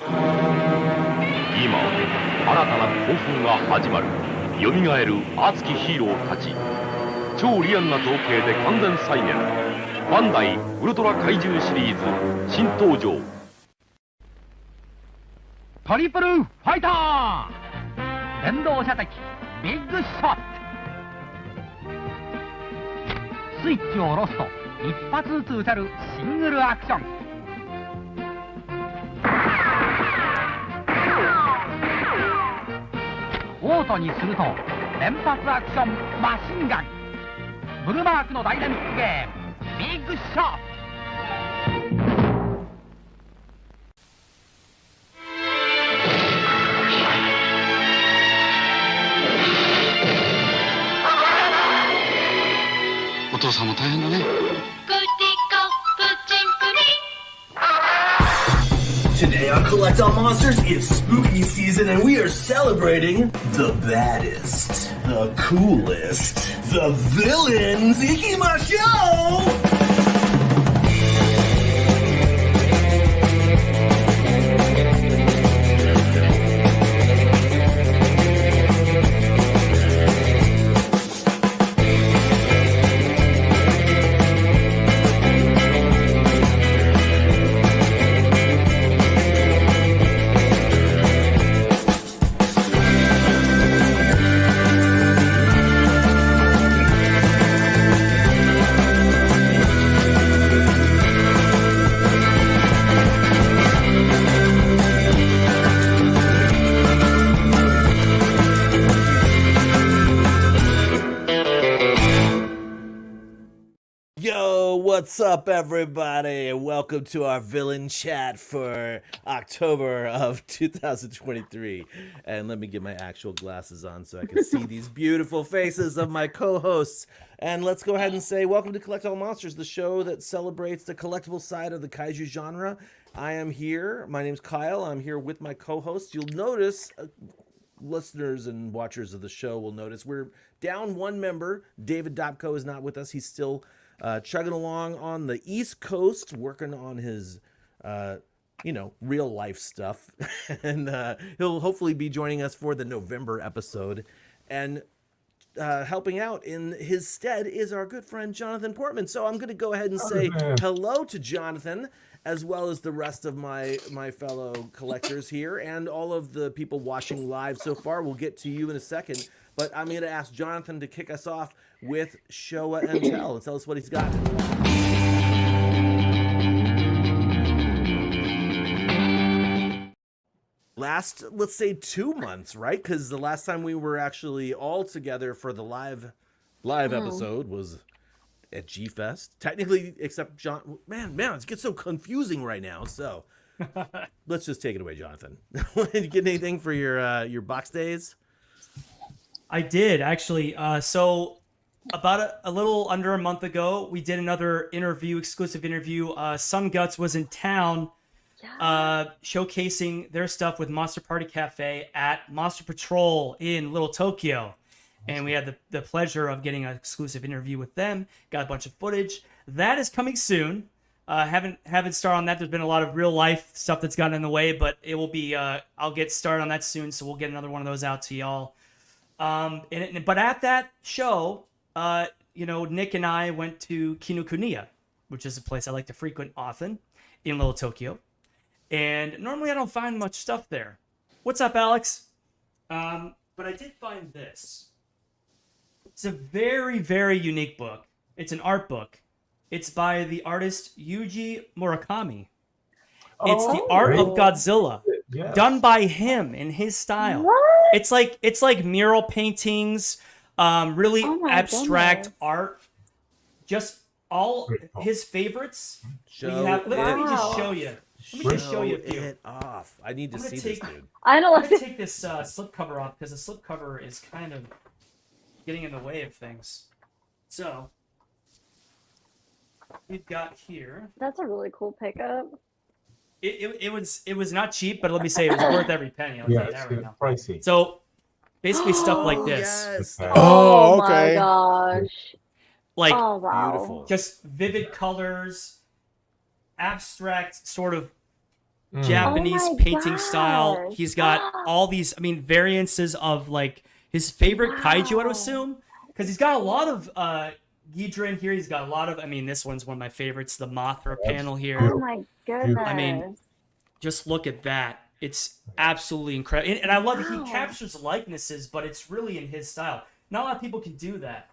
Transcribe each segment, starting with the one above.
今新たな興奮が始まる。蘇る熱きヒーローたち。超リアルな造形で完全再現。バンダイウルトラ怪獣シリーズ新登場。トリプルファイター、電動射的ビッグショット。スイッチを下ろすと一発ずつ撃てるシングルアクション。オートにすると連発アクションマシンガン。ブルマークのダイナミックゲームビッグショット。お父さんも大変だね。Today on Collect All Monsters, it's spooky season and we are celebrating the baddest, the coolest, the villains. Ikimashou! What's up, everybody, and welcome to our villain chat for October of 2023. And let me get my actual glasses on so I can see these beautiful faces of my co-hosts. And let's go ahead and say welcome to Collect All Monsters, the show that celebrates the collectible side of the kaiju genre. I am here. My name's Kyle. I'm here with my co-hosts. You'll notice, listeners and watchers of the show will notice, we're down one member. David Dopko is not with us. He's still chugging along on the East Coast, working on his, real life stuff. And he'll hopefully be joining us for the November episode. And helping out in his stead is our good friend Jonathan Portman. So I'm going to go ahead and say hello to Jonathan, as well as the rest of my fellow collectors here and all of the people watching live so far. We'll get to you in a second. But I'm going to ask Jonathan to kick us off with Showa and tell us what he's got. Last, let's say 2 months, right? Because the last time we were actually all together for the live episode was at G-Fest. Technically, except John. Man, it gets so confusing right now. So let's just take it away, Jonathan. Did you get anything for your box days? I did, actually. So about a little under a month ago, we did another exclusive interview. Sun Guts was in town showcasing their stuff with Monster Party Cafe at Monster Patrol in Little Tokyo. And we had the pleasure of getting an exclusive interview with them. Got a bunch of footage. That is coming soon. Haven't started on that. There's been a lot of real life stuff that's gotten in the way, but it will be, I'll get started on that soon. So we'll get another one of those out to y'all. But at that show, Nick and I went to Kinokuniya, which is a place I like to frequent often in Little Tokyo. And normally I don't find much stuff there. What's up, Alex? But I did find this. It's a very, very unique book. It's an art book. It's by the artist Yuji Murakami. It's the art of Godzilla, done by him in his style. What? It's like mural paintings, really abstract art. Just all his favorites. Let me just show you. Let me just show you a few. It off. I need to see this, dude. I know. I'm gonna take this slipcover off because the slipcover is kind of getting in the way of things. So we've got here. That's a really cool pickup. It was not cheap, but let me say it was worth every penny. I'll tell you that right now. Pricey. So basically stuff like this. Yes. Oh okay. My gosh. Like beautiful. Just vivid colors, abstract sort of Japanese Oh my painting style. gosh. He's got all these, variances of like his favorite kaiju, I'd assume, because he's got a lot of Ghidra in here. He's got a lot of, this one's one of my favorites, the Mothra panel here. Oh my goodness. Just look at that. It's absolutely incredible. And I love that he Wow. captures likenesses, but it's really in his style. Not a lot of people can do that.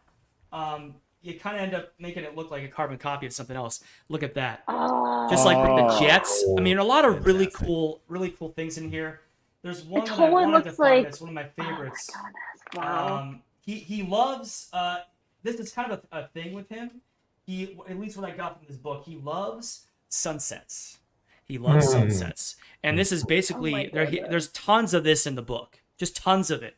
You kind of end up making it look like a carbon copy of something else. Look at that. Just like with the jets. A lot of really cool things in here. There's one It that totally I wanted to looks find like- that's one of my favorites. Oh my goodness. Wow. He loves this is kind of a thing with him. He, at least what I got from this book, he loves sunsets. He loves sunsets. And this is basically Oh my goodness. there's tons of this in the book. Just tons of it.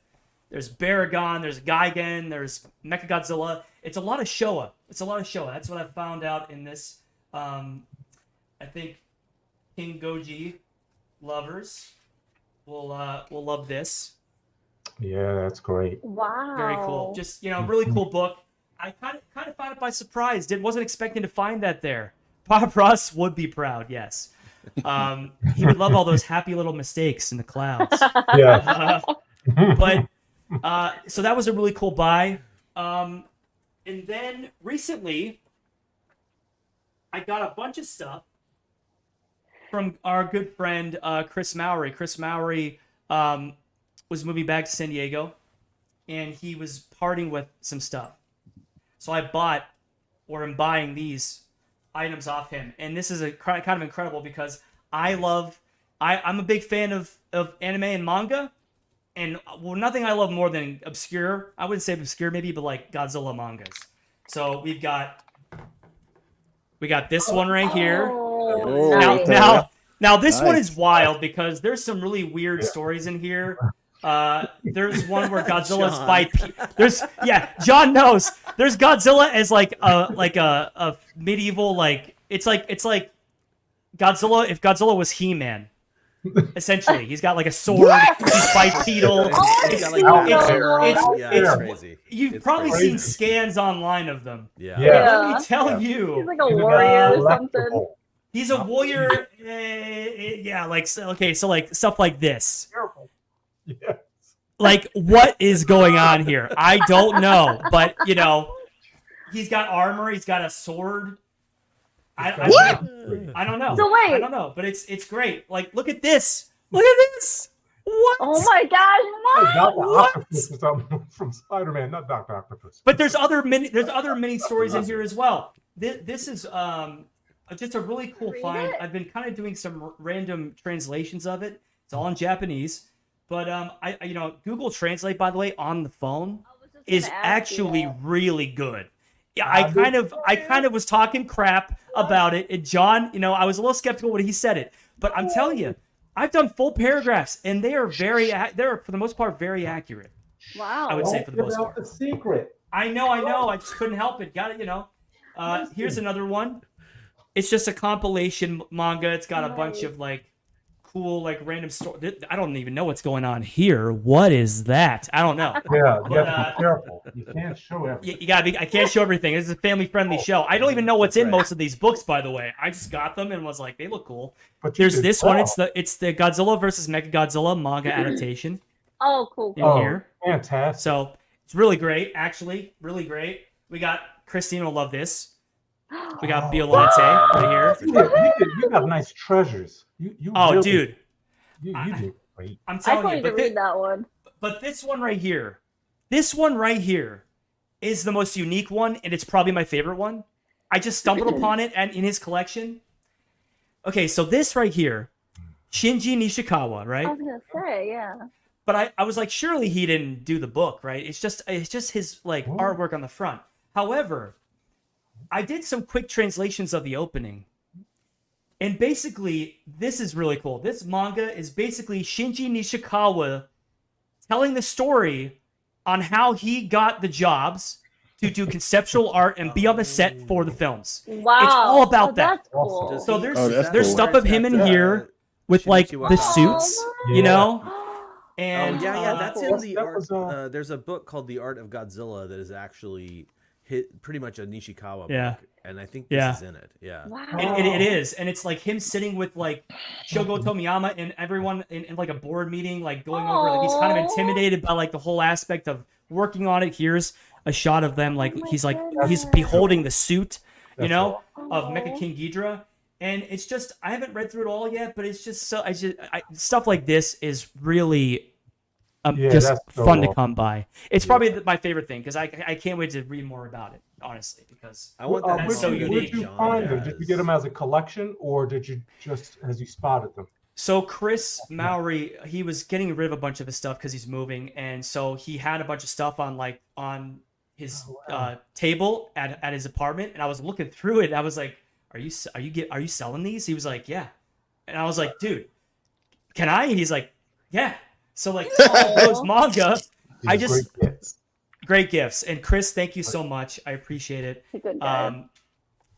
There's Baragon, there's Gigan, there's Mechagodzilla. It's a lot of Showa. That's what I found out in this. I think King Goji lovers will love this. Yeah, that's great. Wow. Very cool. Just, really cool book. I kind of found it by surprise. Wasn't expecting to find that there. Bob Ross would be proud, yes. He would love all those happy little mistakes in the clouds. Yeah. But so that was a really cool buy. And then recently, I got a bunch of stuff from our good friend Chris Mowry. Chris Mowry was moving back to San Diego, and he was parting with some stuff. So I am buying these items off him, and this is a kind of incredible because I'm a big fan of anime and manga. And nothing I love more than obscure. I wouldn't say obscure, maybe, but like Godzilla mangas. So we got this one right here. Oh, Oh, nice. Now this one Nice. is wild because there's some really weird stories in here. There's one where Godzilla's John. fight. John knows. There's Godzilla as like a medieval it's like Godzilla if Godzilla was He-Man. Essentially, he's got like a sword. He's bipedal. Oh, He's got, it's crazy. You've It's probably crazy. seen scans online of them. Yeah. Yeah. Let me tell He's you, like a warrior or something. he's a warrior. So like stuff like this. Yeah. Like, what is going on here? I don't know, but he's got armor. He's got a sword. I don't know. So wait. I don't know, but it's great. Like, look at this. Look at this. What? Oh my gosh, Dr. What? Octopus is something from Spider-Man, not Dr. Octopus. But there's other mini stories in here as well. This is just a really cool Read find. it. I've been kind of doing some random translations of it. It's all in Japanese, but I Google Translate, by the way, on the phone is actually really good. Yeah, I kind of was talking crap about it, and John, I was a little skeptical when he said it, but I'm telling you, I've done full paragraphs, and they are they're for the most part very accurate. Wow. I would say for the most part. The secret. I know. I just couldn't help it. Got it, Here's another one. It's just a compilation manga. It's got a bunch of like cool, like random story. I don't even know what's going on here. What is that? I don't know. Yeah, you But, have to be careful. You can't show everything. You gotta be. I can't show everything. This is a family-friendly show. I don't even know what's in most of these books, by the way. I just got them and was like, they look cool. But you There's did this one. well. It's the Godzilla versus Mechagodzilla manga adaptation Oh, cool. in Oh, here. fantastic. So it's really great, actually, really great. We got Christine will love this. We got Biolante right here. You got nice treasures. You Oh, really, dude, You did great. I'm I telling still you. need to read that one. But this one right here, is the most unique one, and it's probably my favorite one. I just stumbled upon it in his collection. Okay, so this right here, Shinji Nishikawa, right? I was gonna say, yeah. But I was like, surely he didn't do the book, right? It's just his like artwork on the front. However, I did some quick translations of the opening. And basically, this is really cool. This manga is basically Shinji Nishikawa telling the story on how he got the jobs to do conceptual art and be on the set for the films. Wow. It's all about that. That's cool. Does So he- there's that's there's cool. stuff of him in here with like Shinichi the Wakata. suits, Oh, you know? my- And yeah, that's in the that art. was, There's a book called The Art of Godzilla that is actually pretty much a Nishikawa Yeah. book. and I think this Yeah. is in it. Yeah. Wow. It is, and it's like him sitting with like Shogo Tomiyama and everyone in like a board meeting, like going over. Like he's kind of Aw. intimidated by like the whole aspect of working on it. Here's a shot of them, like Oh my he's goodness. beholding the suit, you That's know, of Aw. Mecha King Ghidorah, and it's just I haven't read through it all yet, but it's just so stuff like this is really. Yeah, Just that's so fun to awesome. come by. It's probably my favorite thing because I can't wait to read more about it. Honestly, because I want that. That's Where'd so you, unique. where'd you John find them? Did you has. get them as a collection, or did you just as you spotted them? So Chris Mowry, he was getting rid of a bunch of his stuff because he's moving, and so he had a bunch of stuff on his table at his apartment, and I was looking through it. And I was like, "Are you selling these?" He was like, "Yeah," and I was like, "Dude, can I?" And he's like, "Yeah." So like all those manga, These I are just great gifts. great gifts. And Chris, thank you so much. I appreciate it. He's a good guy.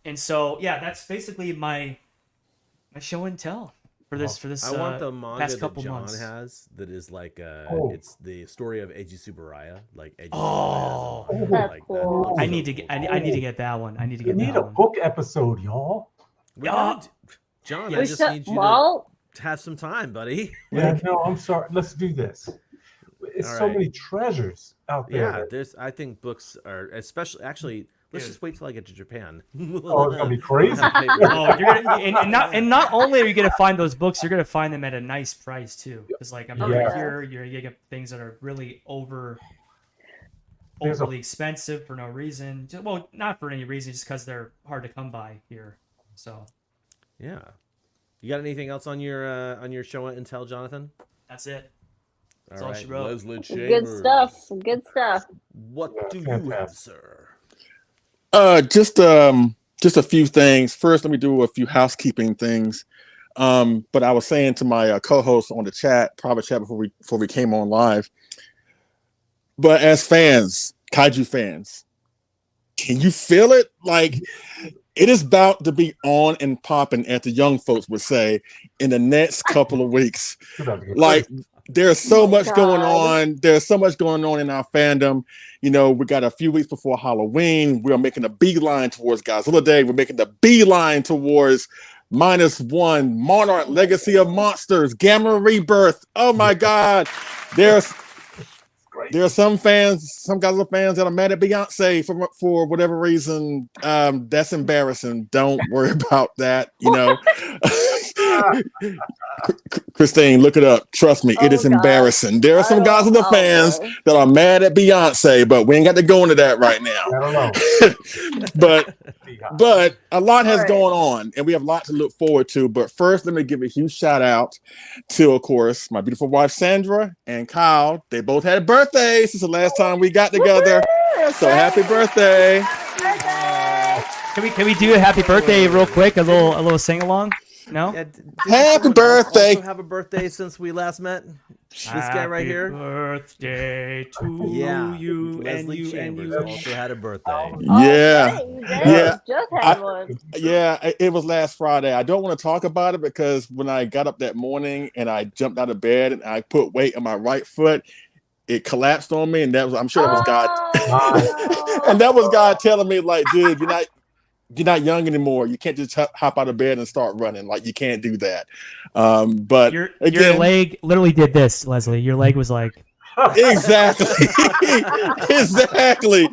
And so yeah, that's basically my show and tell for this I want the manga past that couple John months. has that is like Oh. it's the story of Eiji Tsuburaya. Like Eiji Oh. Tsuburaya has a manga That's like cool. That looks I so need to cool. get I need to get that one. I need to We get need that a one. book episode, y'all. We Yeah. gotta John, Yeah. I We just should- need you well, to have some time, buddy. Yeah, no, I'm sorry. Let's do this. It's All so right. many treasures out there. Yeah, there's. I think books are especially. Actually, let's just wait till I get to Japan. Oh, it's gonna be crazy. Oh, you're gonna and not only are you gonna find those books, you're gonna find them at a nice price too. Because like I'm Yeah. over here, you get things that are really There's a- overly expensive for no reason. Well, not for any reason, just because they're hard to come by here. So Yeah. You got anything else on your Showa and tell, Jonathan? that's it. That's All all right, she wrote. Leslie good Chambers. stuff. Good stuff. What Yeah, do you have, fantastic. sir? Just a few things. First, let me do a few housekeeping things. But I was saying to my co-host on the private chat before we came on live. But as fans, kaiju fans, can you feel it? Like it is about to be on and popping, as the young folks would say, in the next couple of weeks. It's about to get Like crazy. there's so Oh my much going God. on. There's so much going on in our fandom. You know, we got a few weeks before Halloween. We are making a beeline towards Godzilla Day. We're making the beeline towards -1 Monarch Legacy of Monsters Gamma Rebirth. Oh my God. There are some Godzilla fans that are mad at Beyonce for whatever reason. That's embarrassing. Don't worry about that. You know, Christine, look it up. Trust me, it is Oh, God. embarrassing. There are some I don't- Godzilla oh, fans boy. that are mad at Beyonce, but we ain't got to go into that right now. I don't know. But a lot has All right. gone on, and we have a lot to look forward to. But first, let me give a huge shout out to, of course, my beautiful wife Sandra and Kyle. They both had birthdays since the last time we got together. So happy birthday! Can we do a happy birthday real quick? A little sing along? No. Yeah, did Happy someone else birthday. Also have a birthday since we last met. This guy right here. Birthday to Yeah, you and Leslie you and Chambers you. also had a birthday. Oh, Yeah. dang, you Yeah. just had one. Yeah, it was last Friday. I don't want to talk about it because when I got up that morning and I jumped out of bed and I put weight on my right foot, it collapsed on me, and I'm sure that was God. Oh, And that was God telling me, like, dude, you're not young anymore. You can't just hop out of bed and start running. Like, you can't do that. But Your again, leg literally did this, Leslie. Your leg was like, exactly, exactly.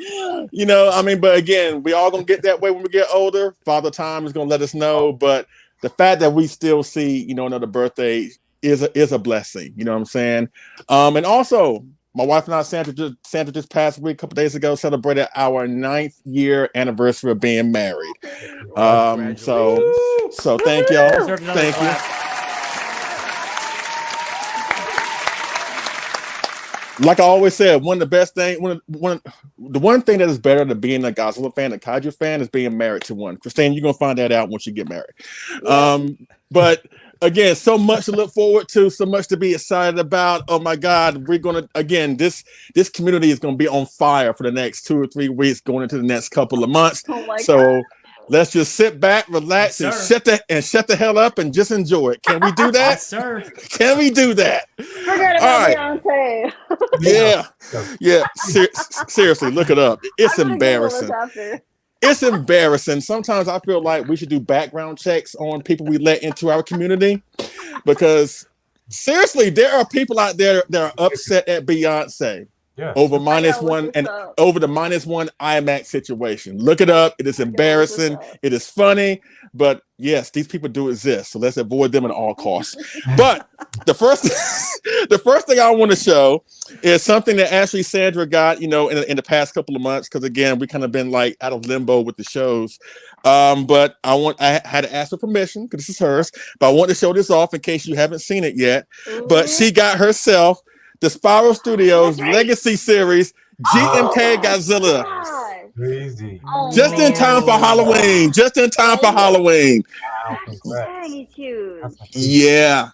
You know, I mean, but again, we all gonna get that way when we get older. Father Time is gonna let us know. But the fact that we still see, you know, another birthday is a blessing. You know what I'm saying? And also, my wife and I, Sandra just passed week, a couple days ago, celebrated our 9th year anniversary of being married. So thank y'all. deserves another Thank you. clap. Like I always said, one of the best things, the one thing that is better than being a Godzilla fan, a Kaiju fan, is being married to one. Christine, you're gonna find that out once you get married. But again, so much to look forward to, so much to be excited about. Oh my God, we're gonna this community is gonna be on fire for the next 2 or 3 weeks, going into the next couple of months. Oh my So God. let's just sit back, relax, Yes, and shut the hell up and just enjoy it. Can we do that? Yes, sir. Can we do that? Forget All about right. Beyonce. Yeah. Yeah. Seriously, look it up. It's I'm gonna Google this embarrassing. after. it's embarrassing. Sometimes I feel like we should do background checks on people we let into our community, because seriously, there are people out there that are upset at Beyonce Yeah. over I gotta look -1 this and up. over the -1 IMAX situation. Look it up. It is embarrassing. up. It is funny, but yes, these people do exist. So let's avoid them at all costs. But the first, the first thing I want to show is something that actually Sandra got, in the past couple of months, because again, we kind of been like out of limbo with the shows. But I had to ask for permission because this is hers. But I want to show this off in case you haven't seen it yet. But she got herself the Spiral Studios Legacy Series GMK Godzilla. Crazy. Oh, Just in time for Halloween. Just in time for Halloween. Wow, congrats. Very cute. That's a big- Yeah.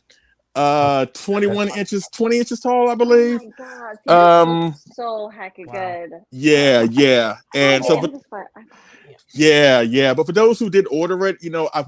21 inches, 20 inches tall, I believe. Oh my God. See, this looks so hecka Wow. good. Yeah. And so, I'm just like, yeah. But for those who did order it,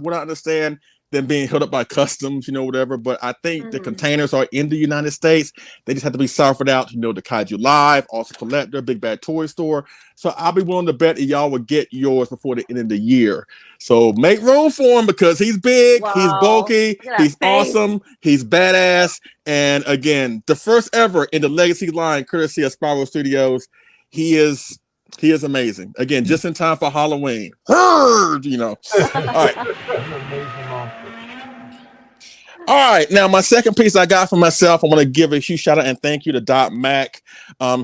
what I understand them being held up by customs, whatever. But I think the containers are in the United States. They just have to be ciphered out, the Kaiju Live, also Collector, Big Bad Toy Store. So I'll be willing to bet that y'all will get yours before the end of the year. So make room for him because he's big, he's Wow. bulky, Look at that he's face. awesome, he's badass. And again, the first ever in the Legacy line, courtesy of Spiral Studios. He is amazing. Again, just in time for Halloween. All right. All right. Now, my second piece I got for myself, I want to give a huge shout out and thank you to Dot Mac.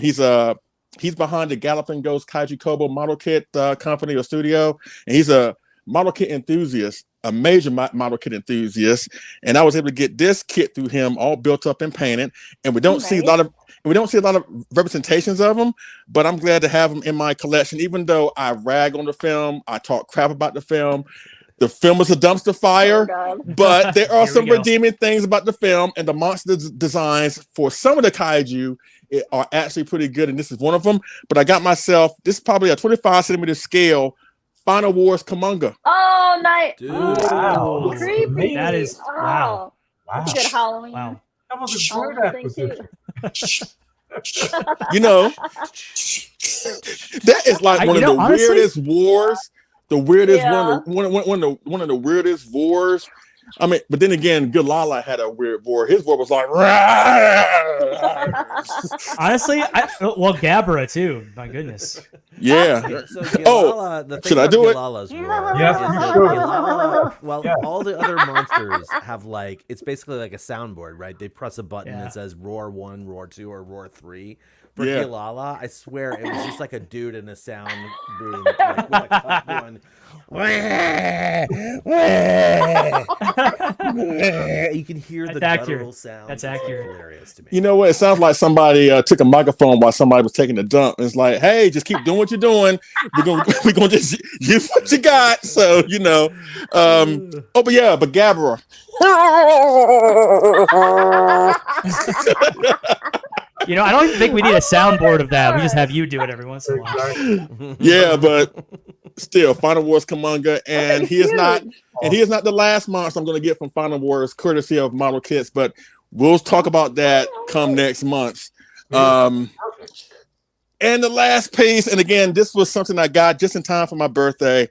He's behind the Galloping Ghost Kaiju Kobo model kit company or studio, and he's a model kit enthusiast, a major model kit enthusiast. And I was able to get this kit through him, all built up and painted. And we don't see a lot of representations of them, but I'm glad to have them in my collection. Even though I rag on the film, I talk crap about the film. The film is a dumpster fire, but there are some redeeming things about the film, and the monster designs for some of the kaiju are actually pretty good, and this is one of them. But I got myself, this is probably a 25 centimeter scale Final Wars Kamunga. Oh, nice. Dude. Wow. Oh, creepy. That is- wow. Wow. Good Halloween. Wow. That was a Halloween great thing, too. acquisition. That is like one of the honestly, weirdest wars. The weirdest Yeah. one of the weirdest wars. I mean, but then again, Good Lala had a weird war. His war was like, Honestly, Gabra too. My goodness. yeah. So Gilala, the thing should I about do it? Gilala's roar Yes, is you that should. Gilala, well, Yeah. all the other monsters have it's basically like a soundboard, right? They press a button Yeah. that says roar 1, roar 2, or roar 3. For Yeah. Gilala, I swear it was just like a dude in a sound booth, with a cup going, you can hear the That's guttural accurate. sound. That's It's accurate. hilarious to me. You know what? It sounds like somebody took a microphone while somebody was taking a dump. It's like, hey, just keep doing what you're doing. We're gonna just use what you got. So but Gabra. I don't think we need a soundboard of that. We just have you do it every once in a while. Yeah, but still, Final Wars Kamunga, and he is not the last monster I'm going to get from Final Wars, courtesy of model kits. But we'll talk about that come next month. And the last piece, and again, this was something I got just in time for my birthday,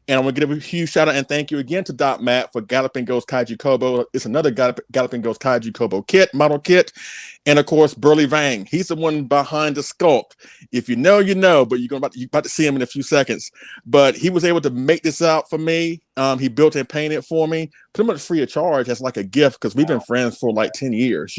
and I'm going to give a huge shout out and thank you again to Dot Matt for Galloping Ghost Kaiju Kobo. It's another Galloping Ghost Kaiju Kobo kit, model kit. And of course, Burley Vang. He's the one behind the sculpt. If you know, you know, but you're about to see him in a few seconds. But he was able to make this out for me. He built and painted for me, pretty much free of charge as like a gift, because we've been friends for like 10 years,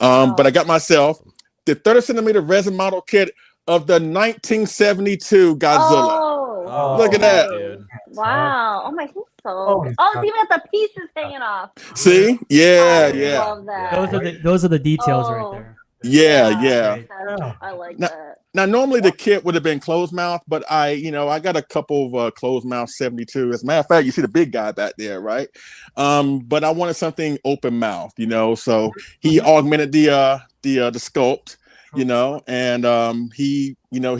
But I got myself the 30 centimeter resin model kit of the 1972 Godzilla. Oh, Look at that. Dude. wow. Oh my, he's so. Oh, Oh, it's even got the pieces hanging off. See? Yeah, I yeah. love that. Those are the details right Oh. there. Yeah. I like Now- that. Now, normally the kit would have been closed mouth, but I got a couple of closed mouth 72. As a matter of fact, you see the big guy back there, right? But I wanted something open mouth, so he augmented the sculpt, and he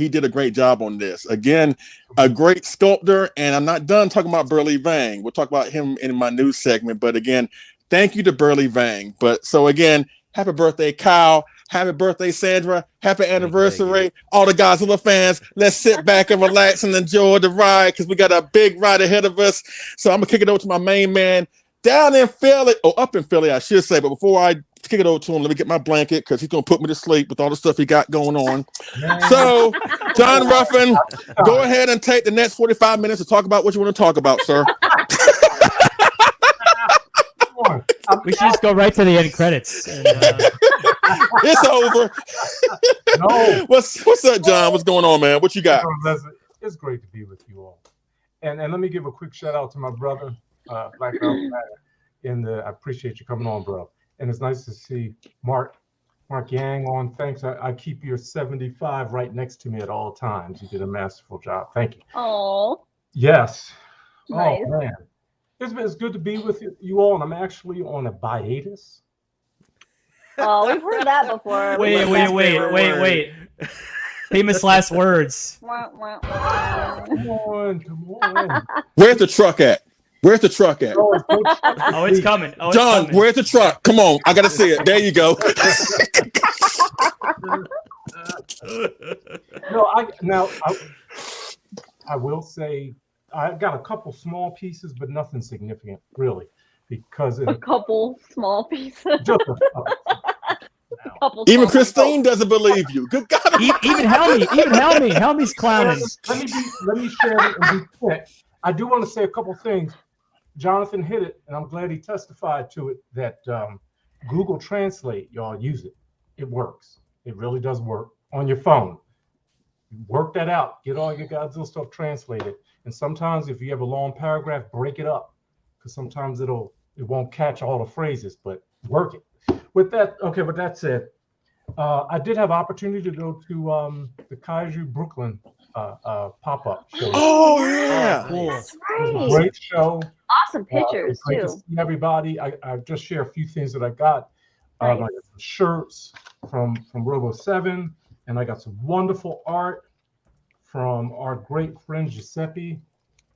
did a great job on this. Again, a great sculptor, and I'm not done talking about Burley Vang. We'll talk about him in my news segment, but again, thank you to Burley Vang. But so again, happy birthday, Kyle. Happy birthday, Sandra. Happy anniversary. All the Godzilla fans, let's sit back and relax and enjoy the ride because we got a big ride ahead of us. So I'm going to kick it over to my main man down in Philly, or up in Philly, I should say. But before I kick it over to him, let me get my blanket because he's going to put me to sleep with all the stuff he got going on. So, John Ruffin, go ahead and take the next 45 minutes to talk about what you want to talk about, sir. We should just go right to the end credits. And, it's over. No. What's up, John? What's going on, man? What you got? It's great to be with you all. And let me give a quick shout out to my brother, Black Belt. I appreciate you coming on, bro. And it's nice to see Mark Yang on. Thanks. I keep your 75 right next to me at all times. You did a masterful job. Thank you. Oh. Yes. Nice. Oh man. It's good to be with you all, and I'm actually on a hiatus. Oh, we've heard that before. Wait. Famous last words. Come on. Where's the truck at? Where's the truck at? Oh, it's coming. Oh, it's John, coming. where's the truck? Come on, I gotta see it. There you go. I will say I got a couple small pieces, but nothing significant, really, because A couple small pieces. just Couple Even small Christine doesn't believe you. Good God. Even Helmy's clowning. Let me share it and be quick. I do want to say a couple things. Jonathan hit it, and I'm glad he testified to it, that Google Translate, y'all use it. It works. It really does work on your phone. Work that out. Get all your Godzilla stuff translated. And sometimes if you have a long paragraph, break it up, because sometimes it won't catch all the phrases, but work it. With that said, I did have opportunity to go to the Kaiju Brooklyn pop-up show. Oh yeah. Cool. That's It was a right. great show. Awesome pictures, Great to too. see everybody. I just share a few things that I got. I got some shirts from Robo 7, and I got some wonderful art from our great friend Giuseppe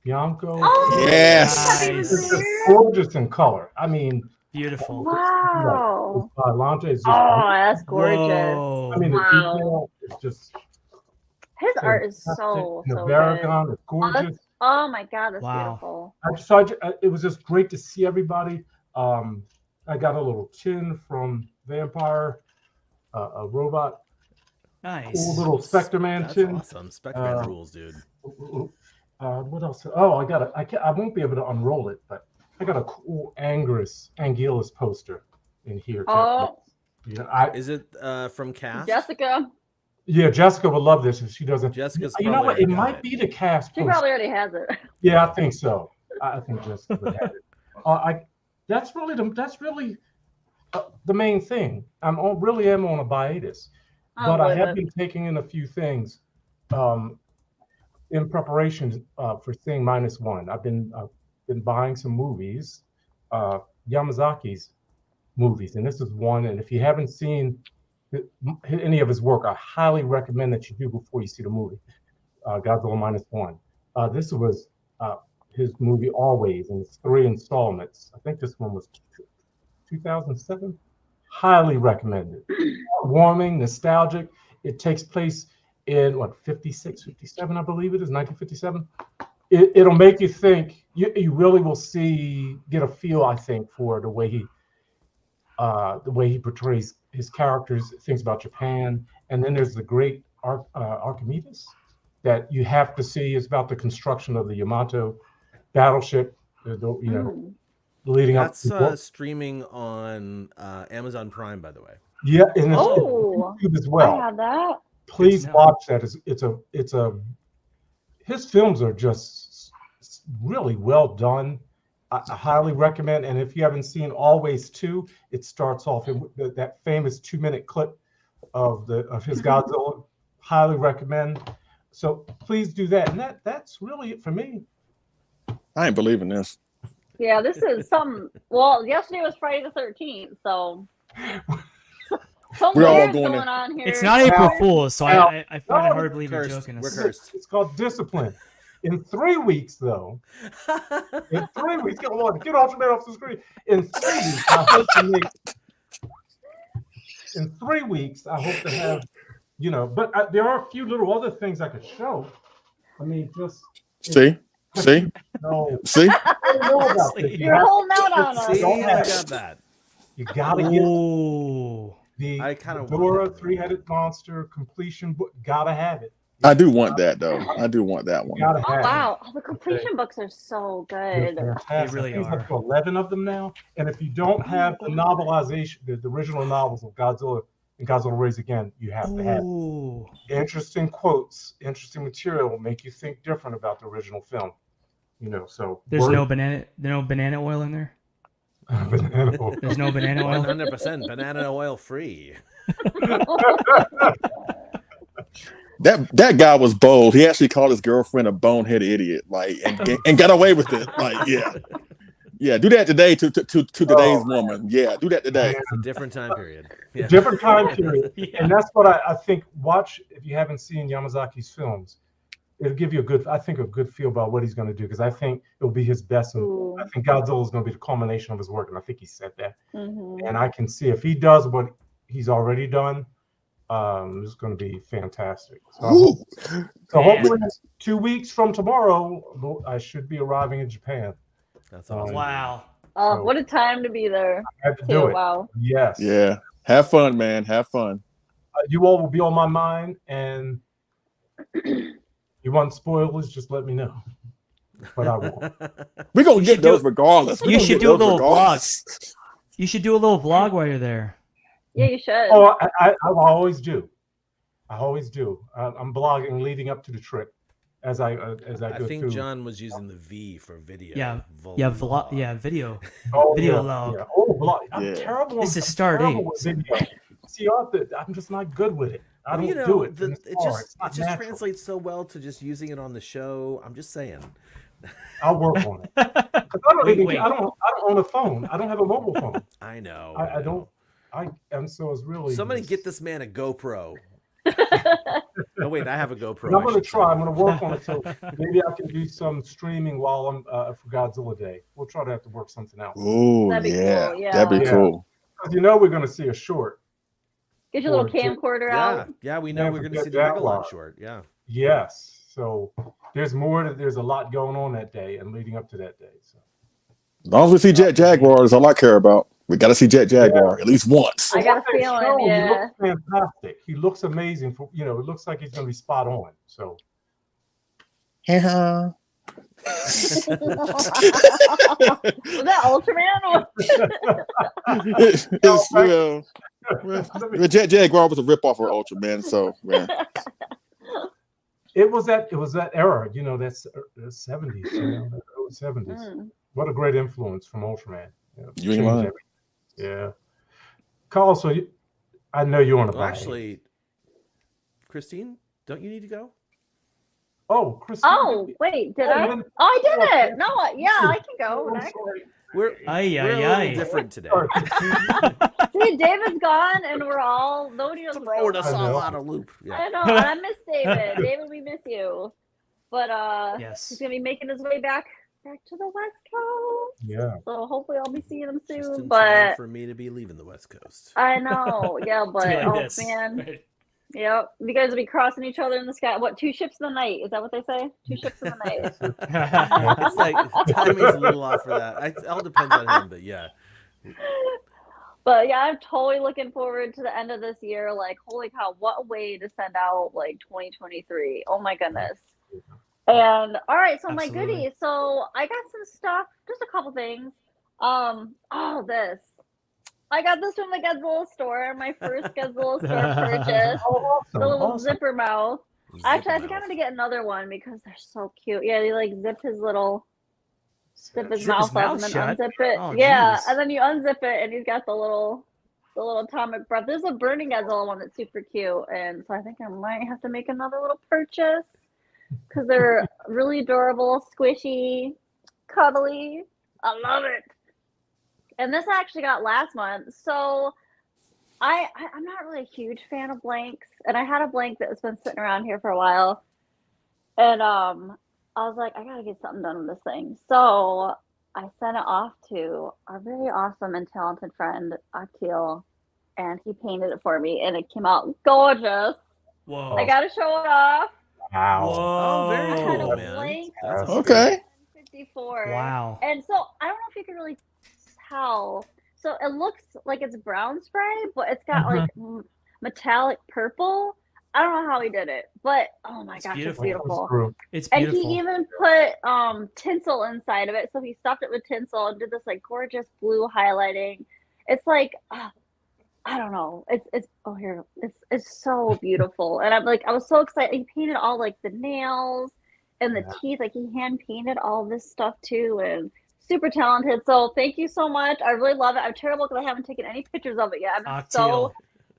Bianco. Oh, Yes. It's just gorgeous in color. I mean, Beautiful. wow. Lante is just. Oh, that's gorgeous. Whoa. I mean, the Wow. detail is just. His art is fantastic. so The good. Varagon is gorgeous. Oh my God, that's Wow. beautiful. It was just great to see everybody. I got a little tin from Vampire, a robot, Nice. cool little Spectre Man That's tin. awesome. Spectre-Man rules, dude. What else? Oh, I won't be able to unroll it, but I got a cool Anguillus poster in here. Oh, Is it from Cast? Jessica. Yeah, Jessica would love this if she doesn't. Jessica's You know what? probably It got might be the Cast She poster. probably already has it. Yeah, I think so. I think Jessica would have it. That's really the main thing. Really am on a hiatus, but I have been taking in a few things in preparation for seeing -1. I've been buying some movies, Yamazaki's movies, and this is one. And if you haven't seen any of his work, I highly recommend that you do before you see the movie, Godzilla -1. This was his movie Always, and it's 3 installments. I think this one was 2007. Highly recommended. Warming, nostalgic. It takes place in 56, 57, I believe it is, 1957. It'll make you think. You really will get a feel, I think, for the way he portrays his characters, things about Japan. And then there's the great Archimedes that you have to see. Is about the construction of the Yamato battleship, leading up. That's streaming on Amazon Prime, by the way. Yeah, and it's Oh, YouTube as well. I have that. Please Good to know. watch that. His films are just really well done. I highly recommend. And if you haven't seen Always 2, it starts off in that famous 2-minute clip of his Godzilla. Highly recommend. So please do that. And that's really it for me. I ain't believing this. Yeah, this is some. Well, yesterday was Friday the 13th, so something We're all weird's going going in. on here. It's not April Fool's, so Now- I find it hard to believe you're Cursed. joking. We're cursed. It's called discipline. In 3 weeks, though. In 3 weeks, get Ultraman off the screen. In 3 weeks, I hope to make. in 3 weeks, I hope to have, but there are a few little other things I could show. I mean, See? no, See? I don't know about this. Seriously. You're holding out on us. See, don't I have got it. that. You gotta get Ooh. the I kinda want Dora that. three-headed monster completion book. Gotta have it. I do want that though. I do want that one. Gotta Oh have wow, the completion books are so it. good. They're fantastic. really I think there's are. up to 11 of them now. And if you don't have the novelization, the original novels of Godzilla and Godzilla Raised Again, you have to have it. Ooh. Interesting quotes, interesting material will make you think different about the original film. So There's no banana oil in there. banana oil. There's no banana oil. 100% banana oil free. That guy was bold. He actually called his girlfriend a bonehead idiot, and got away with it. Yeah. Do that today to today's woman. Yeah, do that today. It's a different time period. Yeah. Different time period. Yeah. And that's what I think. Watch, if you haven't seen Yamazaki's films, it'll give you a good feel about what he's going to do, because I think it'll be his best. And I think Godzilla is going to be the culmination of his work, and I think he said that. And I can see if he does what he's already done, it's going to be fantastic. So hopefully 2 weeks from tomorrow, I should be arriving in Japan. That's awesome. Wow. Oh, what a time to be there. I have to do it. Wow. Yes. Yeah. Have fun, man. Have fun. You all will be on my mind, and you want spoilers, just let me know. But I won't. We're gonna get those regardless. You should do a little vlog. You should do a little vlog while you're there. Yeah, you should. Oh, I always do. I always do. I'm blogging leading up to the trip as I go I think through. John was using the V for video. Yeah. Vlog. Video. Oh, Video yeah, log. yeah. Oh, blog. I'm Yeah. terrible. This is I'm start terrible 8. with video. See, I'm just not good with it. I don't Well, do it. and it it's hard. just It's not natural. translates so well to just using it on the show. I'm just saying. I'll work on it. 'Cause I don't Wait. I don't own a phone. I don't have a mobile phone. I know. I don't. And so it's really. Somebody get this man a GoPro. Oh wait, I have a GoPro. And I'm I going to should say. try. I'm going to work on it. So maybe I can do some streaming while I'm for Godzilla Day. We'll try to have to work something out. Oh, That'd be yeah. cool, yeah. That'd be Yeah. cool. Because we're going to see a short. Get your little Or to- camcorder Yeah, out. yeah, we know Yeah, we're going to forget see the that Megalon one. short. Yeah. Yes. So there's a lot going on that day and leading up to that day. So As long as we see Jet Jaguar, that's all I care about. We got to see Jet Jaguar at least once. I got a What they feeling, show, yeah. He looks fantastic. He looks amazing. It looks like he's going to be spot on. So Yeah. Was that Ultraman? It's well, Jet Jaguar was a ripoff of Ultraman, so yeah. it was that era. That's the 70s. The early 70s. What a great influence from Ultraman. You ain't lying. Yeah. Carl, so I know you want to Well, buy. actually, Christine, don't you need to go? Oh, Christine. Oh, wait, did I? man. Oh, I did it. No, yeah, I can go I'm next. sorry. We're Ay, we're ay, a ay. little different today. Sorry, Christine. See, David's gone, and we're all nobody knows where Throwing us I all know. out of loop. Yeah. I know. I miss David. David, we miss you. But Yes. he's gonna be making his way back to the West Coast. Yeah. So hopefully I'll be seeing him Just soon. in time But for me to be leaving the West Coast. I know, yeah. To But be like oh this. man, Right. yep. You guys will be crossing each other in the sky. What? 2 ships in the night? Is that what they say? 2 ships in the night. It's like timing's a little off for that. It all depends on him, but yeah. But yeah, I'm totally looking forward to the end of this year. Like, holy cow, what a way to send out like 2023. Oh my goodness. And all right, so my Absolutely. goodies. So I got some stuff, just a couple things. This. I got this from the Godzilla store, my first Godzilla store purchase. Oh, awesome. The little Awesome. zipper mouth. Actually, I think I'm Zipper gonna get another one because they're so cute. Yeah, they like zip his mouth Zip up his and mouth then shut? unzip it. Oh, Yeah, geez. and then you unzip it and he's got the little atomic breath. There's a burning Godzilla one that's super cute, and so I think I might have to make another little purchase because they're really adorable, squishy, cuddly. I love it. And this I actually got last month, so I'm not really a huge fan of blanks, and I had a blank that has been sitting around here for a while, and I was like, I gotta get something done with this thing, so I sent it off to our very awesome and talented friend Akil, and he painted it for me, and it came out gorgeous. Whoa. I gotta show it off. Wow. Oh, very I had cool, a man. blank That's Okay. 54. Wow. And so I don't know if you can really tell. So it looks like it's brown spray, but it's got like metallic purple. I don't know how he did it, but oh my gosh, beautiful. it's beautiful. It's And beautiful. he even put tinsel inside of it. So he stuffed it with tinsel and did this like gorgeous blue highlighting. It's like I don't know. It's so beautiful. And I was so excited. He painted all like the nails and the teeth. Like he hand painted all this stuff too, and super talented. So thank you so much. I really love it. I'm terrible because I haven't taken any pictures of it yet. I'm so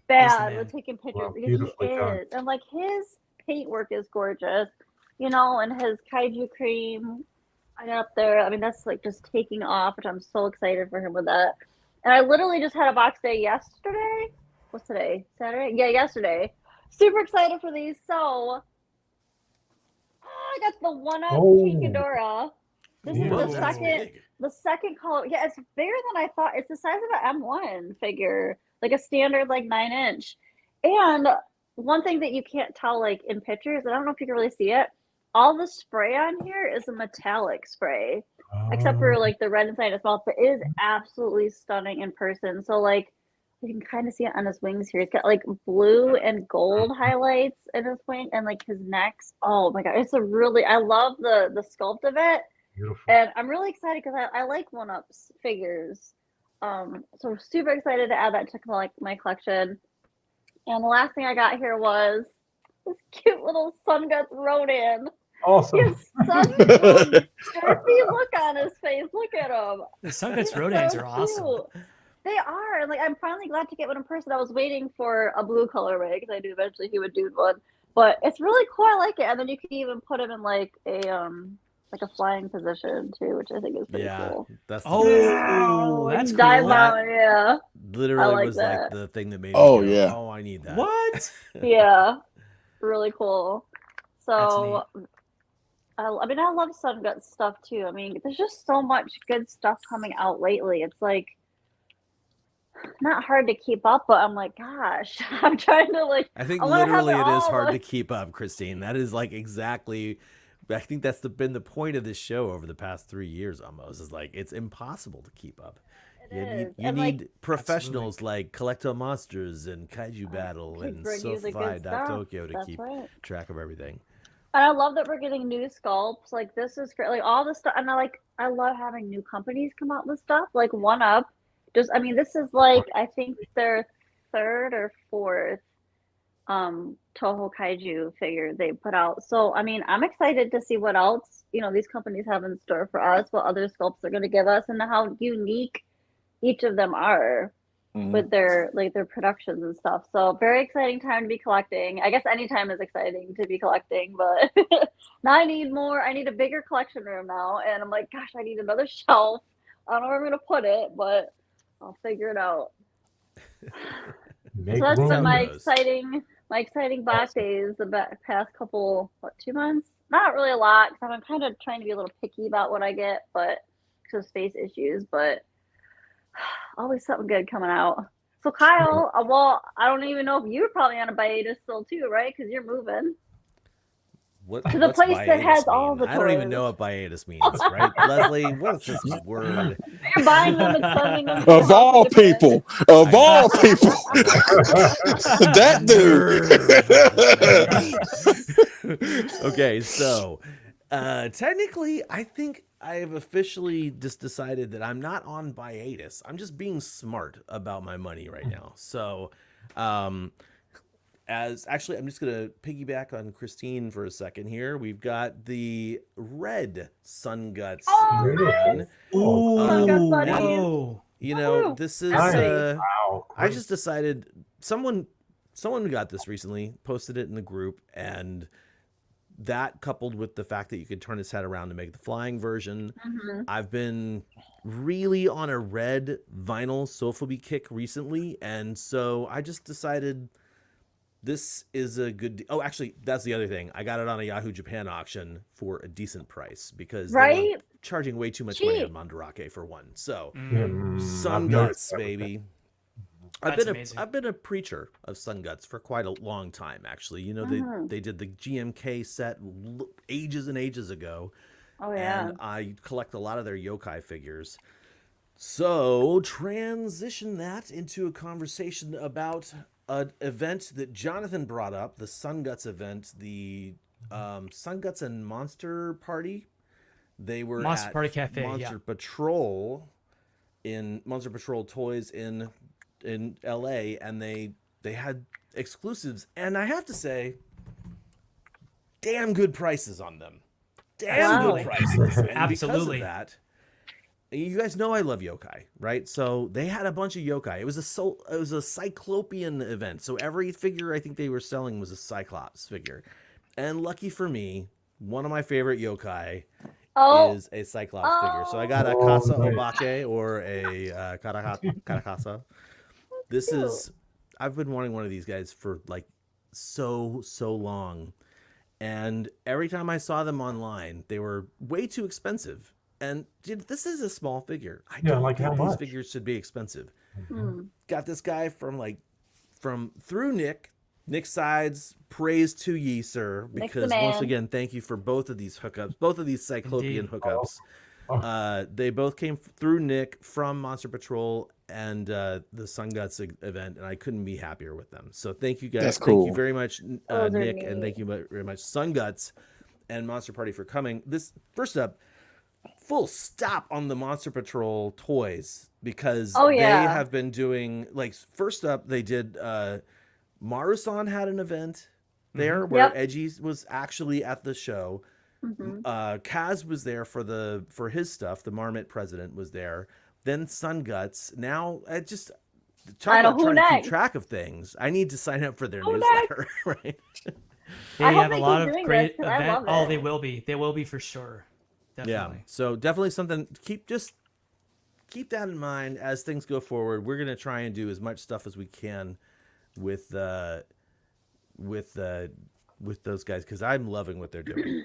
bad with taking pictures because he is. And like his paintwork is gorgeous, you know, and his Kaiju cream I got up there. I mean, that's like just taking off, which I'm so excited for him with that. And I literally just had a box day yesterday. What's today? Saturday? Yeah, yesterday. Super excited for these. So I got the one-up King Ghidorah. This is the second color. Yeah, it's bigger than I thought. It's the size of an M1 figure, like a standard like 9-inch. And one thing that you can't tell like in pictures, I don't know if you can really see it, all the spray on here is a metallic spray. Except for like the red inside his mouth, but it is absolutely stunning in person. So like you can kind of see it on his wings here. He's got like blue and gold highlights in his wing and like his necks. Oh my god, it's a really I love the sculpt of it. Beautiful. And I'm really excited because I like one-ups figures. So I'm super excited to add that to my collection. And the last thing I got here was this cute little Sun Guts Ronin. Awesome. He has such a happy look on his face. Look at him. The Sun Guts Rodins are awesome. Cute. They are. And like I'm finally glad to get one in person. I was waiting for a blue colorway because I knew eventually he would do one. But it's really cool. I like it. And then you can even put him in like a flying position too, which I think is pretty cool. That's that's cool. Dive out, yeah. Literally like was that. like the thing that made me Oh, go, yeah. oh, I need that. What? Yeah. Really cool. So I mean, I love Sun Guts stuff too. I mean, there's just so much good stuff coming out lately. It's like not hard to keep up, but I'm like, gosh, I'm trying to like. I think I wanna have literally it is all, hard to like- keep up, Christine. That is like exactly. I think that's been the point of this show over the past 3 years almost. Is like it's impossible to keep up. You need professionals like Collecto Monsters and Kaiju Battle and Sofai.Tokyo to keep track of everything. And I love that we're getting new sculpts. Like this is great. Like all this stuff, and I love having new companies come out with stuff. Like One Up, I mean, this is like I think their third or fourth Toho Kaiju figure they put out. So I mean, I'm excited to see what else these companies have in store for us, what other sculpts they're going to give us, and how unique each of them are with their productions and stuff. So very exciting time to be collecting. I guess any time is exciting to be collecting, but now I need more. I need a bigger collection room now, and I'm like, gosh, I need another shelf. I don't know where I'm gonna put it, but I'll figure it out. So that's been my exciting box days the past couple 2 months. Not really a lot because I'm kind of trying to be a little picky about what I get, but because of space issues, but always something good coming out. So Kyle, well, I don't even know if you're probably on a hiatus still too, right? Because you're moving to the place that has all the toys. I don't even know what hiatus means, right? Leslie, what's this word? You're buying them and sending them. Of all people, that dude. Okay, so technically, I think I have officially just decided that I'm not on hiatus. I'm just being smart about my money right now. So, I'm just gonna piggyback on Christine for a second here. We've got the red Sun Guts. Sun Guts buddies. This is. I just decided someone got this recently, posted it in the group, and that coupled with the fact that you could turn his head around to make the flying version. I've been really on a red vinyl Sofubi kick recently, and so I just decided this is a good. Oh, actually, that's the other thing. I got it on a Yahoo Japan auction for a decent price because they were charging way too much money on Mandarake for one. So Sun Guts, baby. I've been a preacher of Sun Guts for quite a long time, actually. You know, they did the GMK set ages and ages ago. Oh yeah. And I collect a lot of their yokai figures. So transition that into a conversation about an event that Jonathan brought up, the Sun Guts event, the Sun Guts and Monster Party. They were Monster at Party Cafe, Monster Patrol in Monster Patrol Toys in LA, and they had exclusives, and I have to say, damn good prices on them. Damn good prices. And Absolutely. Because of that, you guys know I love yokai, right? So they had a bunch of yokai. It was a cyclopean event. So every figure I think they were selling was a Cyclops figure. And lucky for me, one of my favorite yokai is a Cyclops figure. So I got a Kasa Obake or a Karakasa. This is, I've been wanting one of these guys for like so long. And every time I saw them online, they were way too expensive. And dude, this is a small figure. I don't think these figures should be expensive. Got this guy through Nick. Nick Sides, praise to ye, sir, because once again, thank you for both of these hookups, both of these Cyclopean hookups. They both came through Nick from Monster Patrol and the Sun Guts event, and I couldn't be happier with them. So thank you guys. That's cool. Thank you very much, Nick, and thank you very much, Sun Guts and Monster Party for coming. This first up, full stop on the Monster Patrol toys because they have been doing first up they did Marusan had an event there where Edgy was actually at the show. Kaz was there for his stuff. The Marmot president was there. Then Sun Guts. Now I just trying to keep track of things. I need to sign up for their newsletter. Right? They have a lot of great events. Oh, they will be. They will be for sure. Definitely. Yeah. So definitely something. Keep that in mind as things go forward. We're gonna try and do as much stuff as we can with those guys because I'm loving what they're doing.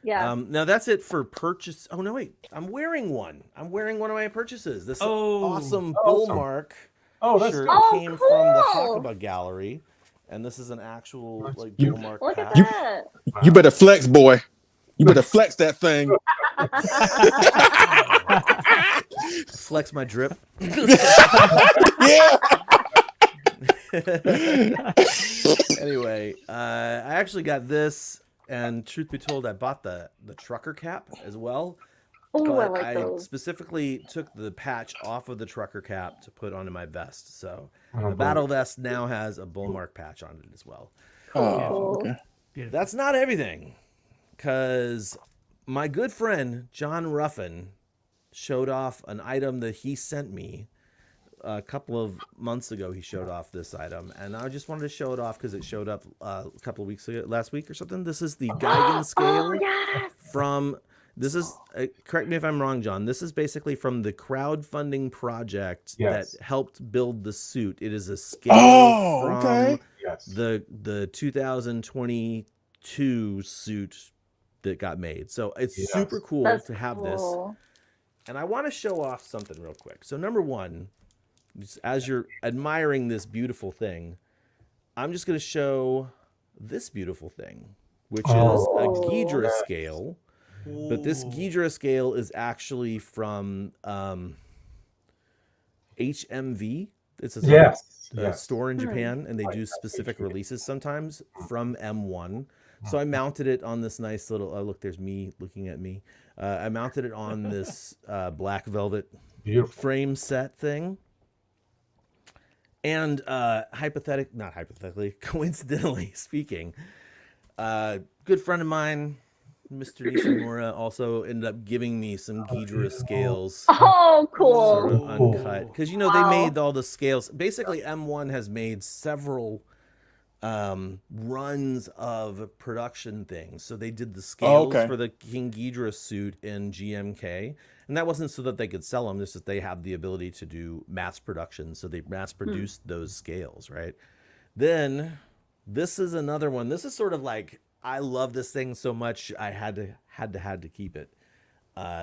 Now that's it for purchase. Oh no, wait! I'm wearing one. I'm wearing one of my purchases. This awesome Bullmark shirt came from the Hakuba Gallery, and this is an actual Bullmark. Look at that! You better flex, boy. You better flex that thing. Flex my drip. Yeah. Anyway, I actually got this, and truth be told, I bought the trucker cap as well. Oh, I like those. Specifically took the patch off of the trucker cap to put onto my vest. So the battle vest now has a Bullmark patch on it as well. Oh, okay. That's not everything, because my good friend John Ruffin showed off an item that he sent me a couple of months ago. He showed off this item, and I just wanted to show it off because it showed up a couple of weeks ago, last week or something. This is the Geigen scale from. This is correct me if I'm wrong, John. This is basically from the crowdfunding project that helped build the suit. It is a scale from the 2022 suit that got made. So it's super cool to have this. And I want to show off something real quick. So number one, as you're admiring this beautiful thing, I'm just going to show this beautiful thing, which is a Ghidra scale. But this Ghidra scale is actually from HMV. It's a store in Japan, and they do specific releases sometimes from M1. So I mounted it on this nice little, look, there's me looking at me. I mounted it on this black velvet frame set thing. And coincidentally speaking, good friend of mine, Mr. Nishimura, also ended up giving me some Ghidra scales. Oh, cool. Sort of uncut. Because, they made all the scales. Basically, M1 has made several runs of production things. So they did the scales for the King Ghidra suit in GMK. And that wasn't so that they could sell them. This is they have the ability to do mass production. So they mass produced those scales, right? Then this is another one. This is sort of like, I love this thing so much I had to keep it.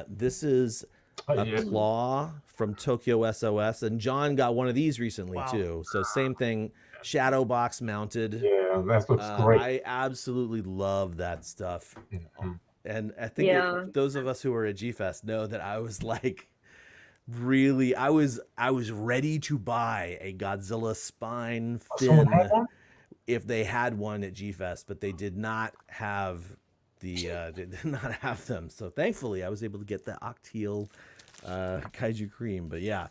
This is a Yeah. claw from Tokyo SOS, and John got one of these recently Wow. too. So same thing, shadow box mounted. Yeah, that looks great. I absolutely love that stuff. Mhm. And I think Yeah. those of us who were at G-Fest know that I was like, really, I was ready to buy a Godzilla spine Someone fin had one? if they had one at G-Fest, but they did not have they did not have them. So thankfully, I was able to get the Octeal Kaiju cream. But yeah,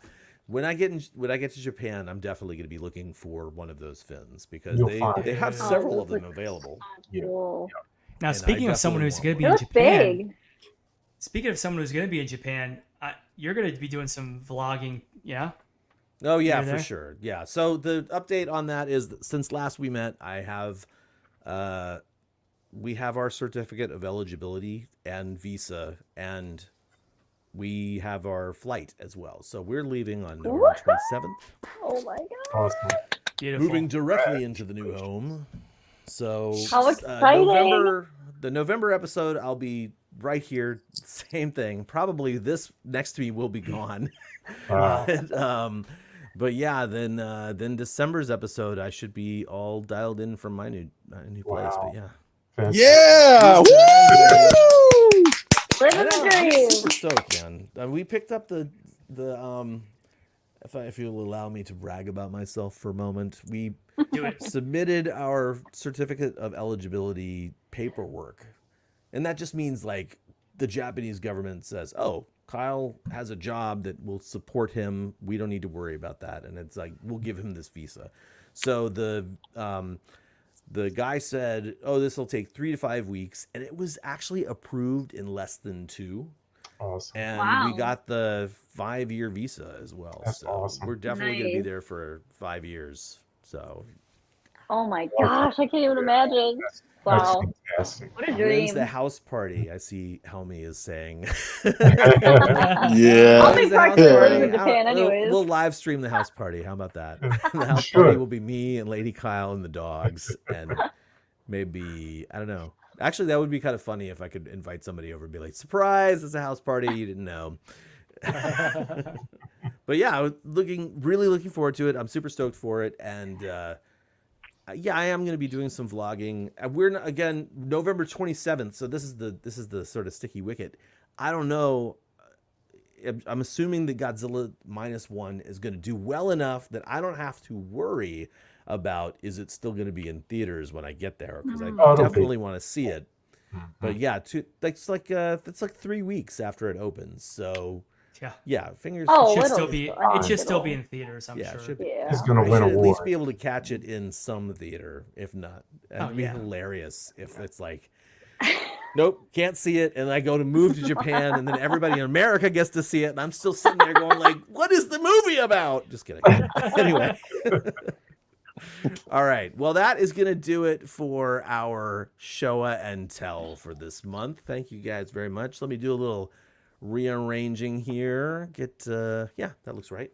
when I get to Japan, I'm definitely going to be looking for one of those fins because You'll find they it. have Oh, several those of them look available. Cool. Now, And speaking I of someone who's definitely going to be They in look Japan, big. speaking of someone who's going to be in Japan, you're going to be doing some vlogging, yeah? Oh yeah, You're for there? sure. Yeah. So the update on that is that since last we met, we have our certificate of eligibility and visa, and we have our flight as well. So we're leaving on November 27th, Oh my god. Awesome. Beautiful. moving directly into the new home. So How exciting. the November episode, I'll be right here. Same thing. Probably this next to me will be gone. Wow. But yeah, then December's episode, I should be all dialed in from my new place. Wow. But yeah, Fantastic. Yeah. Woo! Living I the know, I'm dream. super stoked, man. We picked up the if you'll allow me to brag about myself for a moment, we Do it. submitted our certificate of eligibility paperwork, and that just means like the Japanese government says, "Oh, Kyle has a job that will support him. We don't need to worry about that," and it's like we'll give him this visa. So the guy said, "Oh, this will take 3 to 5 weeks," and it was actually approved in less than 2. Awesome. And Wow. we got the 5-year visa as well. That's so awesome. we're definitely going to be Nice. there for 5 years. So Oh my gosh, I can't even imagine. That's Wow. fantastic. What a when's dream. the house party? I see Helmi is saying. Yeah. I'll be When's the house practicing party? in Japan We'll anyways. live stream the house party. How about that? The house Sure. party will be me and Lady Kyle and the dogs, and maybe I don't know. Actually, that would be kind of funny if I could invite somebody over and be like, "Surprise! It's a house party. You didn't know." But yeah, I was really looking forward to it. I'm super stoked for it, and yeah, I am going to be doing some vlogging. We're not, again November 27th, so this is the sort of sticky wicket. I don't know. I'm assuming that Godzilla -1 is going to do well enough that I don't have to worry about is it still going to be in theaters when I get there, because I Oh, it'll be. definitely want to see it. But yeah, it's like 3 weeks after it opens. So Yeah. yeah, fingers. Oh, It should it'll still be be. fun. It should still be in theaters. I'm yeah, sure. it should be. Yeah. He's gonna I win should at least awards. be able to catch it in some theater, if not. It'd Oh, be yeah. hilarious if it's like, nope, can't see it, and I go to move to Japan, and then everybody in America gets to see it, and I'm still sitting there going like, what is the movie about? Just kidding. Anyway. All right. Well, that is going to do it for our Showa and Tell for this month. Thank you guys very much. Let me do a little rearranging here. Yeah, that looks right.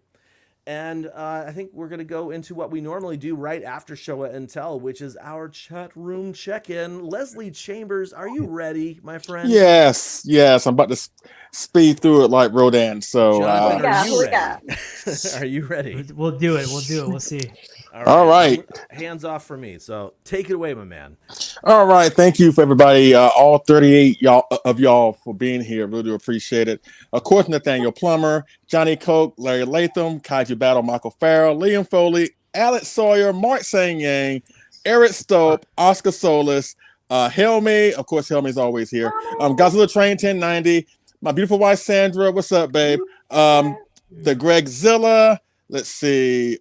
And I think we're going to go into what we normally do right after Showa and Tell, which is our chat room check-in. Leslie Chambers, are you ready, my friend? Yes. I'm about to speed through it like Rodan. So, Jonathan, are Who you we ready? got? Are you ready? We'll do it. We'll see. All right. Hands off for me. So take it away, my man. All right. Thank you for everybody, all 38 y'all for being here. Really do appreciate it. Of course, Nathaniel Plummer, Johnny Coke, Larry Latham, Kaiju Battle, Michael Farrell, Liam Foley, Alex Sawyer, Mark Sang Yang, Eric Stope, Oscar Solis, Helmi. Of course, Helmi's always here. Godzilla Train 1090, my beautiful wife Sandra. What's up, babe? The Greg Zilla. Let's see.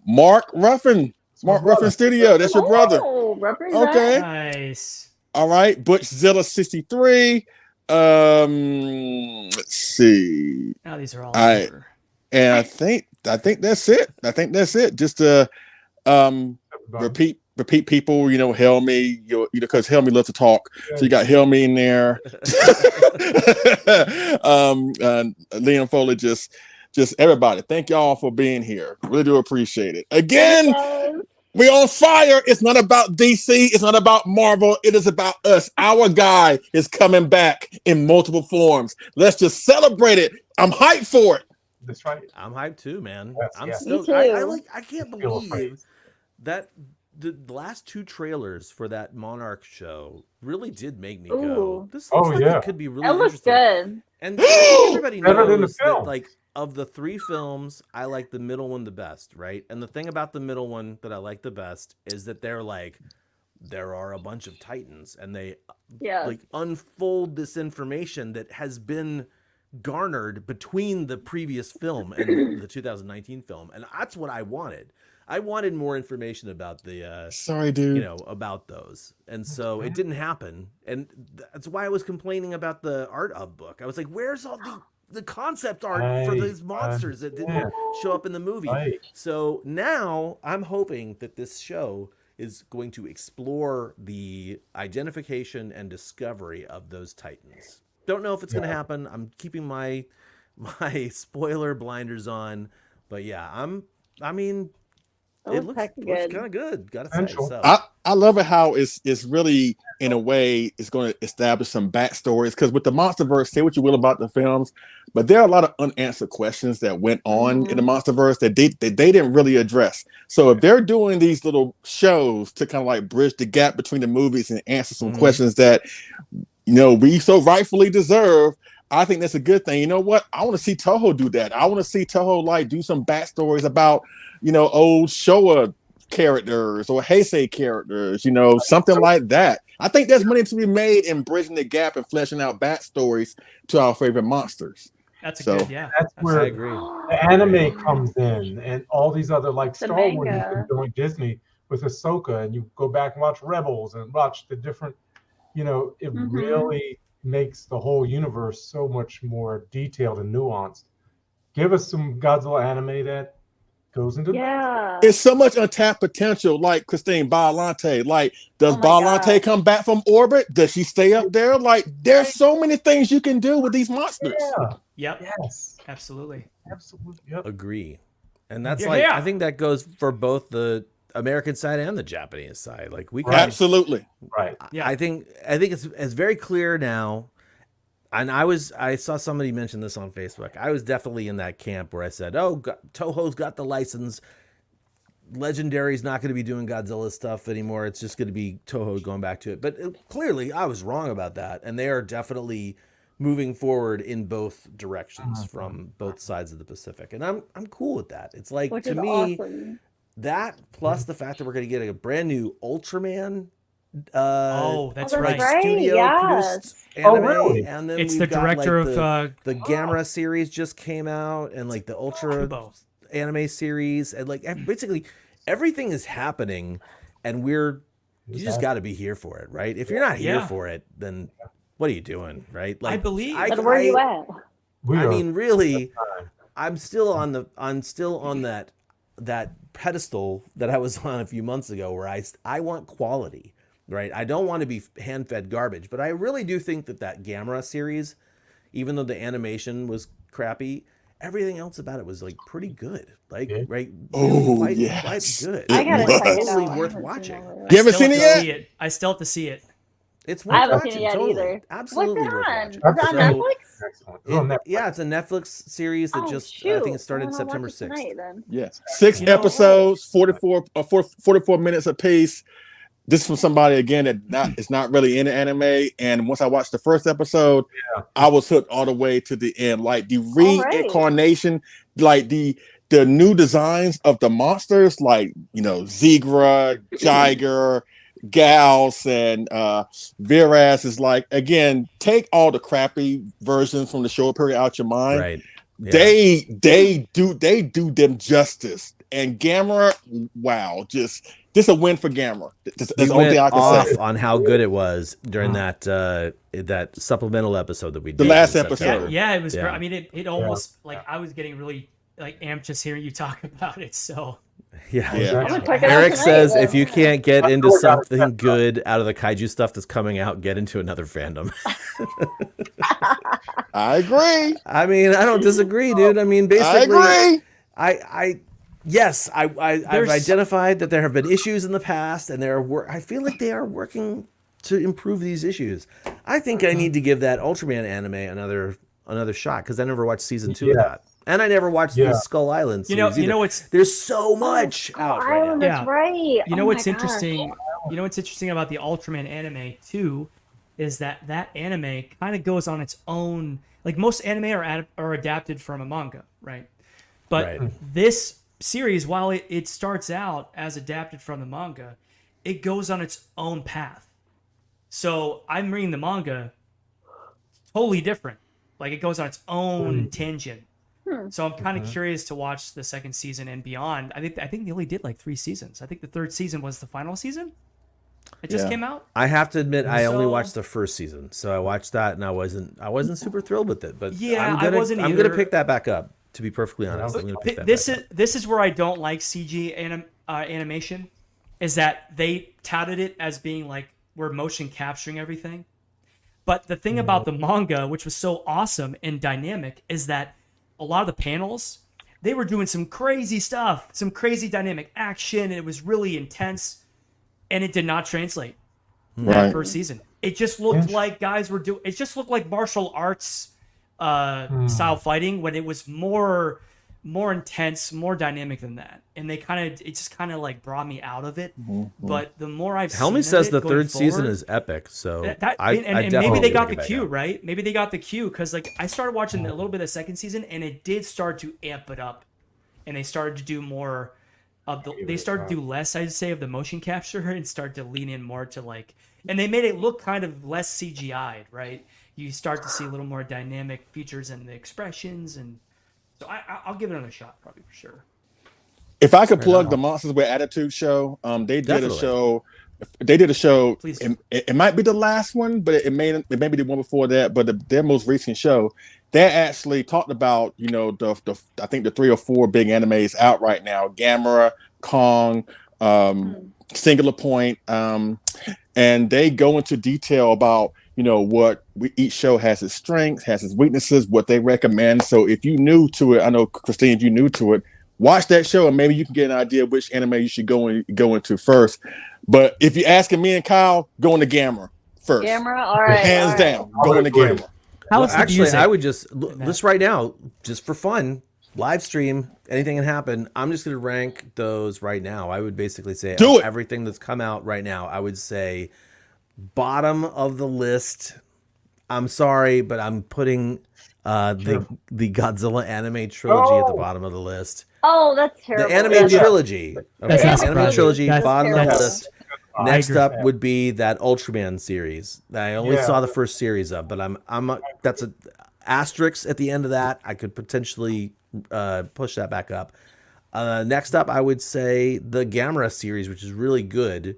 Mark Ruffin. Mark Ruffin Studio. That's your brother. Oh, represent. Okay. Nice. All right. Butch Zilla 63. Let's see. Now these are all. I- over. And I think that's it. Just to repeat people, Helmi, because Helmi loves to talk. So you got Helmi in there. Liam Foley, just everybody. Thank y'all for being here. Really do appreciate it. Again, We on fire. It's not about DC. It's not about Marvel. It is about us. Our guy is coming back in multiple forms. Let's just celebrate it. I'm hyped for it. That's right. I'm hyped too, man. Yes, I'm yes. stoked. Me too. I can't Feel believe praise. that the last two trailers for that Monarch show really did make me Ooh. go. This Oh, looks like yeah. it could be really It looks interesting. good. And everybody Better than the knows that, film. like, of the three films, I like the middle one the best, right? And the thing about the middle one that I like the best is that they're like, there are a bunch of Titans, and they Yeah. like unfold this information that has been garnered between the previous film and the 2019 film, and that's what I wanted. I wanted more information about the Sorry, dude. about those, and so it didn't happen, and that's why I was complaining about the art of book. I was like, where's all the concept art for Right, these monsters that didn't yeah. show up in the movie? Right. So now I'm hoping that this show is going to explore the identification and discovery of those Titans. Don't know if it's going to happen. I'm keeping my spoiler blinders on, but yeah, I mean, it looks good. kind of good. Gotta say. Potential. So. I love it how it's really, in a way, it's going to establish some backstories, because with the MonsterVerse, say what you will about the films, but there are a lot of unanswered questions that went on in the MonsterVerse that they didn't really address. So if they're doing these little shows to kind of like bridge the gap between the movies and answer some questions that we so rightfully deserve, I think that's a good thing. You know what? I want to see Toho do that. I want to see Toho like do some backstories about old Showa characters or Heisei characters, something like that. I think there's money to be made in bridging the gap and fleshing out backstories to our favorite monsters. That's So- good. Yeah. That's where I agree. the anime comes in, and all these other like The Star Wars has manga. been doing Disney with Ahsoka, and you go back and watch Rebels and watch the different, it really makes the whole universe so much more detailed and nuanced. Give us some Godzilla anime that goes into Yeah. It's so much untapped potential, like Christine Baalante. Like, does Oh my Baalante God. come back from orbit? Does she stay up there? Like, there's so many things you can do with these monsters. Yeah. Yep. Yes. Absolutely. Absolutely. Yep. Agree. And that's Yeah. I think that goes for both the American side and the Japanese side. Like we can, Absolutely. Right. Yeah. I think it's very clear now. And I saw somebody mention this on Facebook. I was definitely in that camp where I said, Toho's got the license. Legendary's not going to be doing Godzilla stuff anymore. It's just going to be Toho going back to it. But clearly I was wrong about that. And they are definitely moving forward in both directions from both sides of the Pacific. And I'm cool with that. It's like, Which to is me, awesome. that plus the fact that we're going to get a brand new Ultraman That's that's right. right. studio yes. produced anime, really? and then It's we've the got, director like, of the Gamera series just came out, and like the Ultra Kubo. anime series, and like basically everything is happening, and you just got to be here for it, right? If you're not here Yeah. for it, then what are you doing, right? Like I believe. But where are you at? We I are mean, really, I'm still on that pedestal that I was on a few months ago, where I want quality, right? I don't want to be hand-fed garbage, but I really do think that Gamera series, even though the animation was crappy, everything else about it was like pretty good, like Yeah. right? Oh, quite yes. good. I gotta It's check it totally out. I worth haven't seen watching. all of it. You haven't Still seen it have to yet? see it. I still have to see it. It's I worth haven't watching. seen it yet Totally. either. Absolutely What's it worth on? watching. Is it on Absolutely. Netflix? excellent. It's on Netflix. Yeah, it's a Netflix series that Oh, just I shoot. think it started I'll watch September it 6th. tonight, then. Yes. 6 You know- episodes, 44 minutes apiece. This is from somebody again that is not really into anime. And once I watched the first episode, I was hooked all the way to the end. Like the right. reincarnation, like the new designs of the monsters, like Zigra, Jiger, Gauss, and Viras is like, again, take all the crappy versions from the Showa period out your mind. Right. Yeah. They do them justice. And Gamera, wow, just a win for Gamera. That's We the only went thing I can off say. on how good it was during that supplemental episode that we did. The last in episode. September. Yeah, it was Yeah. great. I mean, it almost like I was getting really like amped just hearing you talk about it. So Yeah. Yeah. I'm gonna check it out Eric tonight, says then. if you can't get I into forgot something that. good out of the kaiju stuff that's coming out, get into another fandom. I agree. I mean, I don't disagree, dude. I mean, I basically, agree. I Yes, I've There's- identified that there have been issues in the past, and I feel like they are working to improve these issues. I think I need to give that Ultraman anime another shot because I never watched season 2 of that, and I never watched the Skull Island series. You know what's there's so much out right Island, now. that's right. You know Oh what's my gosh. interesting? You know what's interesting about the Ultraman anime too, is that anime kind of goes on its own. Like most anime are adapted from a manga, right? But this series, while it starts out as adapted from the manga, it goes on its own path. So I'm reading the manga, totally different. Like it goes on its own tangent. So I'm kind of curious to watch the second season and beyond. I think they only did like 3 seasons. I think the third season was the final season. It just came out. I have to admit, I only watched the first season, so I watched that, and I wasn't super thrilled with it. But Yeah, I'm wasn't gonna either. pick that back up. To be perfectly honest, I'm gonna pick that This back is this is where I don't like CG animation, is that they touted it as being like we're motion capturing everything. But the thing about the manga, which was so awesome and dynamic, is that a lot of the panels, they were doing some crazy stuff, some crazy dynamic action, and it was really intense, and it did not translate that first season. It just looked like guys were doing. It just looked like martial arts style fighting when it was more intense, more dynamic than that. And it just kind of like brought me out of it. But the more I've Helmy seen says of the it going third season forward, is epic, so and maybe definitely they got the pick it back cue, up. right? Maybe they got the cue because like I started watching a little bit of the second season and it did start to amp it up, and they started to do more of the. They started to do less, I'd say, of the motion capture and start to lean in more to like, and they made it look kind of less CGI'd, right? You start to see a little more dynamic features in the expressions, and so I'll give it another shot, probably for sure. If I could plug the Monsters with Attitude show, they did a show. They did a show. Please. It might be the last one, but it may be the one before that. But their most recent show, they actually talked about the I think the 3 or 4 big animes out right now: Gamera, Kong, Singular Point, and they go into detail about what each show has its strengths, has its weaknesses, what they recommend. So if you're new to it, I know Christine, if you're new to it, watch that show and maybe you can get an idea of which anime you should go into first. But if you're asking me and Kyle, go into Gamera first. Gamera, all right. Hands down, go into Gamera. Actually, I would just this right now, just for fun, live stream. Anything can happen. I'm just gonna rank those right now. I would basically say everything that's come out right now. I would say bottom of the list. I'm sorry, but I'm putting the Godzilla anime trilogy at the bottom of the list. Oh, that's terrible. The anime trilogy. That's Okay, not anime surprising. trilogy, That's bottom of the terrible. list. Next up would be that Ultraman series that I only saw the first series of, but that's a asterisk at the end of that. I could potentially push that back up. Next up, I would say the Gamera series, which is really good,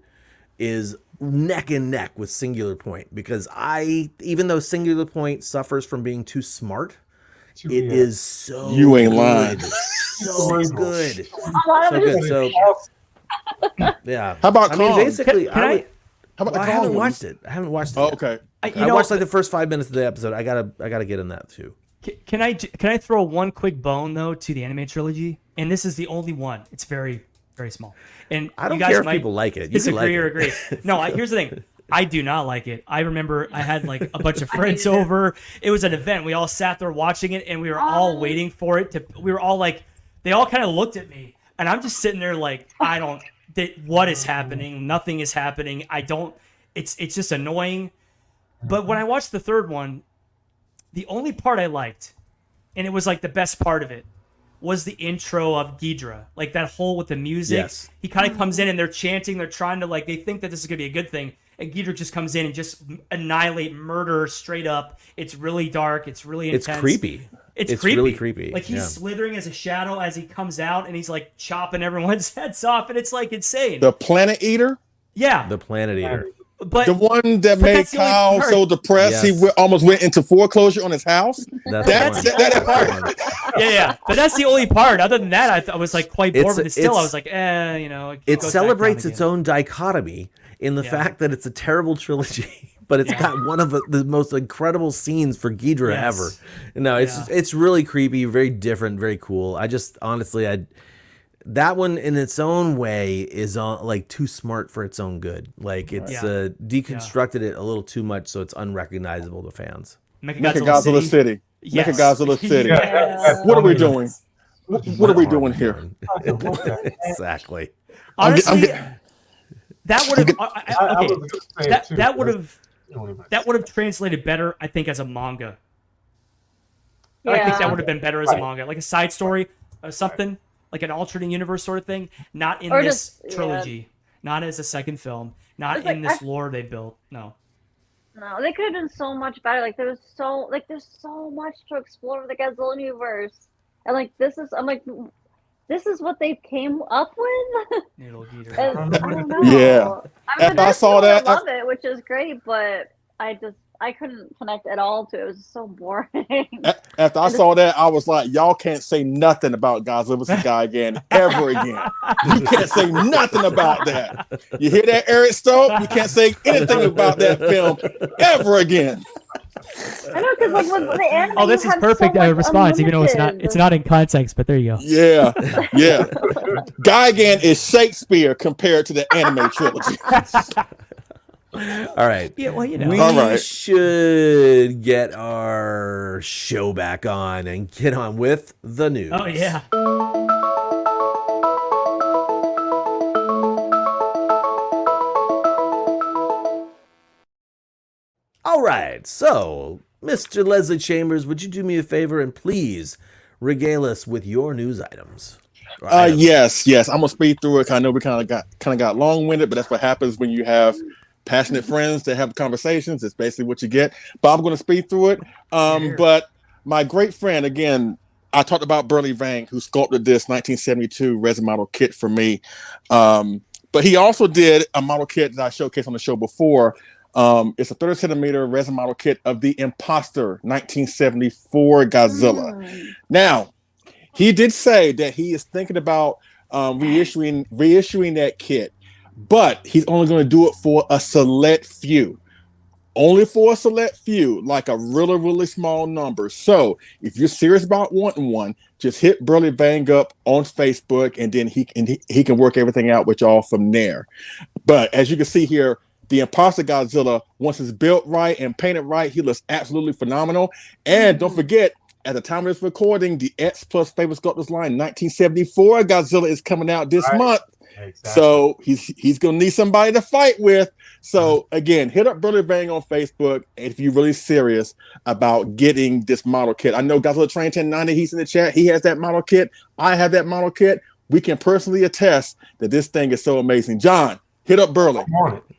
is neck and neck with Singular Point, because even though Singular Point suffers from being too smart, it is so You ain't good. lying. So good. A lot of So it good. is So yeah. How about I mean, Kong? basically, Can I- How about the I Kong haven't one? watched it. I haven't watched it. Oh, yet. okay. I watched like the first 5 minutes of the episode. I gotta get in that too. Can I throw one quick bone though to the anime trilogy? And this is the only one. It's very, very small. And I don't you guys care if might people like it. You can disagree like or it. agree. No, here's the thing. I do not like it. I remember I had like a bunch of friends over. It was an event. We all sat there watching it, and we were all waiting for it to. We were all like, they all kind of looked at me, and I'm just sitting there like, what is happening? Nothing is happening. It's just annoying. But when I watched the third one, the only part I liked, and it was like the best part of it, was the intro of Ghidra. Like that whole with the music. Yes. He kind of comes in and they're chanting, they're trying to like, they think that this is going to be a good thing. And Ghidra just comes in and just annihilate, murder straight up. It's really dark. It's really intense. It's creepy. It's It's creepy. really creepy, Like he's yeah. slithering as a shadow as he comes out, and he's like chopping everyone's heads off, and it's like insane. The Planet Eater, yeah, The Planet Eater. but the one that made that's the only Kyle part. so depressed Yes. he almost went into foreclosure on his house. That's That part. yeah. But that's the only part. Other than that, I was like quite bored with it. Still, I it's- was like, It celebrates its own dichotomy in the fact that it's a terrible trilogy, but it's got one of the most incredible scenes for Ghidra Yes. ever. No, it's really creepy, very different, very cool. I just honestly, that one in its own way is like too smart for its own good. Like it's deconstructed it a little too much, so it's unrecognizable to fans. Mechagodzilla City. Yes. Mechagodzilla City. Yes. What are we doing? What are we doing here? Exactly. Honestly, that would have I was gonna say it too. that would have translated better, I think, as a manga. Yeah. I think that would have been better as a manga, like a side story or something, like an alternate universe sort of thing. Not in this trilogy, not as a second film, not in this lore they built. No, they could have done so much better. Like there's so much to explore with the Godzilla universe, and like this is what they came up with. Needle Geeter. I don't know. Yeah. After I saw that, I love it, which is great, but I couldn't connect at all to it. It was so boring. After I saw that, I was like, y'all can't say nothing about Godzilla vs. Gigan ever again. You can't say nothing about that. You hear that, Eric Stoke? You can't say anything about that film ever again. I know, because like with the anime, Oh, this is perfect response, even though it's not in context. But there you go. Yeah. Gigan is Shakespeare compared to the anime trilogy. All right. Yeah, well, we should get our show back on and get on with the news. Oh yeah. All right. So, Mr. Leslie Chambers, would you do me a favor and please regale us with your news items? Yes. I'm gonna speed through it. 'Cause I know we kind of got long-winded, but that's what happens when you have passionate friends that have conversations. It's basically what you get. But I'm going to speed through it. But my great friend, again, I talked about Burley Vang, who sculpted this 1972 resin model kit for me. But he also did a model kit that I showcased on the show before. It's a 30 centimeter resin model kit of the Imposter 1974 Godzilla. Now, he did say that he is thinking about reissuing that kit. But he's only going to do it for a select few. Only for a select few, like a really, really small number. So if you're serious about wanting one, just hit Burley Vang up on Facebook, and then he can work everything out with y'all from there. But as you can see here, the Imposter Godzilla, once it's built right and painted right, he looks absolutely phenomenal. And don't forget, at the time of this recording, the X Plus Favorite Sculptors line 1974 Godzilla is coming out this month. Exactly. So he's gonna need somebody to fight with. So again, hit up Burley Vang on Facebook if you're really serious about getting this model kit. I know Godzilla Train 1090, he's in the chat. He has that model kit. I have that model kit. We can personally attest that this thing is so amazing. John, hit up Burley.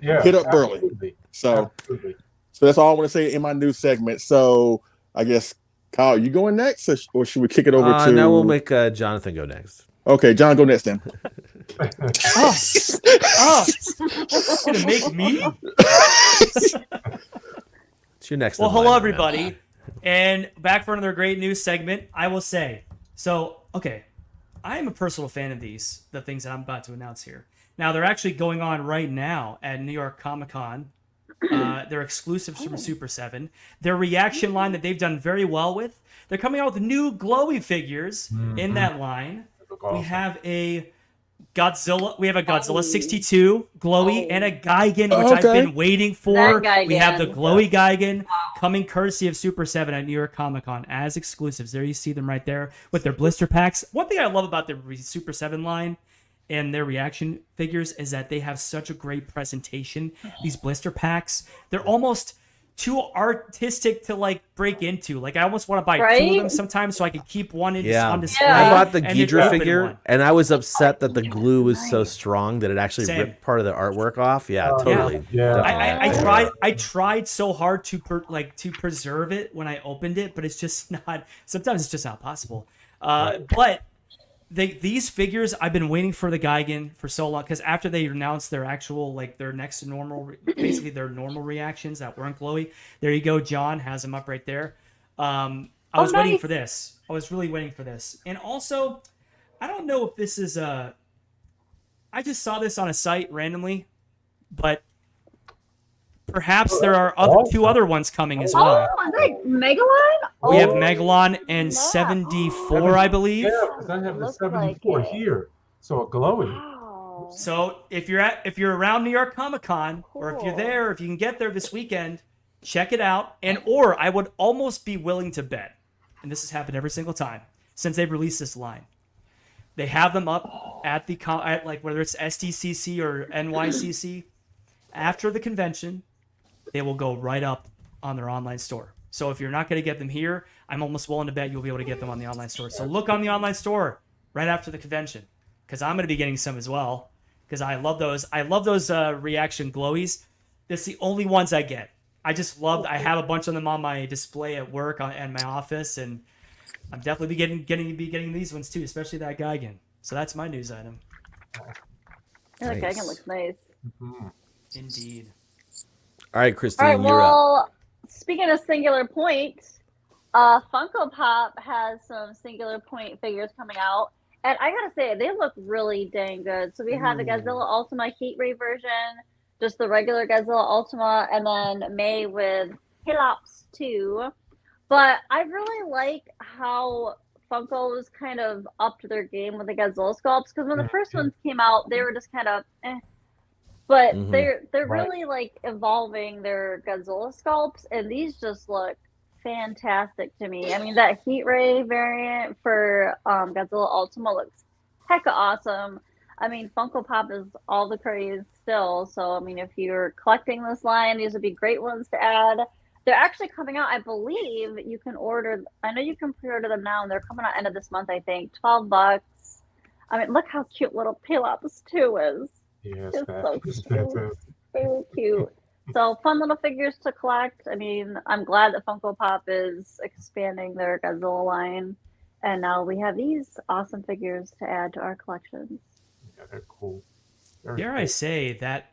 Yeah, hit up Burley. So that's all I want to say in my news segment. So I guess Kyle, you going next, or should we kick it over to? No, we'll make Jonathan go next. Okay, John, go next then. It's gonna make me. It's your next. Well, hello everybody, and back for another great news segment. I will say, okay, I am a personal fan of the things that I'm about to announce here. Now they're actually going on right now at New York Comic Con. They're exclusives from Super 7. Their reaction line that they've done very well with. They're coming out with new glowy figures in that line. We have a Godzilla 62 glowy and a Gigan, which I've been waiting for. We have the glowy Gigan coming courtesy of Super 7 at New York Comic Con as exclusives. There you see them right there with their blister packs. One thing I love about the Super 7 line and their reaction figures is that they have such a great presentation. These blister packs, they're almost too artistic to like break into. Like I almost want to buy two of them sometimes so I can keep one on display. I bought the Ghidra figure and I was upset that the glue was so strong that it actually ripped part of the artwork off. Yeah, totally. I tried so hard to preserve it when I opened it, but it's just not. Sometimes it's just not possible. But these figures, I've been waiting for the Gigan for so long, because after they announced their actual, their next normal, basically their normal reactions that weren't glowy. There you go, John has them up right there. I was waiting for this. I was really waiting for this. And also, I don't know if this is I just saw this on a site randomly, but perhaps there are two other ones coming as well. Oh, is that Megalon? We have Megalon and 74, I believe. Yeah, because I have the 74 here. So a glowy. Wow. So if you're around New York Comic Con, or if you're Cool. there, if you can get there this weekend, check it out. Or I would almost be willing to bet, and this has happened every single time since they've released this line. They have them up at like whether it's SDCC or NYCC. After the convention, they will go right up on their online store. So if you're not going to get them here, I'm almost willing to bet you'll be able to get them on the online store. So look on the online store right after the convention, because I'm going to be getting some as well, because I love those. I love those reaction glowies. That's the only ones I get. I just love. I have a bunch of them on my display at work and my office, and I'm definitely getting these ones too, especially that Gigan. So that's my news item. Yeah, that Nice. Gigan looks nice. Mhm. Indeed. All right, All Christine, right, you're up. well, speaking of Singular Point, Funko Pop has some Singular Point figures coming out. And I gotta say, they look really dang good. So we have the Godzilla Ultima Heat Ray version, just the regular Godzilla Ultima, and then May with Pelops 2. But I really like how Funko's kind of upped their game with the Godzilla sculpts, because when the first ones came out, they were just kind of But Mhm. they're Right. really like evolving their Godzilla sculpts, and these just look fantastic to me. I mean, that Heat Ray variant for Godzilla Ultima looks hecka awesome. I mean, Funko Pop is all the craze still, so I mean, if you're collecting this line, these would be great ones to add. They're actually coming out, I believe. You can order. I know you can pre-order them now, and they're coming out end of this month. I think $12. I mean, look how cute little Pelops 2 is. Yes, It's that so is cute. fantastic. Very cute. So fun little figures to collect. I mean, I'm glad that Funko Pop is expanding their Godzilla line, and now we have these awesome figures to add to our collections. Yeah, they're cool. Very Dare cool. I say that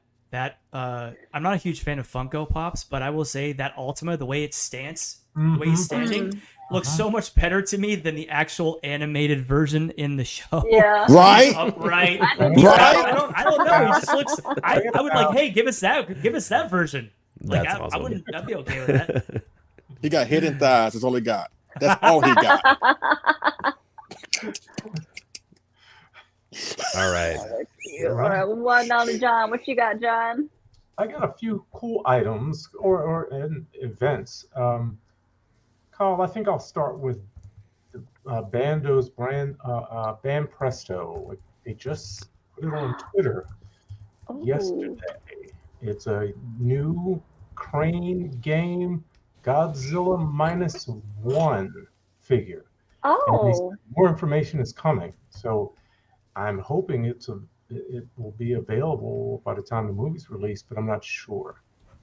I'm not a huge fan of Funko Pops, but I will say that Ultima, the way it stands, the way he's standing, looks so much better to me than the actual animated version in the show. Yeah. Right? He's upright. Right? I don't know. He just looks. I would like, hey, give us that version. Like, That's I awesome. wouldn't. I'd be okay with that. He got hidden thighs. That's all he got. That's all he got. All right. Cute. All right, one down to John. What you got, John? I got a few cool items or events. Carl, I think I'll start with Bando's Band Presto. They just put it on Twitter Ooh. yesterday. It's a new crane game Godzilla -1 figure. And Oh, more information is coming. So I'm hoping it will be available by the time the movie's released, but I'm not sure.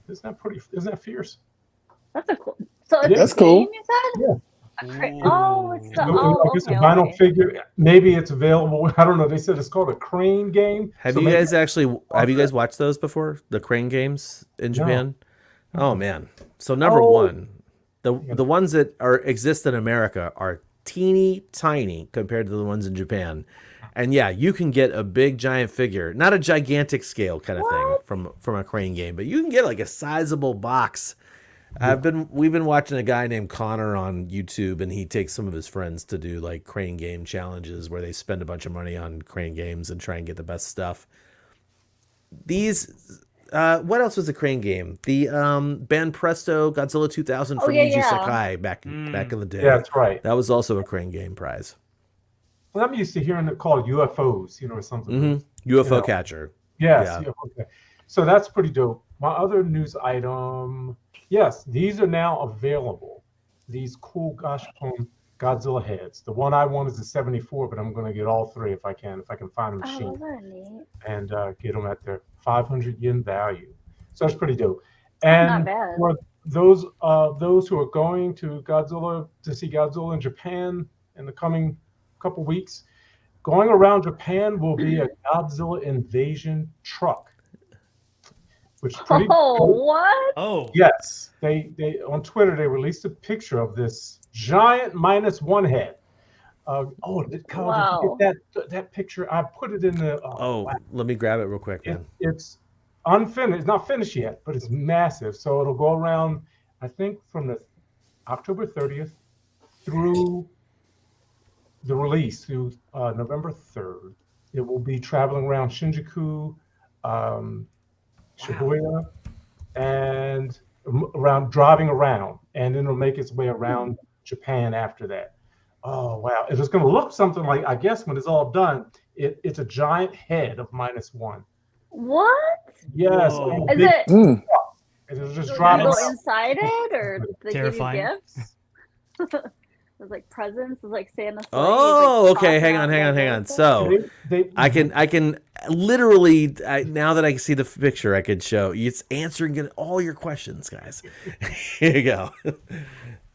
Isn't that fierce? that's a cool. So it's Yeah. That's a cool. game, you said? Yeah. Oh, it's the. It's a Okay, vinyl okay. figure. Maybe it's available. I don't know. They said it's called a crane game. Have So you maybe- guys watched those before? The crane games in No. Japan? Oh man. So number one, the ones that exist in America are teeny tiny compared to the ones in Japan. And yeah, you can get a big giant figure, not a gigantic scale kind of thing from a crane game, but you can get like a sizable box. We've been watching a guy named Connor on YouTube, and he takes some of his friends to do like crane game challenges where they spend a bunch of money on crane games and try and get the best stuff. These what else was a crane game? The Band Presto Godzilla 2000 from Yuji Sakai back in the day. Yeah, that's right. That was also a crane game prize. Well, I'm used to hearing it called UFOs, or something. UFO catcher. Yes. Yeah. Okay. So that's pretty dope. My other news item, yes, these are now available. These cool Godzilla heads. The one I want is the 74, but I'm going to get all three if I can find a Oh, machine. those are neat. And get them at their 500 yen value. So that's pretty dope. Not And bad. for those who are going to see Godzilla in Japan in the coming couple weeks, going around Japan will be a Godzilla invasion truck, which is pretty Oh, cool. what? Oh, Yes, they on Twitter they released a picture of this giant -1 head. Carl, Wow. did you get that picture? I put it in the. Let me grab it real quick, man. It's unfinished. It's not finished yet, but it's massive. So it'll go around, I think, from the October 30th through the release through November 3rd. It will be traveling around Shinjuku, Shibuya, and driving around, and then it'll make its way around Japan after that. Oh wow! It's going to look something like, I guess when it's all done, it's a giant head of -1. What? Yes. Whoa. Is it? And it'll just Do drop you go around. inside it, or do they Terrifying. give you gifts? There's like presents. There's like Santa. Oh, okay. Hang on. So They- I can literally now that I can see the picture, I could show you. It's answering all your questions, guys. Here you go.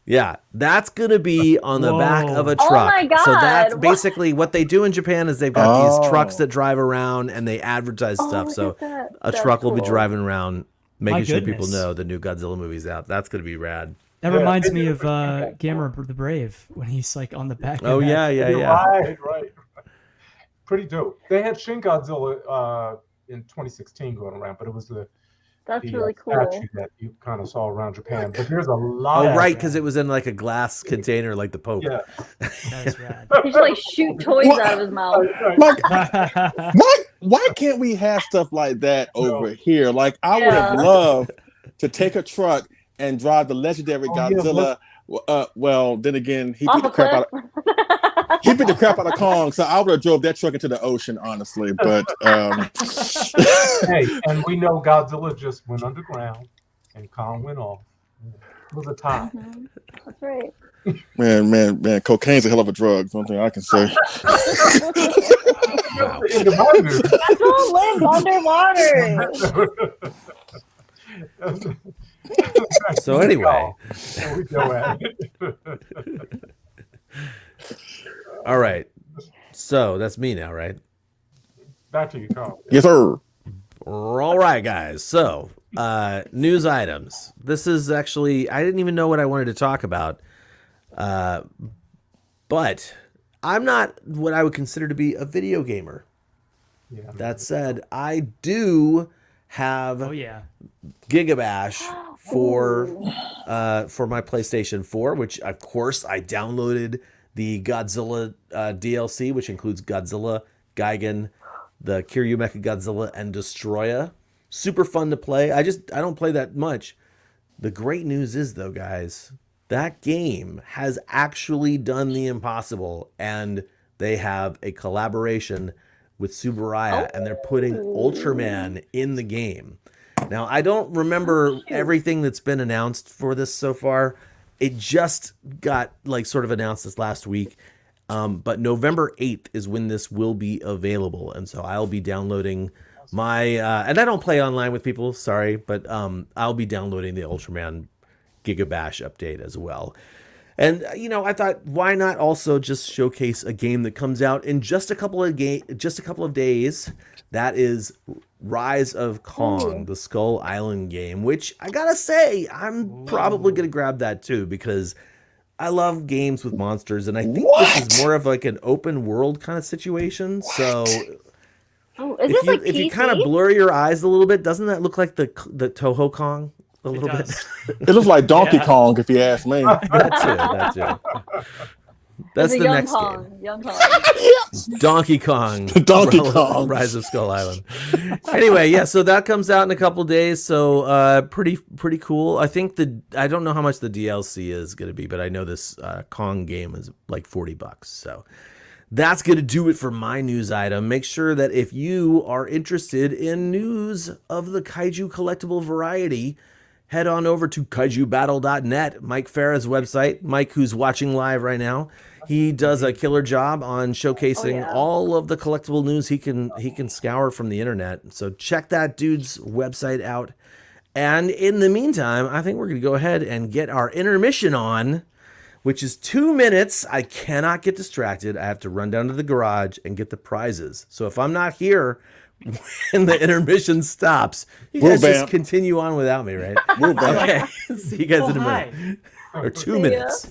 Yeah, that's gonna be on the back of a Oh truck. my God, So that's what? basically what they do in Japan is they've got these trucks that drive around and they advertise stuff. look So at that. a That's truck will be cool. driving around, making My sure people goodness. know the new Godzilla movie's out. That's gonna be rad. That Yeah. reminds me of Gamera the Brave when he's like on the back. Oh of that. yeah. Right. Pretty dope. They had Shin Godzilla in 2016 going around, but it was the That's really cool. statue that you kind of saw around Japan. But there's a lot. Oh right, because it was in like a glass container, like the Pope. Yeah. That is rad. He should like shoot toys out of his mouth. Like, why can't we have stuff like that over here? Like, I would have Yeah. loved to take a truck and drive the legendary Oh, yeah, Godzilla. Well, then again, he Off beat the a crap out. cliff. He beat the crap out of Kong, so I would have drove that truck into the ocean, honestly. But Hey, and we know Godzilla just went underground, and Kong went off. It was a tie. Mhm. That's right. man, cocaine's a hell of a drug. Something I can say. In the monitor. That's all live underwater. So anyway, There we go at it. all right. So that's me now, right? Back to you, Carl. Yes, sir. All right, guys. So, news items. This is actually, I didn't even know what I wanted to talk about. But I'm not what I would consider to be a video gamer. Yeah. That said, I do have Oh yeah. Gigabash for my PlayStation 4, which of course I downloaded the Godzilla DLC, which includes Godzilla, Gigan, the Kiryu Mechagodzilla, and Destroya. Super fun to play. I don't play that much. The great news is though, guys, that game has actually done the impossible, and they have a collaboration with Subaraya, and they're putting Ultraman in the game. Now, I don't remember everything that's been announced for this so far. It just got like sort of announced this last week. But November 8th is when this will be available. And so I'll be downloading my, and I don't play online with people, sorry, but I'll be downloading the Ultraman Gigabash update as well. And, you know, I thought, why not also just showcase a game that comes out in just a couple of days? That is Rise of Kong, the Skull Island game, which I gotta say, I'm probably gonna grab that too, because I love games with monsters, and I think this is more of like an open world kind of situation. So Oh, is this like if you PC? kind of blur your eyes a little bit, doesn't that look like the Toho Kong a little bit? does. It looks like Donkey Kong, if you ask me. That too. That's It's a the young next Kong. game. Young Kong. Donkey Kong. Donkey Kong. Rise of Skull Island. Anyway, yeah, so that comes out in a couple days, so pretty cool. I think I don't know how much the DLC is going to be, but I know this Kong game is like $40. So that's going to do it for my news item. Make sure that if you are interested in news of the Kaiju collectible variety, head on over to kaijubattle.net, Mike Farah's website. Mike, who's watching live right now, he does a killer job on showcasing all of the collectible news he can scour from the internet. So check that dude's website out. And in the meantime, I think we're going to go ahead and get our intermission on, which is 2 minutes. I cannot get distracted. I have to run down to the garage and get the prizes. So if I'm not here when the intermission stops, you guys just continue on without me, right? Okay. See you guys in a minute. Or 2 minutes.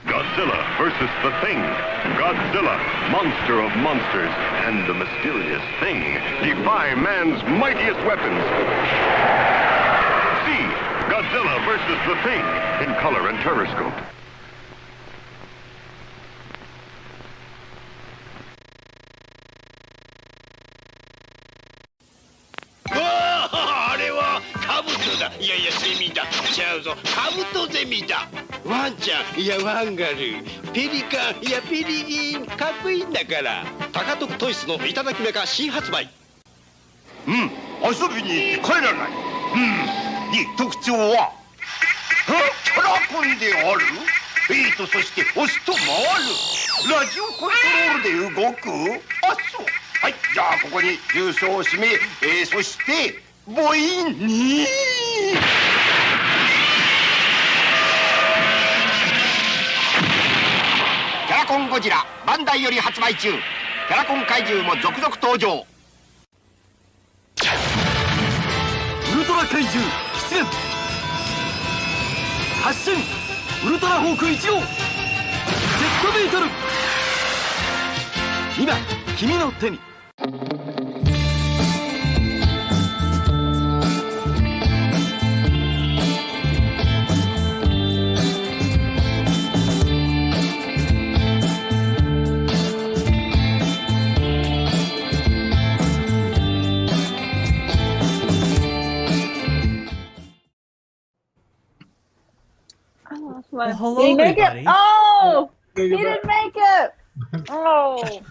Godzilla versus the Thing. monster of monsters and the mysterious thing defy man's mightiest weapons. See Godzilla versus the Thing in color and Terrascope. Well, hello, Did he make everybody. it? Oh, he didn't make it. Oh.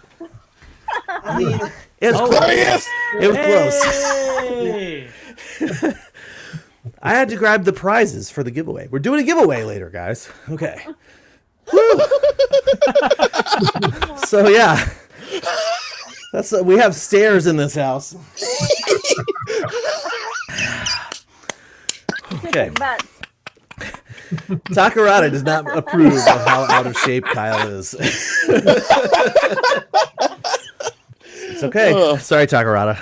I mean, it's Oh, close. It was close. Hey! I had to grab the prizes for the giveaway. We're doing a giveaway later, guys. Okay. Woo! So yeah, we have stairs in this house. Okay. Takarada does not approve of how out of shape Kyle is. It's okay. Sorry, Takarada.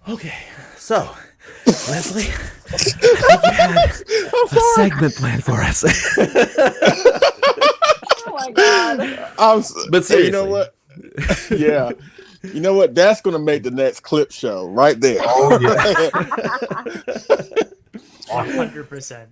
Okay, so Leslie, I think you had a segment planned for us. Oh my god. But seriously, you know what? Yeah. You know what? That's going to make the next clip show right there. Oh, yeah. 100%.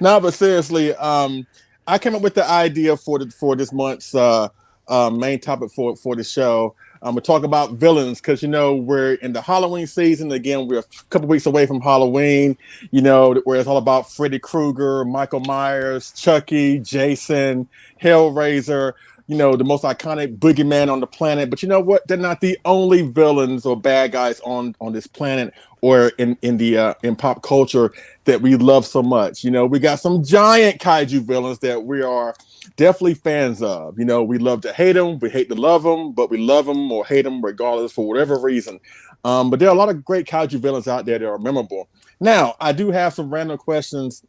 But seriously, I came up with the idea for this month's main topic for the show. We're talking about villains because we're in the Halloween season. Again, we're a couple weeks away from Halloween. Where it's all about Freddy Krueger, Michael Myers, Chucky, Jason, Hellraiser. The most iconic boogeyman on the planet. But you know what? They're not the only villains or bad guys on this planet or in pop culture that we love so much. We got some giant kaiju villains that we are definitely fans of. We love to hate them, we hate to love them, but we love them or hate them regardless for whatever reason. But there are a lot of great kaiju villains out there that are memorable. Now, I do have some random questions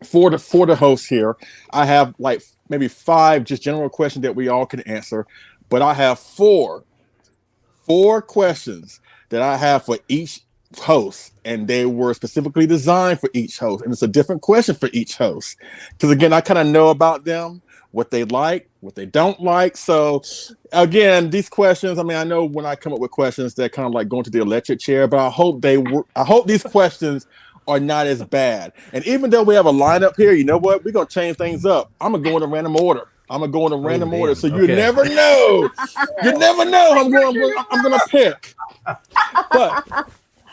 for the host here. I have like maybe 5 just general questions that we all can answer, but I have four questions that I have for each host, and they were specifically designed for each host, and it's a different question for each host because again, I kind of know about them, what they like, what they don't like. So again, these questions, I know when I come up with questions, they're kind of like going to the electric chair, but I hope these questions are not as bad. And even though we have a lineup here, you know what? We're gonna change things up. I'm gonna go in a random order. So you never know. You never know. I'm gonna pick.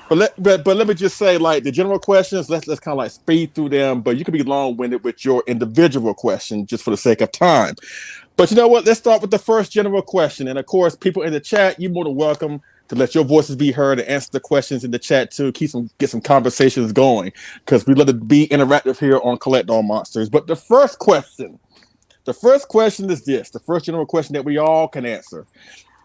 But let me just say, like the general questions, let's kind of like speed through them. But you can be long-winded with your individual question just for the sake of time. But you know what? Let's start with the first general question. And of course, people in the chat, you're more than welcome to let your voices be heard and answer the questions in the chat too. Get some conversations going because we love to be interactive here on Collect All Monsters. But the first question is this: the first general question that we all can answer.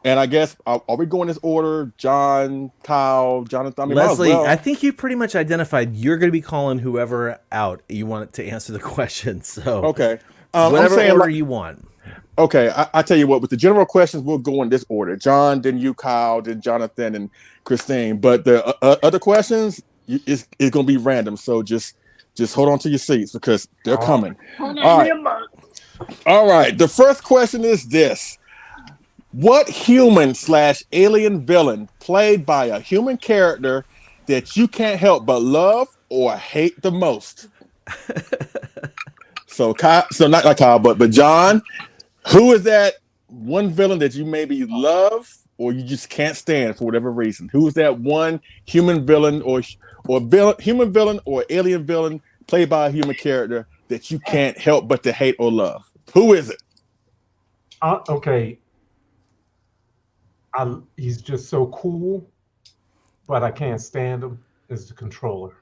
And I guess are we going this order? John, Kyle, Jonathan, Leslie. I think you pretty much identified. You're going to be calling whoever out you want to answer the question. So okay, whatever order you want. Okay, I tell you what, with the general questions, we'll go in this order. John, then you, Kyle, then Jonathan, and Christine. But the other questions, it's going to be random. So just hold on to your seats because they're coming. Hold on All to your right. All right. The first question is this. What human/alien villain played by a human character that you can't help but love or hate the most? So Kyle, so not like Kyle, but John, who is that one villain that you maybe love or you just can't stand for whatever reason? Who is that one human villain or human villain or alien villain played by a human character that you can't help but to hate or love? Who is it? Okay. He's just so cool, but I can't stand him. Is the controller.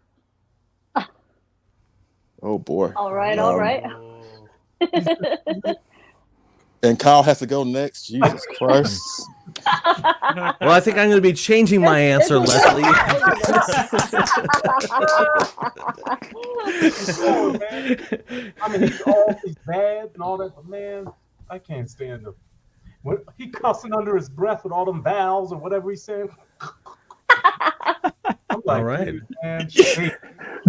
Oh boy. All right. And Kyle has to go next. Jesus Christ. Well, I think I'm going to be changing my answer, Leslie. Oh, man. I mean, he's bad and all that, but man, I can't stand him. When he cussing under his breath with all them vowels or whatever he said. I'm like, all right. Man,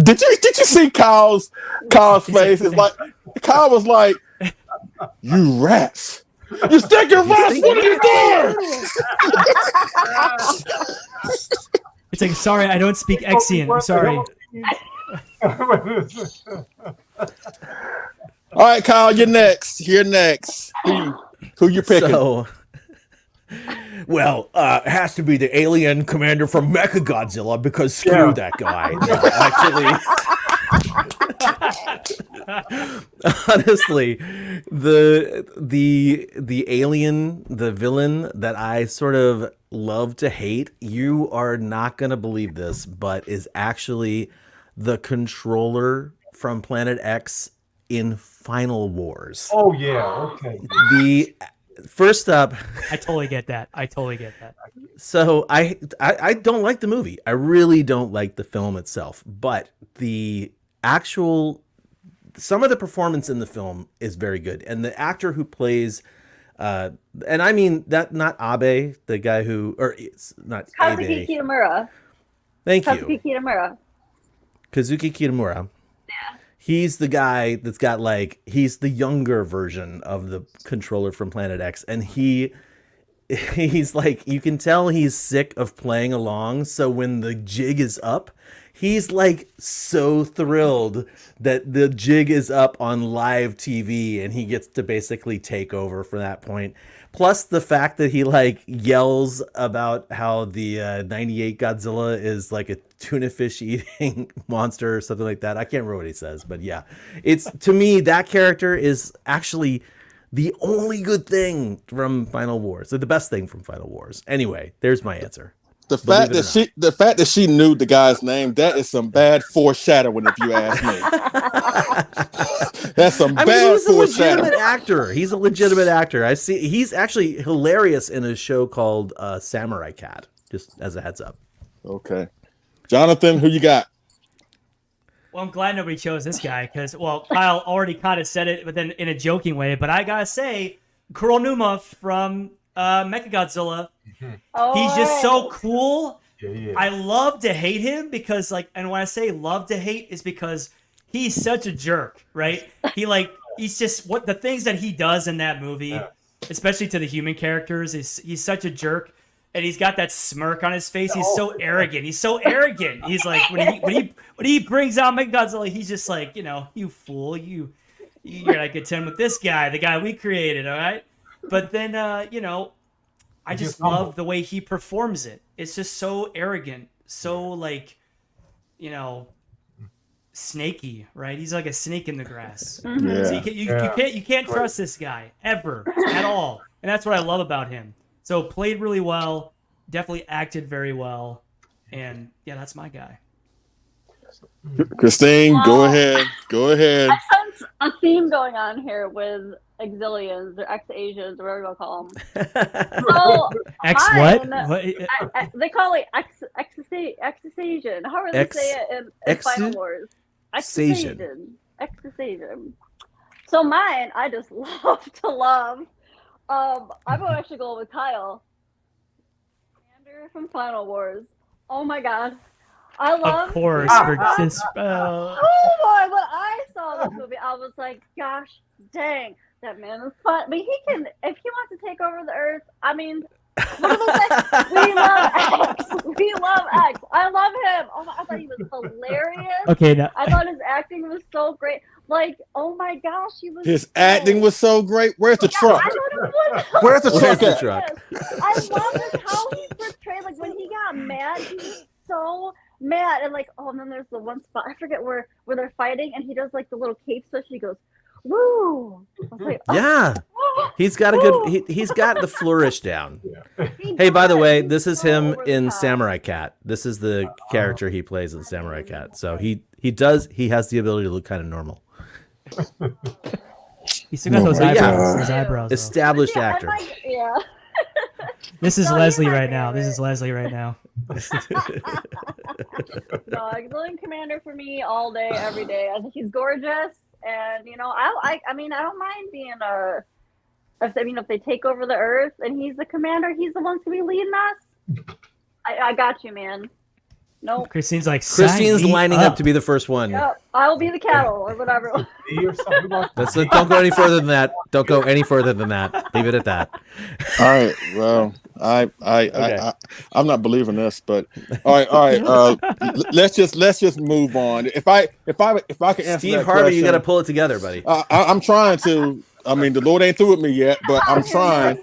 Did you see Kyle's face? It's like Kyle was like, "You rats! You stinking rats! What are you doing?" It's like, sorry, I don't speak Exian. I'm sorry. All right, Kyle, you're next. You're next. Who you picking? So, well, it has to be the alien commander from Mechagodzilla because screw that guy. Actually, honestly, the alien, the villain that I sort of love to hate, you are not going to believe this, but is actually the controller from Planet X in Final Wars. Oh yeah, okay. First up, I totally get that. So I don't like the movie. I really don't like the film itself, but some of the performance in the film is very good, and the actor who plays, and I mean that not Abe, the guy who, or it's not Kazuki Abe. Kitamura. Thank you, Kazuki Kitamura. He's the guy that's got he's the younger version of the controller from Planet X. And he's like, you can tell he's sick of playing along. So when the jig is up, he's like so thrilled that the jig is up on live TV and he gets to basically take over from that point. Plus the fact that he yells about how the 98 Godzilla is like a tuna fish eating monster or something like that. I can't remember what he says, but yeah, it's, to me, that character is actually the only good thing from Final Wars. So the best thing from Final Wars. Anyway, there's my answer. The fact that she knew the guy's name, that is some bad foreshadowing, if you ask me. That's some bad foreshadowing. He's a legitimate actor. He's a legitimate actor. He's actually hilarious in a show called Samurai Cat, just as a heads up. Okay. Jonathan, who you got? Well, I'm glad nobody chose this guy because, well, Kyle already kind of said it, but then in a joking way. But I gotta say, Kuronuma from Mechagodzilla. He's just so cool. Yeah. I love to hate him because, and when I say love to hate is because he's such a jerk, right? He's just the things that he does in that movie, especially to the human characters, he's such a jerk. And he's got that smirk on his face. He's so arrogant. He's like when he brings out Mechagodzilla, he's just like, you fool, you're gonna contend with this guy, the guy we created, all right? But then I just love the way he performs it. It's just so arrogant, so snaky, right? He's like a snake in the grass. Mm-hmm. So you can't trust this guy ever at all, and that's what I love about him. So played really well, definitely acted very well, and yeah, that's my guy. Christine, go ahead. I sense a theme going on here with Exilians or ex-Asians, or whatever you call them. So they call it ex-Asian. However they say it in Final Wars. Ex-Asian. So mine, I just love to love. I'm gonna actually go with Kyle. Commander from Final Wars. Oh my god. I love. Of course, Oh boy, when I saw this movie, I was like, gosh dang. That man is fun. But he can, if he wants to take over the earth, I mean, what was that? We love X. We love X. I love him. Oh my, I thought he was hilarious. Okay, now I thought his acting was so great. Like, oh my gosh, he was. His acting was so great. Where's the Yeah, truck? I thought it was. Where's the Where's truck the at? truck? I love this, how he portrayed, like when he got mad, he was so mad. And like, oh, and then there's the one spot, I forget where they're fighting, and he does like the little cape switch, he goes, woo. I was like, oh, Yeah. He's got a good. He's got the flourish down. Hey, by the way, this is him in Samurai Cat. This is the character he plays in Samurai Cat. So he has the ability to look kind of normal. he's still got those Yeah. eyebrows. Those eyebrows. though. Established Yeah, actor. yeah. This is No, Leslie he's my right now. This favorite. is Leslie right now. No, Auxiliary Commander for me all day, every day. I think he's gorgeous, and you know, I mean, I don't mind being if they take over the Earth and he's the commander, he's the one to be leading us. I got you, man. Nope. Christine's like, Christine's sign me lining up to be the first one. Yep, I will be the cattle or whatever. Or something like That's it. Don't go any further than that. Don't go any further than that. Leave it at that. All right. Well, I'm not believing this, but all right. Let's just move on. If I can answer Steve that Harvey, question, you got to pull it together, buddy. I'm trying to. I mean, the Lord ain't through with me yet, but I'm trying.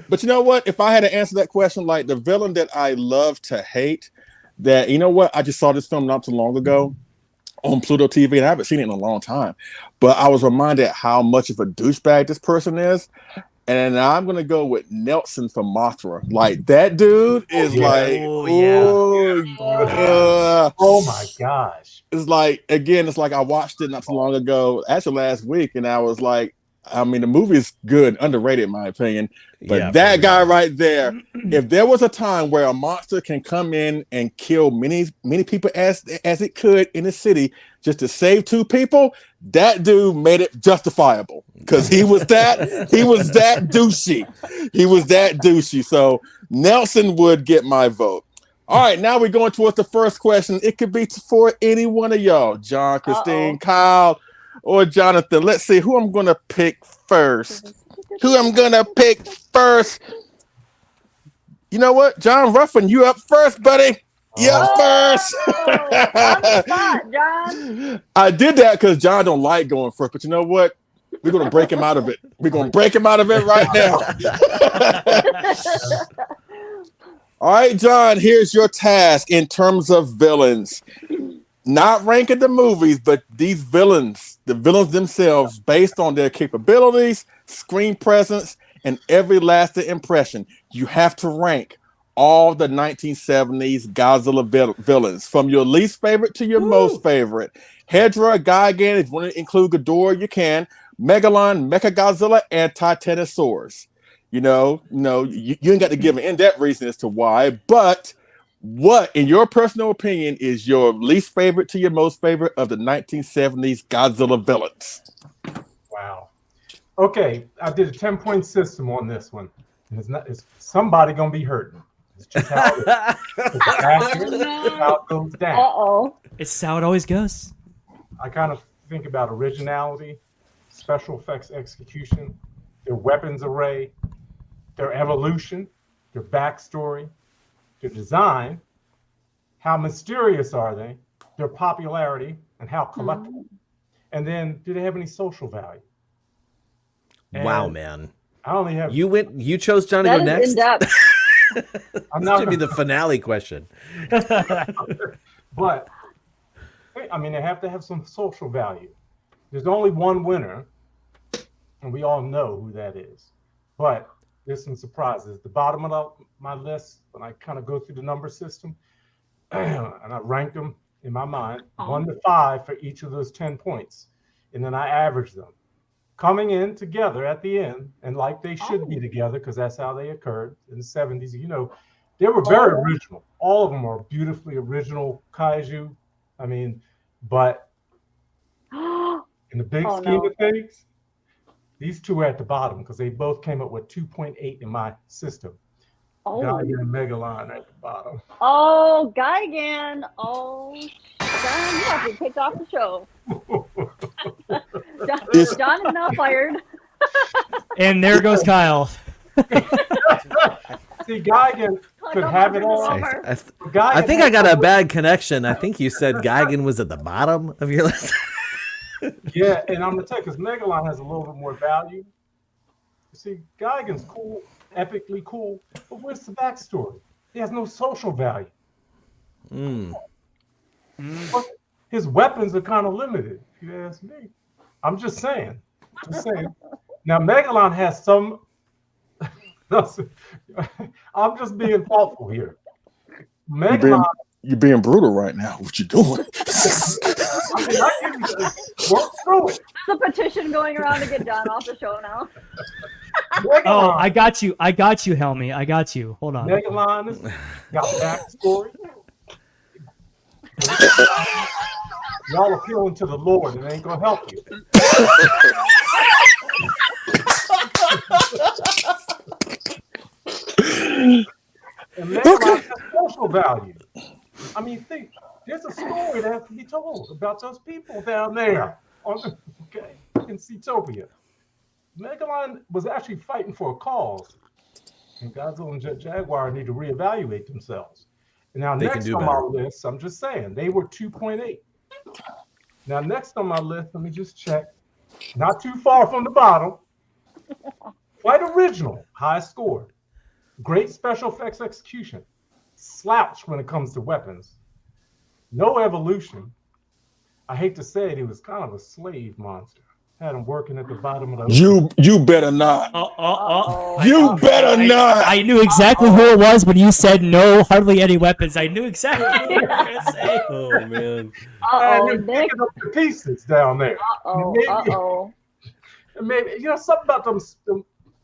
But you know what? If I had to answer that question, like the villain that I love to hate, that you know what? I just saw this film not too long ago on Pluto TV, and I haven't seen it in a long time. But I was reminded how much of a douchebag this person is. And I'm gonna go with Nelson from Mothra. Like that dude is like, oh my gosh. It's like, again, it's like I watched it not too long ago, actually last week, and I was like, I mean, the movie's good, underrated in my opinion. But Yeah, that guy right there, if there was a time where a monster can come in and kill many people as it could in the city just to save two people, that dude made it justifiable because he was that douchey. He was that douchey. So Nelson would get my vote. All right, now we're going towards the first question. It could be for any one of y'all, John, Christine, Kyle, or Jonathan. Let's see who I'm going to pick first. You know what? John Ruffin, you up first, buddy. You up first. On the spot, John. I did that because John don't like going first, but you know what? We're going to break him out of it. We're going to break him out of it right now. All right, John, here's your task in terms of villains. Not ranking the movies, but these villains, the villains themselves, based on their capabilities, screen presence, and every lasting impression. You have to rank all the 1970s Godzilla villains, from your least favorite to your most favorite. Hedra, Gigan, if you want to include Ghidorah, you can. Megalon, Mechagodzilla, and Titanosaurus. You ain't got to give an in-depth reason as to why, but what, in your personal opinion, is your least favorite to your most favorite of the 1970s Godzilla villains? Wow. Okay, I did a 10-point system on this one. And it's somebody gonna be hurting. It's just how it goes down. Uh-oh. It's how it always goes. I kind of think about originality, special effects execution, their weapons array, their evolution, their backstory, their design, how mysterious are they, their popularity, and how collectible. And then, do they have any social value? Wow, And man. I only have. You chose John to That go is next? in-depth. I'm That not should be the finale question. But I mean, they have to have some social value. There's only one winner, and we all know who that is. But there's some surprises. The bottom of my list, when I kind of go through the number system, and I rank them in my mind, 1 to 5 for each of those 10 points, and then I average them, coming in together at the end, and like they should be together, because that's how they occurred in the 70s. They were very original. All of them are beautifully original kaiju. I mean, but in the big scheme of things, these two are at the bottom because they both came up with 2.8 in my system. Gigan and Megalon at the bottom. Oh, Gigan. Oh, John, you have to be kicked off the show. John is now fired. And there goes Kyle. See, Geigen could have it all. I think I got a bad connection. I think you said Geigen was at the bottom of your list. Yeah, and I'm gonna tell you, because Megalon has a little bit more value. You see, Geigen's cool, epically cool, but where's the backstory? He has no social value. But his weapons are kind of limited, if you ask me. I'm just saying. Now, Megalon has some. I'm just being thoughtful here. Megalon. You're being brutal right now. What you doing? Work through it. There's a petition going around to get John off the show now. Oh, I got you, Helmy. I got you. Hold on. Megalon has got backstory. Y'all appealing to the Lord, it ain't gonna help you. And Megalon has social value. I mean, think, there's a story that has to be told about those people down there in Seatopia. Megalon was actually fighting for a cause, and Godzilla and Jaguar need to reevaluate themselves. And now, next on my list, I'm just saying, they were 2.8. Now, next on my list, let me just check. Not too far from the bottom. Quite original, high score. Great special effects execution. Slouch when it comes to weapons. No evolution. I hate to say it, he was kind of a slave monster. Had him working at the bottom of the... You better not. You better not. I knew exactly who it was when you said no, hardly any weapons. I knew exactly what you were going to say. Oh, man. And they're picking up the pieces down there. Maybe, you know, something about them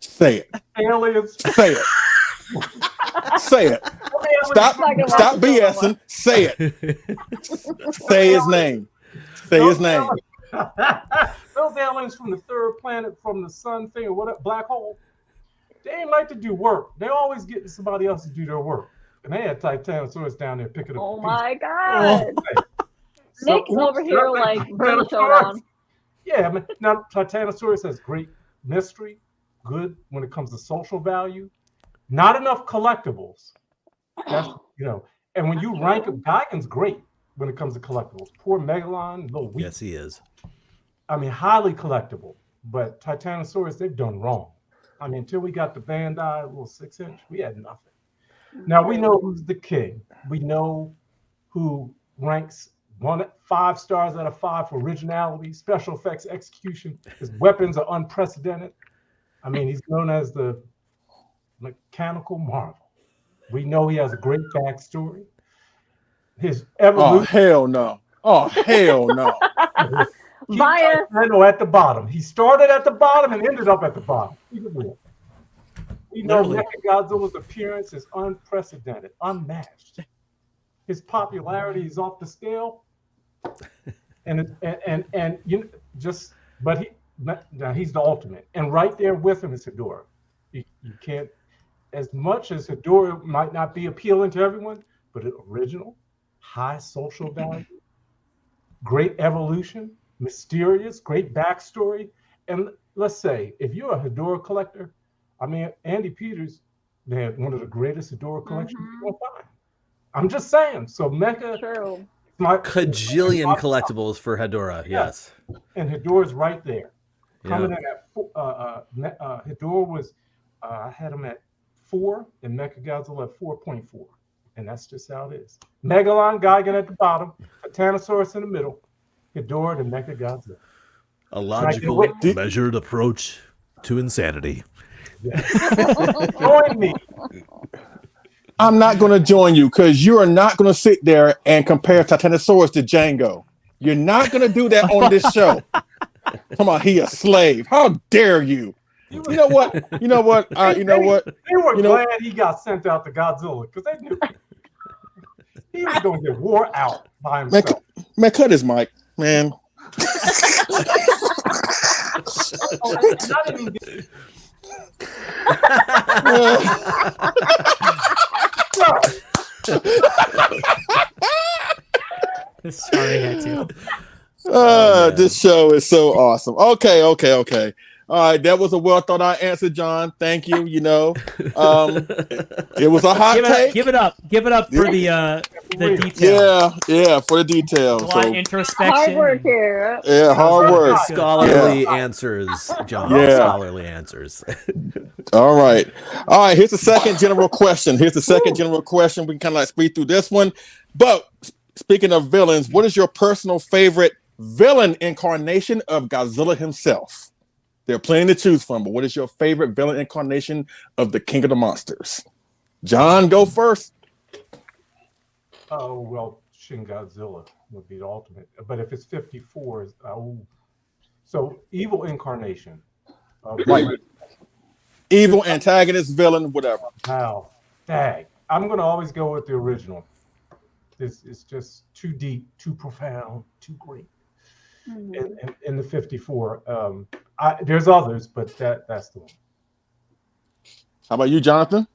Say it. aliens. Say it. Say it. Stop BSing. Say it. Say his name. Say his name. Those aliens from the third planet, from the sun thing or whatever, black hole, they ain't like to do work. They're always getting somebody else to do their work. And they had Titanosaurus down there picking up. Oh my God. Nick's over here like Brain Showdown. Yeah, I mean, now Titanosaurus has great mystery, good when it comes to social value. Not enough collectibles. That's, you know, and when you rank them, Geigen's great when it comes to collectibles. Poor Megalon, little weak. Yes, he is. I mean, highly collectible. But Titanosaurus, they've done wrong. I mean, until we got the Bandai little 6-inch, we had nothing. Now we know who's the king. We know who ranks 5 stars out of 5 for originality, special effects, execution. His weapons are unprecedented. I mean, he's known as the mechanical marvel. We know he has a great backstory. His evolution. Oh, hell no. Oh, hell no. Bias. I know, at the bottom. He started at the bottom and ended up at the bottom. We know Mechagodzilla's appearance is unprecedented, unmatched. His popularity is off the scale. And you know, just, but he's the ultimate. And right there with him is Hedorah. You can't, as much as Hedorah might not be appealing to everyone, but original, high social value, great evolution, mysterious, great backstory. And let's say, if you're a Hedorah collector, I mean, Andy Peters, they had one of the greatest Hedorah collections you will find. I'm just saying. So Mecha, True. Cajillion collectibles for Hedorah, yes. And Hedorah's right there. Yeah. Coming in at Hedorah was, I had him at 4 and Mechagodzilla at 4.4. And that's just how it is. Megalon, Geigen at the bottom, Titanosaurus in the middle, Hedorah and Mechagodzilla. A logical, measured approach to insanity. Join me. I'm not going to join you because you are not going to sit there and compare Titanosaurus to Django. You're not going to do that on this show. Come on, he a slave. How dare you? You know what? You know what? You know what? They were glad he got sent out to Godzilla because they knew he was going to get wore out by himself. Man, cut his mic, man. Sorry, I had to. This show is so awesome. Okay. All right, that was a well thought out answer, John. Thank you. It was a hot take. Give it up for the detail. Yeah, for the details. A lot of introspection. Hard work here. Yeah, hard work. Scholarly answers, John. Yeah. Scholarly answers. All right. Here's the second general question. We can kind of like speed through this one. But speaking of villains, what is your personal favorite villain incarnation of Godzilla himself? There are plenty to choose from, but what is your favorite villain incarnation of the King of the Monsters? John, go first. Oh, well, Shin Godzilla would be the ultimate. But if it's 54, so evil incarnation. Right. Evil, antagonist, villain, whatever. Wow. Dang. I'm going to always go with the original. This is just too deep, too profound, too great. In the 54. There's others, but that's the one. How about you, Jonathan?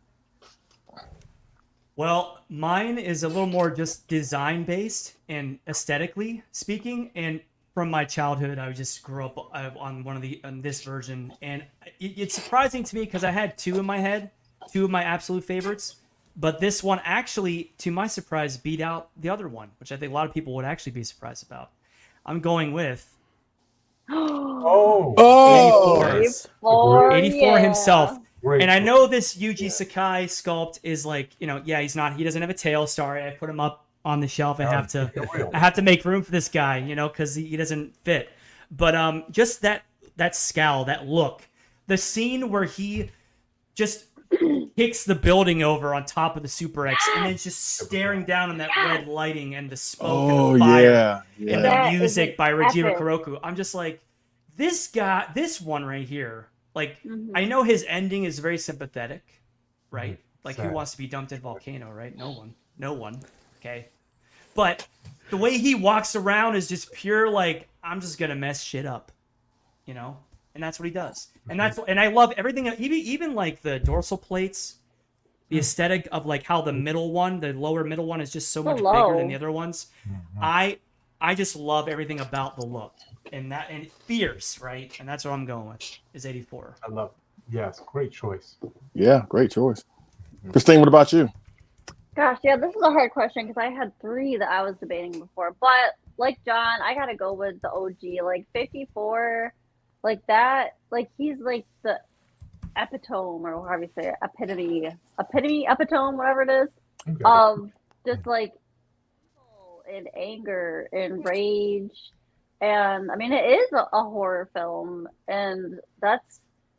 Well, mine is a little more just design based and aesthetically speaking. And from my childhood, I just grew up on this version, and it's surprising to me because I had two in my head, two of my absolute favorites. But this one actually, to my surprise, beat out the other one, which I think a lot of people would actually be surprised about. I'm going with 84 himself. Great. And I know this Yuji Sakai sculpt is like, he doesn't have a tail. Sorry, I put him up on the shelf. I have to make room for this guy, because he doesn't fit. But just that scowl, that look, the scene where he just kicks the building over on top of the Super X and then just staring down on that red lighting and the smoke and the fire and the music by Rajiro Kuroku. I'm just like, this one right here, like, I know his ending is very sympathetic, right? Like, who wants to be dumped in a volcano, right? No one. Okay. But the way he walks around is just pure, like, I'm just going to mess shit up, And that's what he does. And I love everything, even like the dorsal plates, the aesthetic of like how the lower middle one is just so much bigger than the other ones. I just love everything about the look and fierce, right? And that's what I'm going with is 84. I love it. Yes, great choice. Yeah, great choice. Christine, what about you? Gosh, yeah, this is a hard question because I had three that I was debating before. But like John, I gotta go with the OG, like 54. Like that, like he's like the epitome, or however you say it, epitome, whatever it is, of just like and anger and rage. And I mean, it is a horror film, and the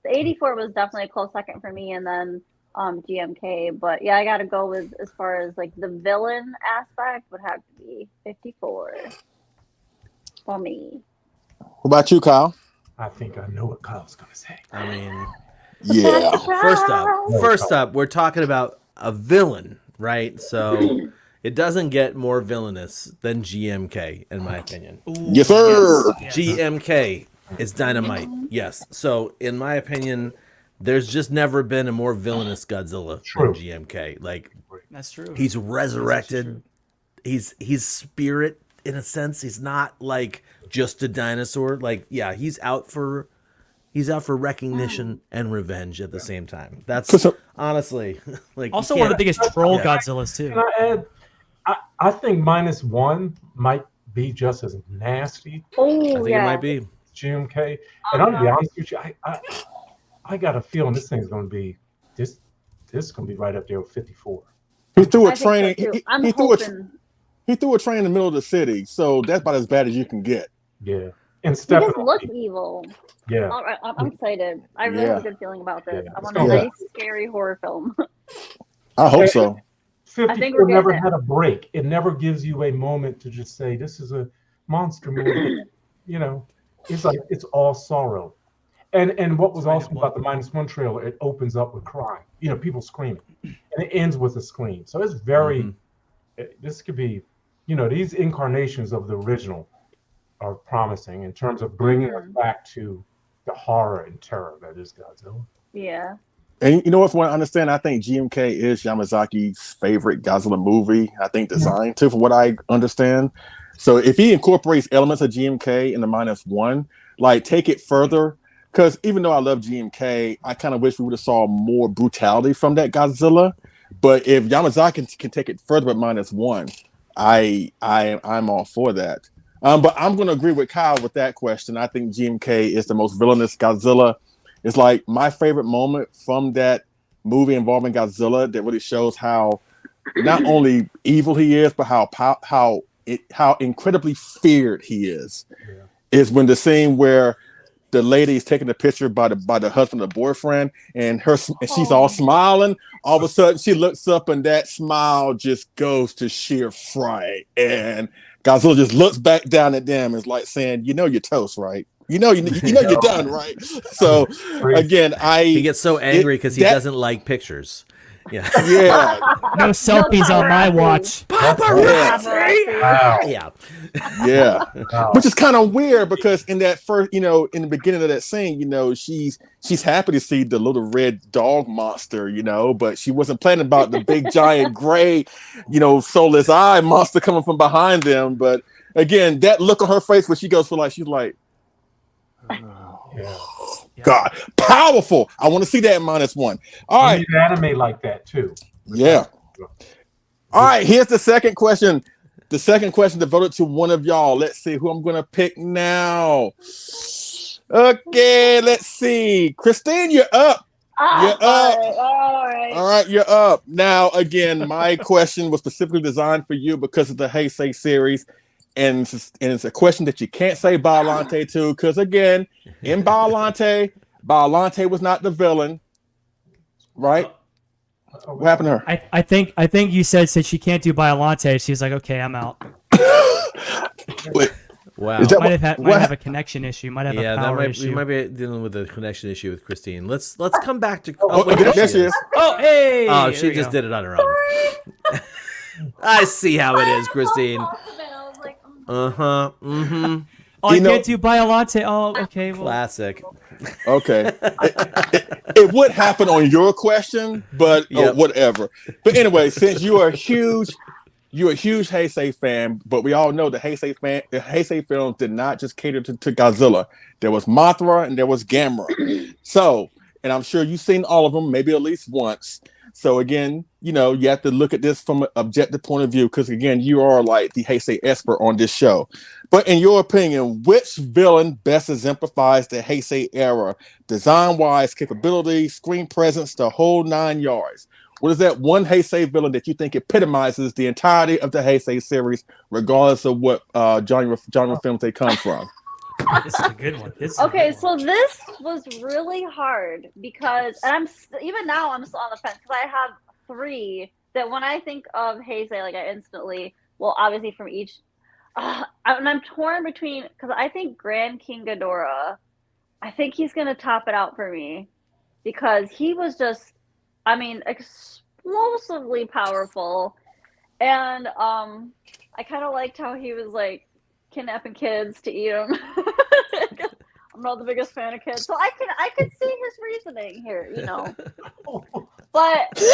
84 was definitely a close second for me, and then GMK. But yeah, I gotta go with, as far as like the villain aspect, would have to be 54 for me. What about you, Kyle? I think I know what Kyle's gonna say. I mean, yeah. First up, we're talking about a villain, right? So it doesn't get more villainous than GMK, in my opinion. Yes, sir. Yes. GMK is dynamite. Yes. So in my opinion, there's just never been a more villainous Godzilla than GMK. Like, that's true. He's resurrected. He's spirit in a sense. He's not like just a dinosaur. Like, yeah, he's out for recognition and revenge at the same time. That's honestly like also one of the biggest troll Godzillas too. Can I add? I think -1 might be just as nasty. Oh, I think it might be GMK. And I'm gonna be honest with you, I got a feeling this thing's gonna be this is gonna be right up there with 54. He threw a train. He threw a train in the middle of the city, so that's about as bad as you can get. Yeah. He just looks evil. Yeah. I'm excited. I really have a good feeling about this. I want a nice, scary horror film. I hope so. 54 never had a break. It never gives you a moment to just say, this is a monster movie. It's like, it's all sorrow. And what was awesome about the -1 trailer, it opens up with crying. People screaming. And it ends with a scream. So it's very, this could be, these incarnations of the original are promising in terms of bringing us back to the horror and terror that is Godzilla. Yeah. And you know what? From what I understand, I think GMK is Yamazaki's favorite Godzilla movie. I think design too, from what I understand. So if he incorporates elements of GMK in the -1, like take it further, because even though I love GMK, I kind of wish we would have saw more brutality from that Godzilla. But if Yamazaki can take it further at -1, I'm all for that. But I'm going to agree with Kyle with that question. I think GMK is the most villainous Godzilla. It's like my favorite moment from that movie involving Godzilla that really shows how not only evil he is, but how incredibly feared he is. Is when the scene where the lady is taking a picture by the husband or boyfriend, and she's all smiling. All of a sudden, she looks up, and that smile just goes to sheer fright. And Godzilla just looks back down at them, and is like saying, "You know, you're toast, right? You know, you're done, right?" So again, he gets so angry because he doesn't like pictures. Yeah. No selfies on my watch. Paparazzi. Wow. Yeah. Wow. Which is kind of weird because in that first, in the beginning of that scene, she's happy to see the little red dog monster, but she wasn't planning about the big giant gray, soulless eye monster coming from behind them. But again, that look on her face when she goes for she's like, God, powerful. I want to see that in -1. All right. You need anime like that too. Yeah. All right. Here's the second question. The second question devoted to one of y'all. Let's see who I'm going to pick now. Okay. Let's see. Christine, you're up. You're up. All right. You're up. Now, again, my question was specifically designed for you because of the Heisei series. And it's a question that you can't say Biollante to, because again, in Biollante was not the villain, right? What happened to her? I think you said since she can't do Biollante, she was like, okay, I'm out. Wait, wow. Might have a connection issue. Might have a power issue. We might be dealing with a connection issue with Christine. Let's come back to. There she is. Oh, hey! Oh, she just did it on her own. I see how it is, Christine. Uh-huh. Mm-hmm. Oh, I can't do Biollante. Oh, okay. Well. Classic. Okay. It would happen on your question, but whatever. But anyway, since you're a huge Heisei fan, but we all know the Heisei films did not just cater to Godzilla. There was Mothra and there was Gamera. So, and I'm sure you've seen all of them, maybe at least once. So again, you have to look at this from an objective point of view, because again, you are like the Heisei expert on this show. But in your opinion, which villain best exemplifies the Heisei era? Design-wise, capability, screen presence, the whole 9 yards. What is that one Heisei villain that you think epitomizes the entirety of the Heisei series, regardless of what genre films they come from? This is a good one. So this was really hard because, and even now I'm still on the fence because I have 3 that when I think of Heisei, I instantly, obviously from each, and I'm torn between, because I think Grand King Ghidorah, I think he's gonna top it out for me because he was just, explosively powerful, and I kind of liked how he was kidnapping kids to eat them. I'm not the biggest fan of kids, so I can see his reasoning here, But so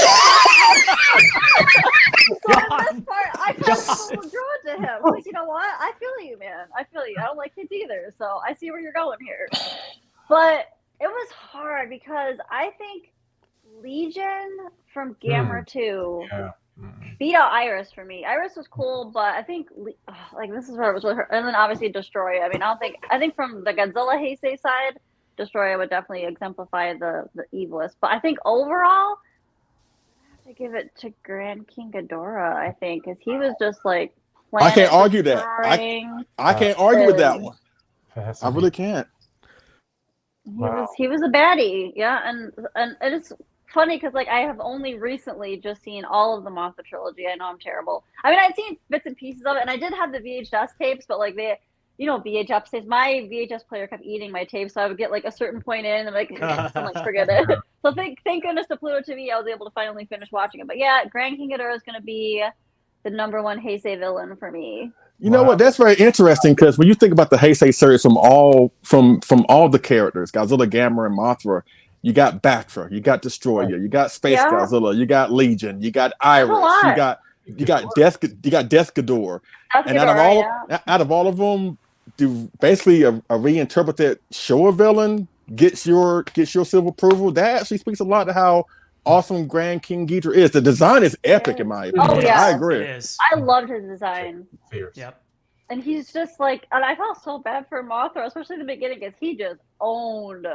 on this part, I kind of feel drawn to him. You know what? I feel you, man. I feel you. I don't like kids either, so I see where you're going here. But it was hard because I think Legion from Gamera 2 beat out Iris for me. Iris was cool, but I think this is where it was with her, and then obviously Destroyer. I think from the Godzilla Heisei side, Destroyer would definitely exemplify the evilest. But I think overall, I have to give it to Grand King Ghidorah. I think because he was just I can't argue that. I can't argue with that one. I really can't. He was a baddie, and it's funny because I have only recently just seen all of the Mothra trilogy. I know I'm terrible. I'd seen bits and pieces of it, and I did have the VHS tapes, but VHS tapes. My VHS player kept eating my tapes, so I would get a certain point in, and forget it. So thank goodness to Pluto TV, I was able to finally finish watching it. But yeah, Grand King Ghidorah is going to be the #1 Heisei villain for me. You know what? That's very interesting because when you think about the Heisei series from all the characters, Godzilla, Gamera, and Mothra. You got Bactra, you got Destroyer, you got Space Godzilla, you got Legion, you got Iris, you got you got Descador. And out of all of them, do basically a reinterpreted Showa villain gets your seal of approval. That actually speaks a lot to how awesome Grand King Ghidorah is. The design is epic in my opinion. Oh, yeah. I agree. It is. I loved his design. Fierce. Yep. And he's just like, and I felt so bad for Mothra, especially in the beginning, because he just owned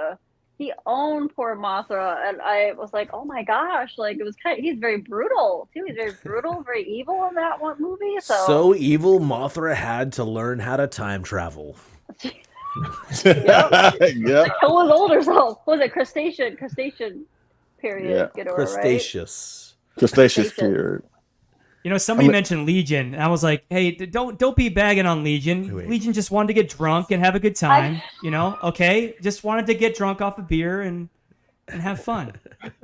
poor Mothra, and I was like, oh my gosh, like it was he's very brutal too. He's very brutal, very evil in that one movie. So evil, Mothra had to learn how to time travel. Yep. Kill his older self. What was it crustacean period? Yeah. Ghidorah, Crustaceous. Right? Crustaceous period. You know, somebody mentioned Legion, and I was like, "Hey, don't be bagging on Legion. Wait. Legion just wanted to get drunk and have a good time. You know, okay? Just wanted to get drunk off a beer and have fun.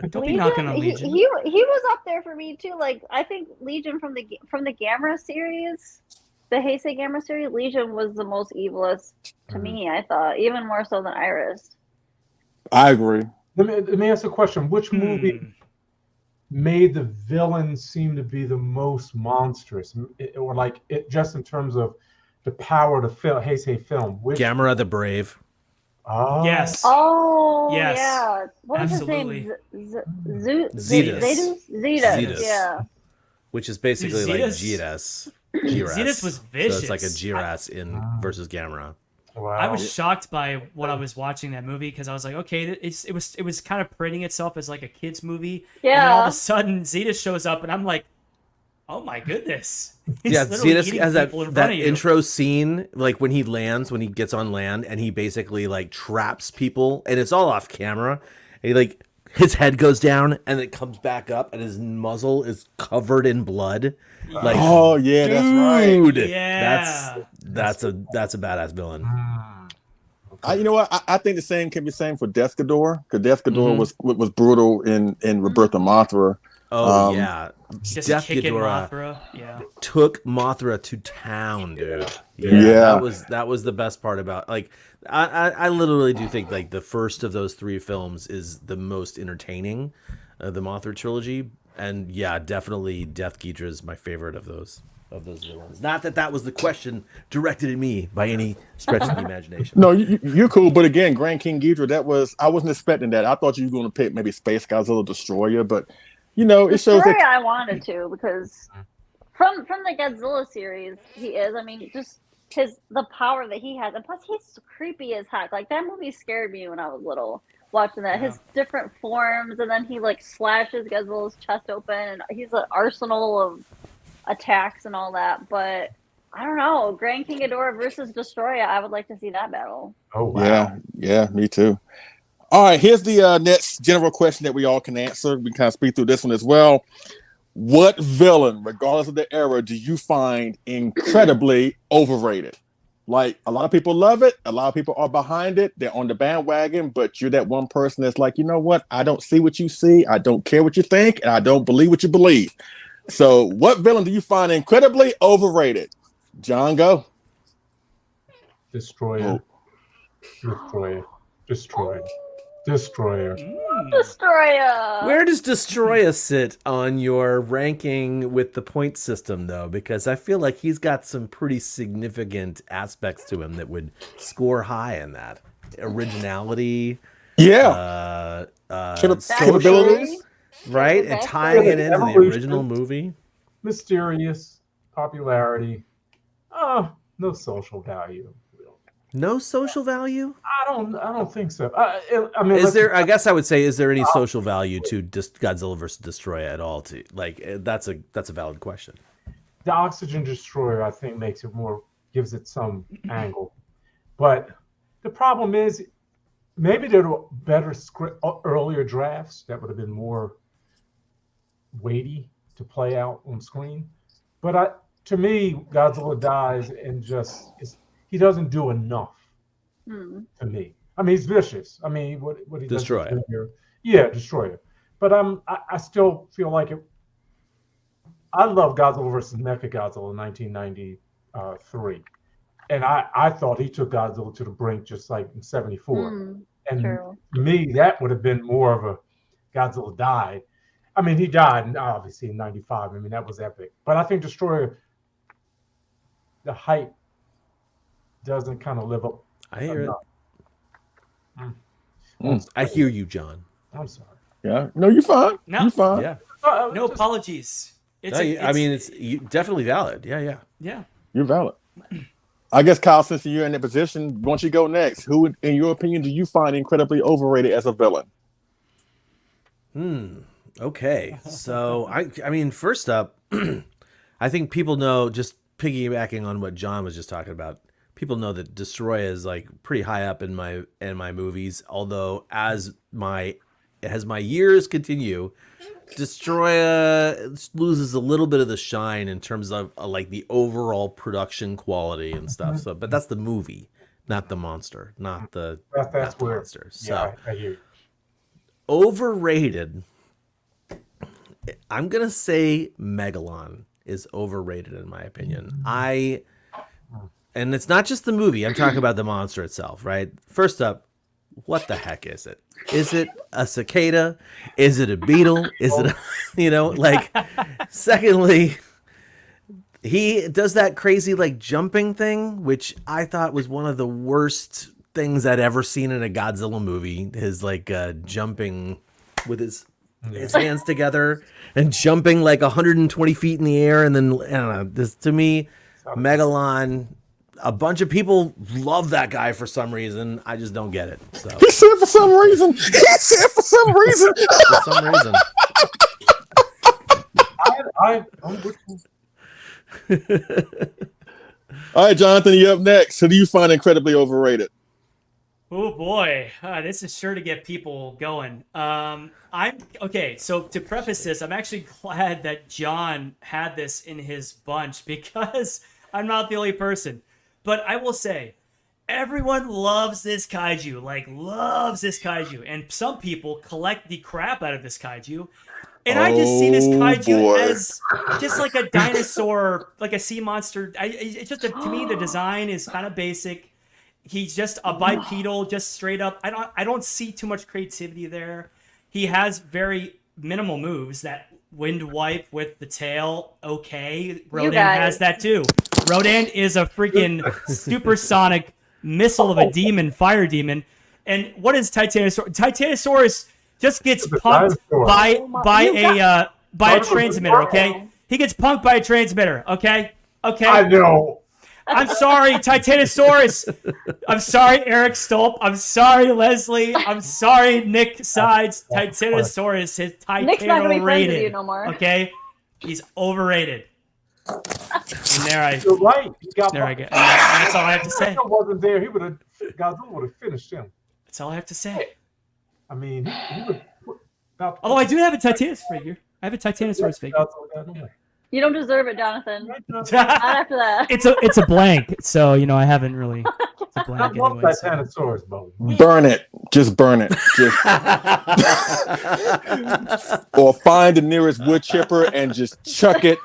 Don't be knocking on Legion." He was up there for me too. Like I think Legion from the Gamera series, the Heisei Gamera series, Legion was the most evilest to me. I thought even more so than Iris. I agree. Let me ask a question. Which movie made the villain seem to be the most monstrous, or like it just in terms of the power to Heisei film? Gamera the Brave. Oh. Yes. Oh, Yes. yeah. What was Absolutely. his name? Zetus. Zetus. Yeah. Which is basically like Zetus- Jiras. Zetus was So vicious. it's like a Jiras in versus Gamera. Wow. I was shocked by what I was watching that movie because I was like, okay, it was kind of parading itself as like a kids movie. Yeah. And then all of a sudden, Zetus shows up, and I'm like, oh my goodness. He's Yeah, literally Zetus eating has that people in front of you. intro scene, like when he gets on land, and he basically like traps people, and it's all off camera. And he his head goes down, and it comes back up, and his muzzle is covered in blood. Like, oh yeah, that's right. dude, Yeah. that's a badass villain. You know what? I think the same can be said for Descador, because Descador was brutal in Rebirth of Mothra. Oh yeah, Just Death kicking Ghidorah Mothra. Yeah. took Mothra to town, dude. Yeah. that was the best part about I literally do think like the first of those three films is the most entertaining, the Mothra trilogy, and yeah, definitely Death Ghidorah is my favorite of those villains. Not that was the question directed at me by any stretch of the imagination. No, you're cool, but again, Grand King Ghidorah, I wasn't expecting that. I thought you were going to pick maybe Space Godzilla Destroyer, but you know, it shows Destroyer, that I wanted to because from the Godzilla series, he is. I mean, just the power that he has, and plus he's creepy as heck. Like that movie scared me when I was little watching that. His different forms, and then he like slashes Godzilla's chest open, and he's an arsenal of attacks and all that. But I don't know, Grand King Ghidorah versus Destroyer. I would like to see that battle. Oh wow. Yeah, me too. All right, here's the next general question that we all can answer. We kind of speak through this one as well. What villain, regardless of the era, do you find incredibly overrated? Like, a lot of people love it. A lot of people are behind it. They're on the bandwagon, but you're that one person that's like, you know what? I don't see what you see. I don't care what you think, and I don't believe what you believe. So what villain do you find incredibly overrated? John, go. Destroyer. Destroyer. Destroyer. Where does Destroyer sit on your ranking with the point system, though? Because I feel like he's got some pretty significant aspects to him that would score high in that. Originality. Yeah. Capabilities. Right? And tying it into the original movie. Mysterious. Popularity. No social value. No social value? I don't think so. I mean, Is there? I guess I would say, is there any social value to Godzilla versus Destroyer at all? To like, that's a valid question. The Oxygen Destroyer, I think, gives it some angle, but the problem is maybe there were better earlier drafts that would have been more weighty to play out on screen. But to me, Godzilla dies and he doesn't do enough to me. I mean, he's vicious. I mean, what he does here. Yeah, Destroyer. But I still feel like it. I love Godzilla versus Mechagodzilla in 1993. And I thought he took Godzilla to the brink just like in 74. And True. to me, that would have been more of a Godzilla died. I mean, he died obviously in '95. I mean, that was epic. But I think Destroyer, the hype doesn't kind of live up. I hear enough. I hear you, John. I'm sorry. Yeah. No, you're fine. No. You're fine. Yeah. No apologies. I mean, it's definitely valid. Yeah. Yeah. You're valid. I guess, Kyle, since you're in that position, why don't you go next? Who, in your opinion, do you find incredibly overrated as a villain? Okay. So I mean, first up, I think people know, just piggybacking on what John was just talking about, people know that Destroyer is like pretty high up in my movies. Although as my years continue, Destroyer loses a little bit of the shine in terms of like the overall production quality and stuff. So, but that's the movie, not the monster, not the That's where monster. Yeah, So I hear you. overrated. I'm gonna say Megalon is overrated in my opinion. And it's not just the movie. I'm talking about the monster itself, right? First up, what the heck is it? Is it a cicada? Is it a beetle? Is it, secondly, he does that crazy like jumping thing, which I thought was one of the worst things I'd ever seen in a Godzilla movie. His like jumping with his hands together and jumping like 120 feet in the air. And then, I don't know, this to me, Megalon, a bunch of people love that guy for some reason. I just don't get it. So He said for some reason. He said for some reason. for some reason. I'm with you. All right, Jonathan, you're up next. Who do you find incredibly overrated? Oh boy, this is sure to get people going. I'm okay. So to preface this, I'm actually glad that John had this in his bunch because I'm not the only person. But I will say, everyone loves this kaiju, and some people collect the crap out of this kaiju. And I just see this kaiju as just like a dinosaur, like a sea monster. It's just to me, the design is kind of basic. He's just a bipedal, just straight up. I don't see too much creativity there. He has very minimal moves. That wind wipe with the tail, okay. Rodan has that too. Rodan is a freaking supersonic missile of a demon, fire demon. And what is Titanosaurus? Titanosaurus just gets punked by a transmitter, okay? He gets punked by a transmitter, okay? Okay. I know. I'm sorry, Titanosaurus. I'm sorry, Eric Stolp. I'm sorry, Leslie. I'm sorry, Nick Sides. Titanosaurus is Nick's not gonna be friends with you Titano-rated. no more. Okay? He's overrated. And You're right. there I go. And that's all I have to say. If Godzilla wasn't there, Godzilla would have finished him. That's all I have to say. I mean, he would. Although I do have a Titanosaurus figure. I have a Titanosaurus figure. You don't deserve it, Jonathan. Not after that. It's a blank, so I haven't really. It's a I blank love anyway. Titanosaurus, Bo. Burn it. Just burn it. Or find the nearest wood chipper and just chuck it.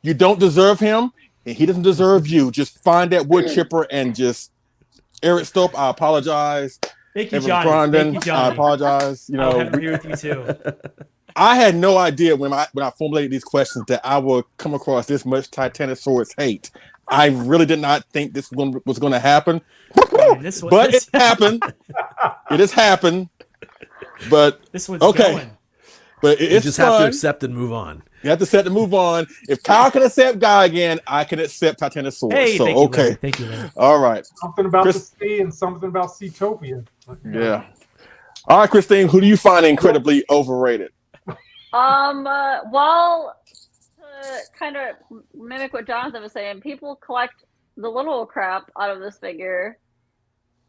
You don't deserve him, and he doesn't deserve you. Just find that wood chipper and just Eric Stope, I apologize. Thank you, Evan Johnny. Brondon, Thank you, Johnny. I apologize. I agree with you too. I had no idea when I formulated these questions that I would come across this much Titanosaurus hate. I really did not think this one was going to happen, but it happened. It has happened. But this one's okay. going. But You it's just fun. have to accept and move on. You have to set to move on. If Kyle can accept Guy again, I can accept Titanosaurus. Hey, so thank you, okay. Larry. Thank you, Larry. All right. Something about Chris- the sea and something about Seatopia. Yeah. All right, Christine, who do you find incredibly overrated? Well, to kind of mimic what Jonathan was saying, people collect the little crap out of this figure.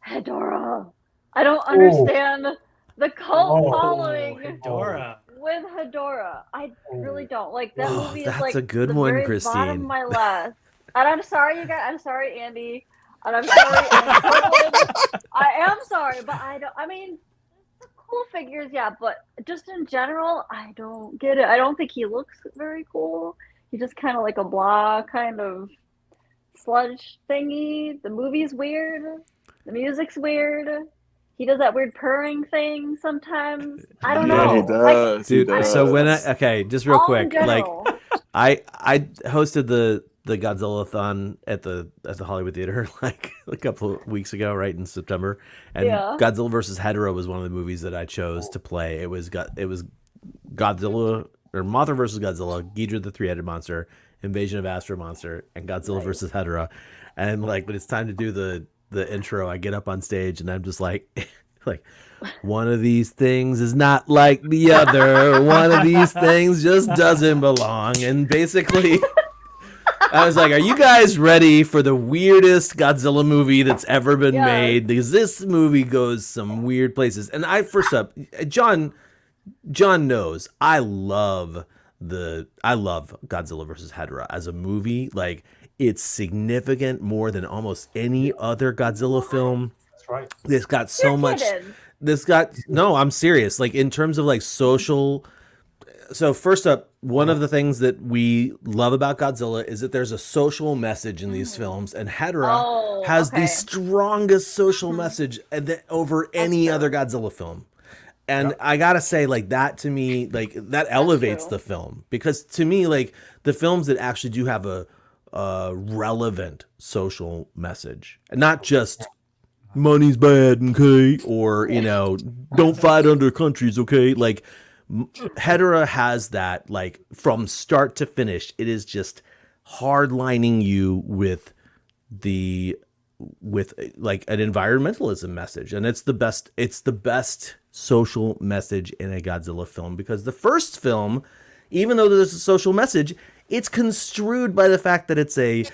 Hedorah. I don't understand the cult following Hedorah. with Hedorah. I really don't. Like, that movie is that's like a good the one, very Christine. bottom of my list. And I'm sorry, you guys. I'm sorry, Andy. And I'm sorry, I am sorry, but I mean, the cool figures, yeah, but just in general, I don't get it. I don't think he looks very cool. He's just kind of like a blah kind of sludge thingy. The movie's weird. The music's weird. he does that weird purring thing sometimes. I don't Yeah, know. he does. Dude, he does. so when just real All in quick, like general. I hosted the Godzilla-thon at the Hollywood Theater like a couple of weeks ago, right in September, and Yeah. Godzilla versus Hedorah was one of the movies that I chose to play. It was Godzilla or Mothra versus Godzilla, Ghidorah the three-headed monster, Invasion of Astro Monster, and Godzilla versus Hedorah. And like when it's time to do the intro, I get up on stage and I'm just like like one of these things is not like the other. One of these things just doesn't belong. And basically I was like, are you guys ready for the weirdest Godzilla movie that's ever been made? Because this movie goes some weird places. And first up, John knows I love Godzilla versus Hedorah as a movie. Like, it's significant more than almost any other Godzilla film. That's right. This got so much. No, I'm serious. Like, in terms of like social. So first up, one of the things that we love about Godzilla is that there's a social message in these films, and Hedorah has the strongest social message over any other Godzilla film. And I gotta say, like, that to me, like, that elevates the film, because to me, like, the films that actually do have a relevant social message, and not just money's bad, okay, or don't fight other countries, okay, like. Hedorah has that, like, from start to finish. It is just hardlining you with like an environmentalism message, and it's the best social message in a Godzilla film, because the first film, even though there's a social message, it's construed by the fact that it's a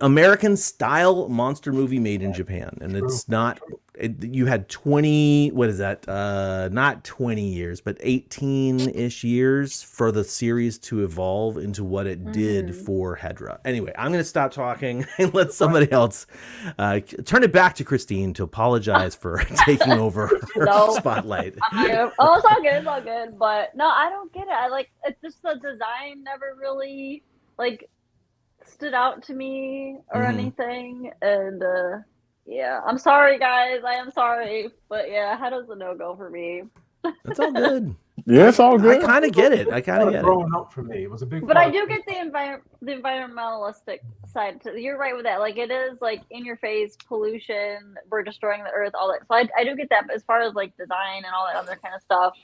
American style monster movie made in Japan, and it's not. You had 20, what is that? Not 20 years, but 18-ish years for the series to evolve into what it did for Hedorah. Anyway, I'm going to stop talking and let somebody else turn it back to Christine to apologize for taking over her spotlight. It's all good. It's all good. But no, I don't get it. It's just the design never really stood out to me or anything, and yeah, I'm sorry, guys. I am sorry, but yeah, Hedorah's a no-go for me. That's all good. Yeah, it's all good. I kind of get it. Growing up for me, it was a big. But I do get the environmentalistic side. You're right with that. Like, it is like in your face pollution. We're destroying the earth. All that. So I do get that. But as far as like design and all that other kind of stuff,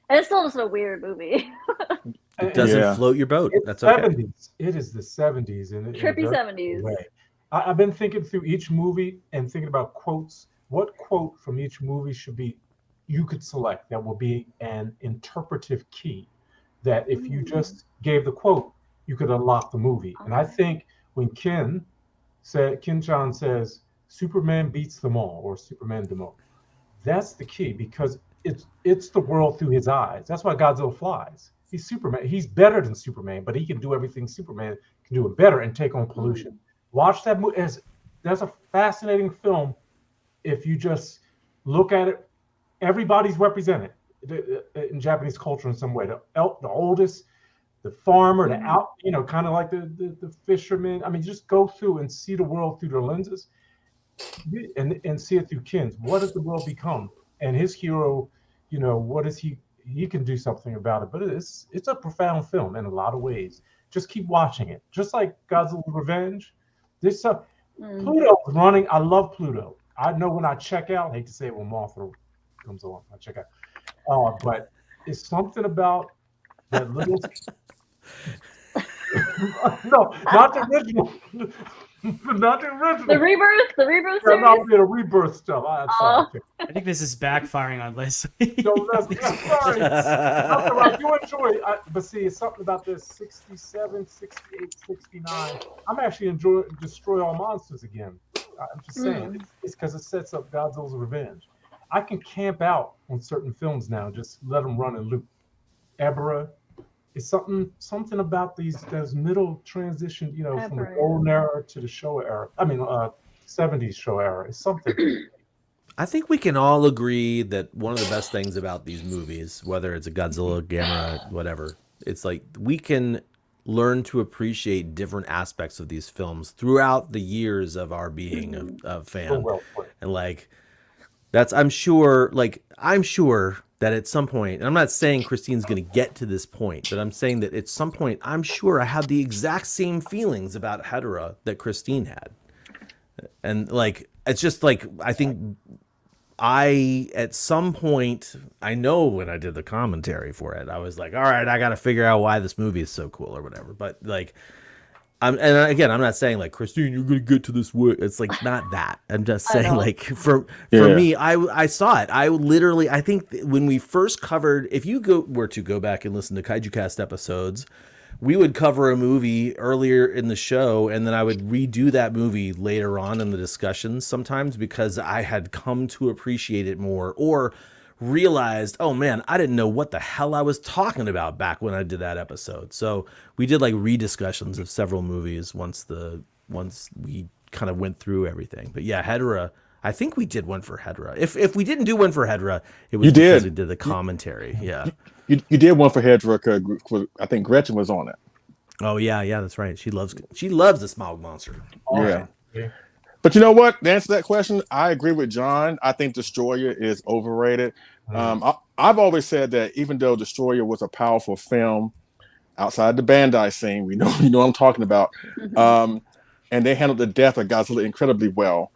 and it's still just a weird movie. It doesn't float your boat. That's 70s. okay. It is the 70s. Trippy 70s. I've been thinking through each movie and thinking about quotes. What quote from each movie you could select that will be an interpretive key, that if you just gave the quote, you could unlock the movie. And I think when Kin Chan says, Superman beats them all, or Superman them all, that's the key, because it's the world through his eyes. That's why Godzilla flies. He's Superman. He's better than Superman, but he can do everything Superman can do it better and take on pollution. Watch that movie. That's a fascinating film. If you just look at it, everybody's represented in Japanese culture in some way. The oldest, the farmer, the kind of like the fisherman. I mean, just go through and see the world through their lenses, and see it through Kin's. What does the world become? And his hero, what is he? He can do something about it. But it's a profound film in a lot of ways. Just keep watching it. Just like Godzilla Revenge. Pluto running. I love Pluto. I know when I check out, I hate to say it when Mothra comes along, I check out. But it's something about that little. No, not the original. Not the original. The rebirth series. Not the rebirth stuff. I think this is backfiring on Leslie. No, that's sorry. I do enjoy it, but see, it's something about this 67, 68, 69. I'm actually enjoying Destroy All Monsters again. I'm just saying, it's because it sets up Godzilla's Revenge. I can camp out on certain films now, just let them run and loop. Ebra. It's something about those middle transition, from the golden era to the Showa era. I mean, 70s Showa era. It's something. I think we can all agree that one of the best things about these movies, whether it's a Godzilla, Gamera, whatever, it's like we can learn to appreciate different aspects of these films throughout the years of our being a fan. So well put. And like I'm sure that at some point, and I'm not saying Christine's going to get to this point, but I'm saying that at some point, I'm sure I have the exact same feelings about Hedera that Christine had. And like, it's just like, I think at some point, I know when I did the commentary for it, I was like, all right, I got to figure out why this movie is so cool or whatever. But like, and again, I'm not saying like, Christine, you're gonna get to this work. It's like not that. I'm just saying like for me, I saw it. I think when we first covered, if you were to go back and listen to Kaiju Cast episodes, we would cover a movie earlier in the show, and then I would redo that movie later on in the discussions sometimes because I had come to appreciate it more or realized, oh man, I didn't know what the hell I was talking about back when I did that episode. So we did like rediscussions of several movies once we kind of went through everything. But yeah, Hedera, I think we did one for Hedera. If we didn't do one for Hedera, it was because we did the commentary. Yeah. You did one for Hedera because I think Gretchen was on it. Oh yeah, that's right. She loves the Smaug monster. Yeah. But you know what? To answer that question, I agree with John. I think Destroyer is overrated. I've always said that even though Destroyer was a powerful film outside the Bandai scene, you know what I'm talking about, and they handled the death of Godzilla incredibly well.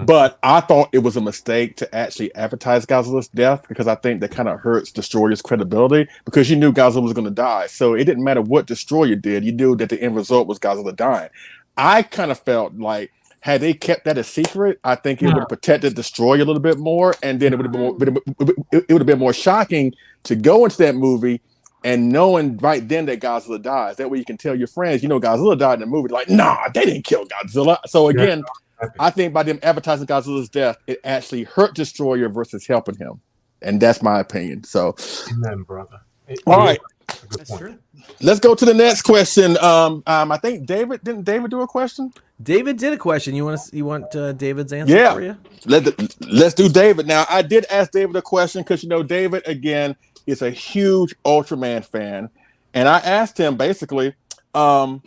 But I thought it was a mistake to actually advertise Godzilla's death because I think that kind of hurts Destroyer's credibility because you knew Godzilla was going to die. So it didn't matter what Destroyer did. You knew that the end result was Godzilla dying. I kind of felt like had they kept that a secret, I think it would have protected Destroyer a little bit more, and then it would have been more shocking to go into that movie and knowing right then that Godzilla dies. That way you can tell your friends, Godzilla died in the movie. Like, nah, they didn't kill Godzilla. So again, I think by them advertising Godzilla's death, it actually hurt Destroyer versus helping him, and that's my opinion. So, amen, brother. All right. That's true. Let's go to the next question. I think didn't David do a question? David did a question. You want David's answer for you? Let's do David. Now, I did ask David a question because David again is a huge Ultraman fan, and I asked him basically, since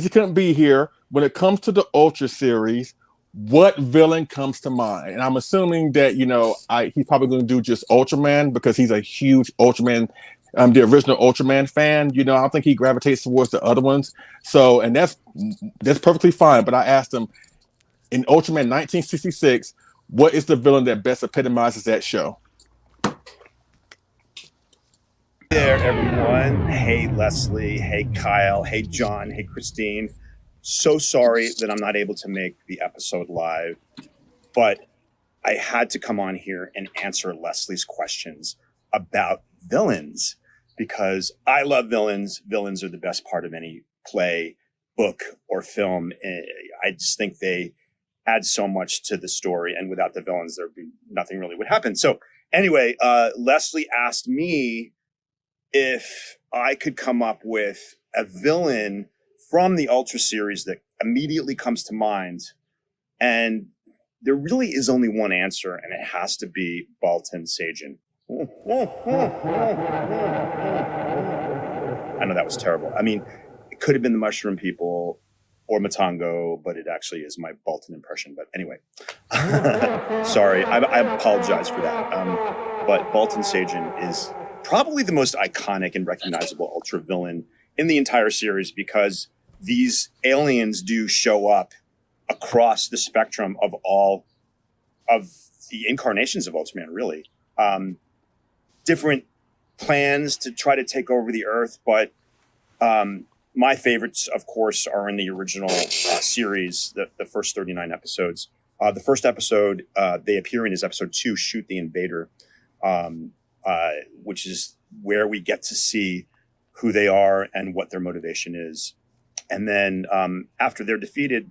he couldn't be here, when it comes to the Ultra series, what villain comes to mind? And I'm assuming that he's probably going to do just Ultraman because he's a huge Ultraman. The original Ultraman fan, I don't think he gravitates towards the other ones. So, and that's perfectly fine. But I asked him in Ultraman 1966, what is the villain that best epitomizes that show? Hey there, everyone. Hey, Leslie. Hey, Kyle. Hey, John. Hey, Christine. So sorry that I'm not able to make the episode live, but I had to come on here and answer Leslie's questions about villains because I love villains. Villains are the best part of any play, book, or film. I just think they add so much to the story, and without the villains, nothing really would happen. So anyway, Leslie asked me if I could come up with a villain from the Ultra series that immediately comes to mind. And there really is only one answer, and it has to be Baltan Sajin. I know that was terrible. I mean, it could have been the Mushroom People or Matango, but it actually is my Baltan impression. But anyway, sorry, I apologize for that. But Baltan Sajin is probably the most iconic and recognizable Ultra villain in the entire series because these aliens do show up across the spectrum of all of the incarnations of Ultraman, really. Different plans to try to take over the Earth, but my favorites, of course, are in the original series, the first 39 episodes. The first episode they appear in is episode 2, Shoot the Invader, which is where we get to see who they are and what their motivation is. And then after they're defeated,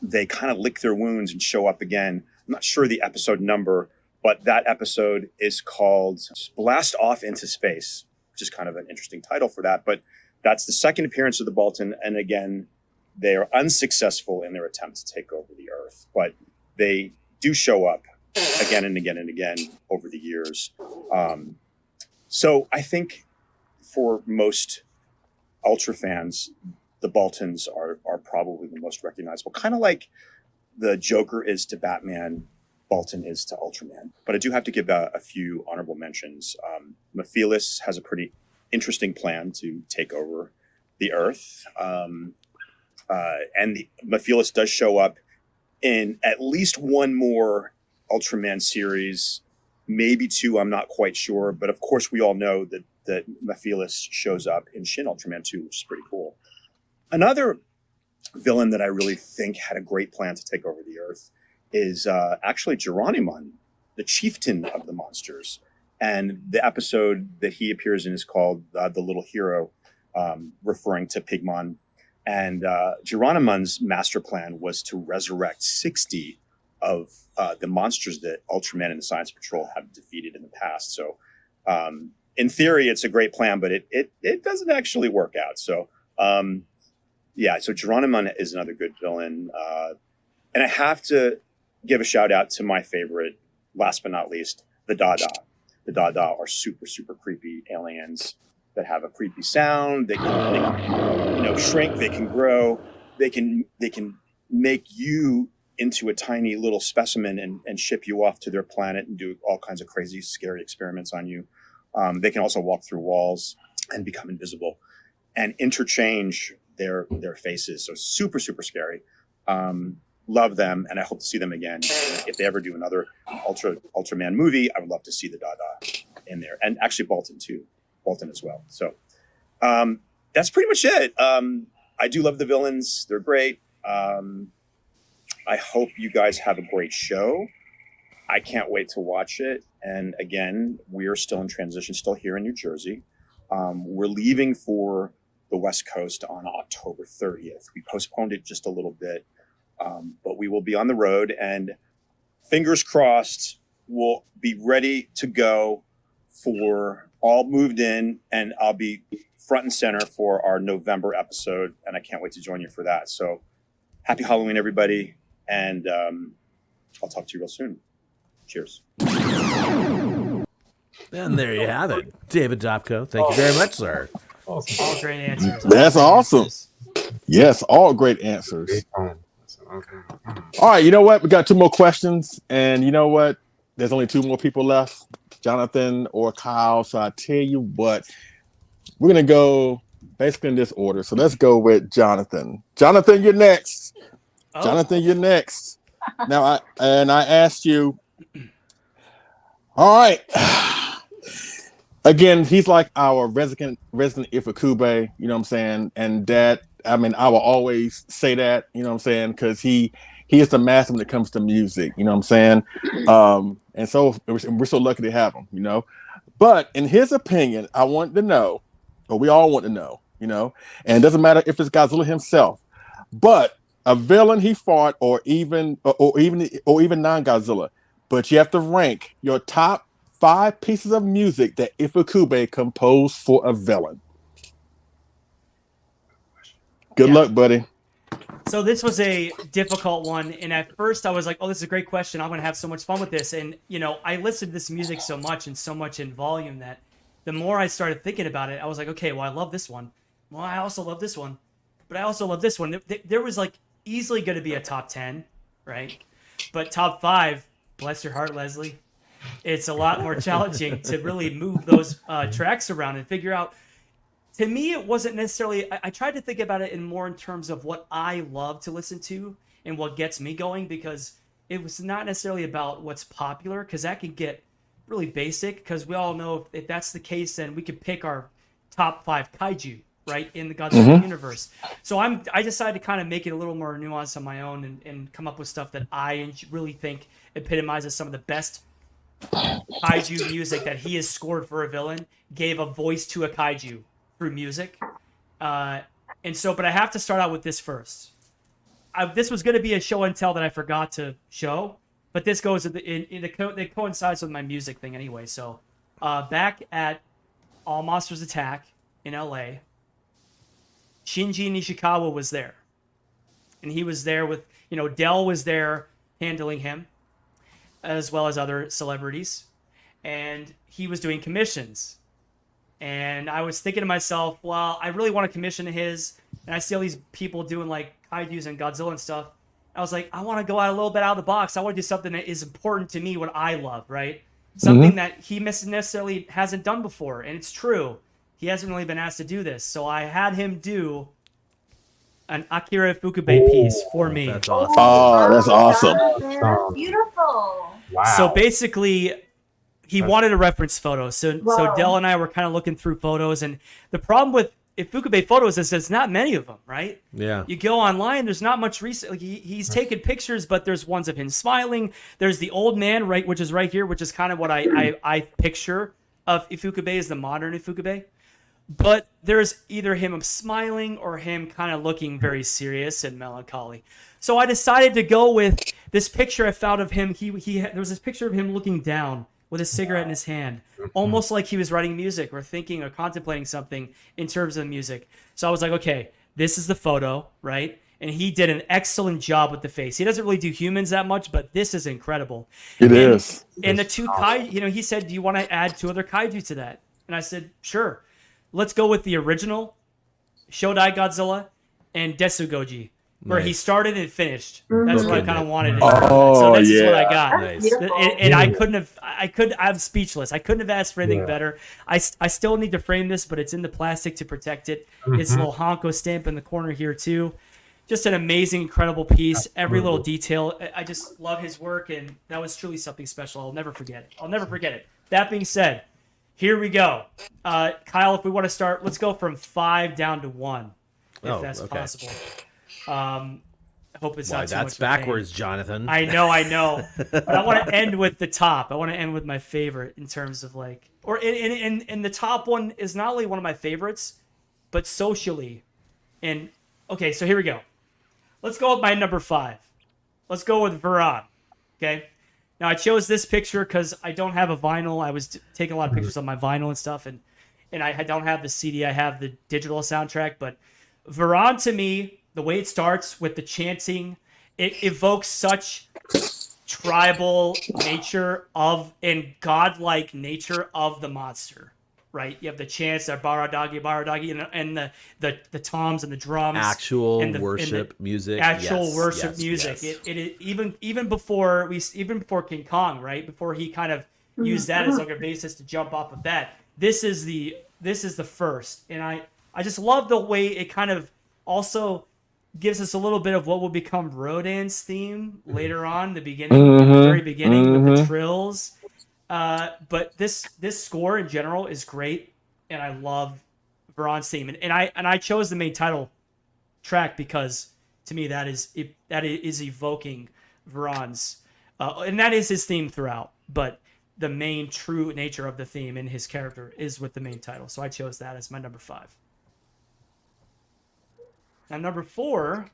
they kind of lick their wounds and show up again. I'm not sure the episode number, but that episode is called Blast Off into Space, which is kind of an interesting title for that. But that's the second appearance of the Baltan. And again, they are unsuccessful in their attempt to take over the Earth. But they do show up again and again and again over the years. So I think for most Ultra fans, the Baltans are probably the most recognizable. Kind of like the Joker is to Batman, Bolton is to Ultraman. But I do have to give a few honorable mentions. Mephiles has a pretty interesting plan to take over the Earth. And Mephiles does show up in at least one more Ultraman series, maybe two, I'm not quite sure. But of course, we all know that Mephiles shows up in Shin Ultraman 2, which is pretty cool. Another villain that I really think had a great plan to take over the Earth is actually Geronimon, the chieftain of the monsters. And the episode that he appears in is called The Little Hero, referring to Pigmon. And Geronimon's master plan was to resurrect 60 of the monsters that Ultraman and the Science Patrol have defeated in the past. So in theory, it's a great plan, but it doesn't actually work out. So so Geronimon is another good villain. And I have to give a shout out to my favorite, last but not least, the Dada. The Dada are super, super creepy aliens that have a creepy sound. They can shrink. They can grow. They can make you into a tiny little specimen and ship you off to their planet and do all kinds of crazy, scary experiments on you. They can also walk through walls and become invisible and interchange their faces. So super, super scary. Love them, and I hope to see them again. If they ever do another Ultraman movie, I would love to see the Dada in there, and actually Bolton too, Bolton as well. So that's pretty much it. I do love the villains; they're great. I hope you guys have a great show. I can't wait to watch it. And again, we are still in transition, still here in New Jersey. We're leaving for the West Coast on October 30th. We postponed it just a little bit. But we will be on the road, and fingers crossed, we'll be ready to go for all moved in, and I'll be front and center for our November episode, and I can't wait to join you for that. So happy Halloween, everybody, and I'll talk to you real soon. Cheers. And there you have it. David Dopko, thank you very much, sir. Awesome. All great answers. That's awesome. Yes, all great answers. All right, you know what? We got two more questions, and you know what? There's only two more people left, Jonathan or Kyle. So I tell you what, we're gonna go basically in this order. So let's go with Jonathan. Jonathan, you're next. Oh. Jonathan, you're next. Now I asked you. All right. Again, he's like our resident Ifukube, you know what I'm saying? And that, I mean, I will always say that, you know what I'm saying? Because he is the master when it comes to music, you know what I'm saying? And so we're so lucky to have him, you know? But in his opinion, I want to know, or we all want to know, you know? And it doesn't matter if it's Godzilla himself, but a villain he fought, or even non-Godzilla, but you have to rank your top 5 pieces of music that Ifukube composed for a villain. Good luck, buddy. So this was a difficult one, and at first I was like, oh, this is a great question. I'm going to have so much fun with this. And, you know, I listened to this music so much and so much in volume that the more I started thinking about it, I was like, okay, well, I love this one. Well, I also love this one. But I also love this one. There was, like, easily going to be a top 10, right? But top 5, bless your heart, Leslie. It's a lot more challenging to really move those tracks around and figure out. To me, it wasn't necessarily. I tried to think about it in terms of what I love to listen to and what gets me going, because it was not necessarily about what's popular, because that can get really basic. Because we all know if that's the case, then we could pick our top 5 kaiju, right, in the Godzilla universe. So I decided to kind of make it a little more nuanced on my own and come up with stuff that I really think epitomizes some of the best kaiju music that he has scored for a villain, gave a voice to a kaiju through music. But I have to start out with this first. This was going to be a show and tell that I forgot to show, but this goes it coincides with my music thing anyway. So back at All Monsters Attack in LA, Shinji Nishikawa was there. And he was there with, Dell was there handling him, as well as other celebrities. And he was doing commissions. And I was thinking to myself, well, I really want to commission his, and I see all these people doing like kaijus and Godzilla and stuff. I was like, I want to go out a little bit out of the box. I want to do something that is important to me, what I love, right? Something that he necessarily hasn't done before. And it's true. He hasn't really been asked to do this. So I had him do an Akira Ifukube piece for me. That's awesome. Oh, that's awesome. That's beautiful. Wow. So basically, he wanted a reference photo. So Wow. Dell and I were kind of looking through photos. And the problem with Ifukube photos is there's not many of them, right? Yeah. You go online, there's not much recent. Like he's taken pictures, but there's ones of him smiling. There's the old man, right, which is right here, which is kind of what I picture of Ifukube as the modern Ifukube. But there's either him smiling or him kind of looking very serious and melancholy. So I decided to go with this picture I found of him. There was this picture of him looking down with a cigarette in his hand, almost like he was writing music or thinking or contemplating something in terms of music. So I was like, okay, this is the photo, right? And he did an excellent job with the face. He doesn't really do humans that much, but this is incredible. It is. And the two kaiju, he said, do you want to add 2 other kaiju to that? And I said, sure. Let's go with the original, Shodai Godzilla, and Desugoji, where he started and finished. That's what I kind of wanted. So this is what I got. Nice. And I'm speechless. I couldn't have asked for anything better. I still need to frame this, but it's in the plastic to protect it. It's a little Honko stamp in the corner here too. Just an amazing, incredible piece. Every little detail. I just love his work, and that was truly something special. I'll never forget it. That being said, here we go. Kyle, if we want to start, let's go from 5 down to 1, if that's possible. I hope it's not too that's much of a pain. backwards, Jonathan. I know. But I want to end with the top. I want to end with my favorite in terms of like, or in the top one is not only one of my favorites, but socially. And okay, so here we go. Let's go with my number 5. Let's go with Varan. Okay. Now I chose this picture because I don't have a vinyl. I was taking a lot of pictures on my vinyl and stuff, and I don't have the CD. I have the digital soundtrack. But Varan, to me, the way it starts with the chanting, it evokes such tribal nature and godlike nature of the monster. Right? You have the chants that baradagi, and the toms and the drums. Actual and worship music. Actual worship music. Yes. It even before King Kong, right? Before he kind of used that as like a basis to jump off of that. This is the first, and I just love the way it kind of also gives us a little bit of what will become Rodan's theme later on, the very beginning with the trills. But this score in general is great, and I love Varan's theme, and I chose the main title track because to me that is evoking Varan's, and that is his theme throughout. But the main true nature of the theme in his character is with the main title, so I chose that as my number 5. Now number 4,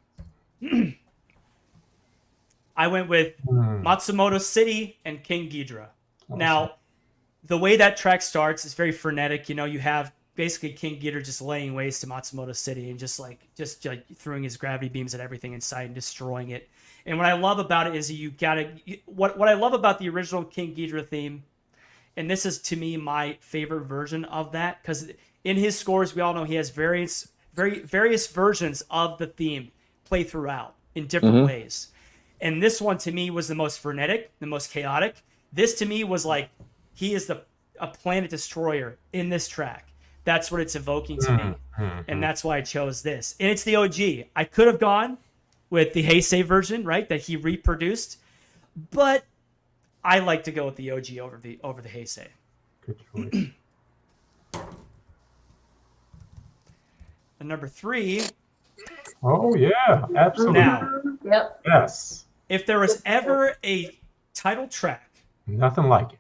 I went with Matsumoto City and King Ghidorah. Now, the way that track starts is very frenetic. You have basically King Ghidorah just laying waste to Matsumoto City and just throwing his gravity beams at everything in sight and destroying it. And what I love about it is what I love about the original King Ghidorah theme, and this is to me my favorite version of that, because in his scores we all know he has various versions of the theme play throughout in different ways. And this one to me was the most frenetic, the most chaotic. This to me was like he is a planet destroyer in this track. That's what it's evoking to me, and that's why I chose this. And it's the OG. I could have gone with the Heisei version, right, that he reproduced, but I like to go with the OG over the Heisei. Good choice. And number 3. Oh yeah, absolutely. Now, Yep. Yes. if there was ever a title track Nothing like it.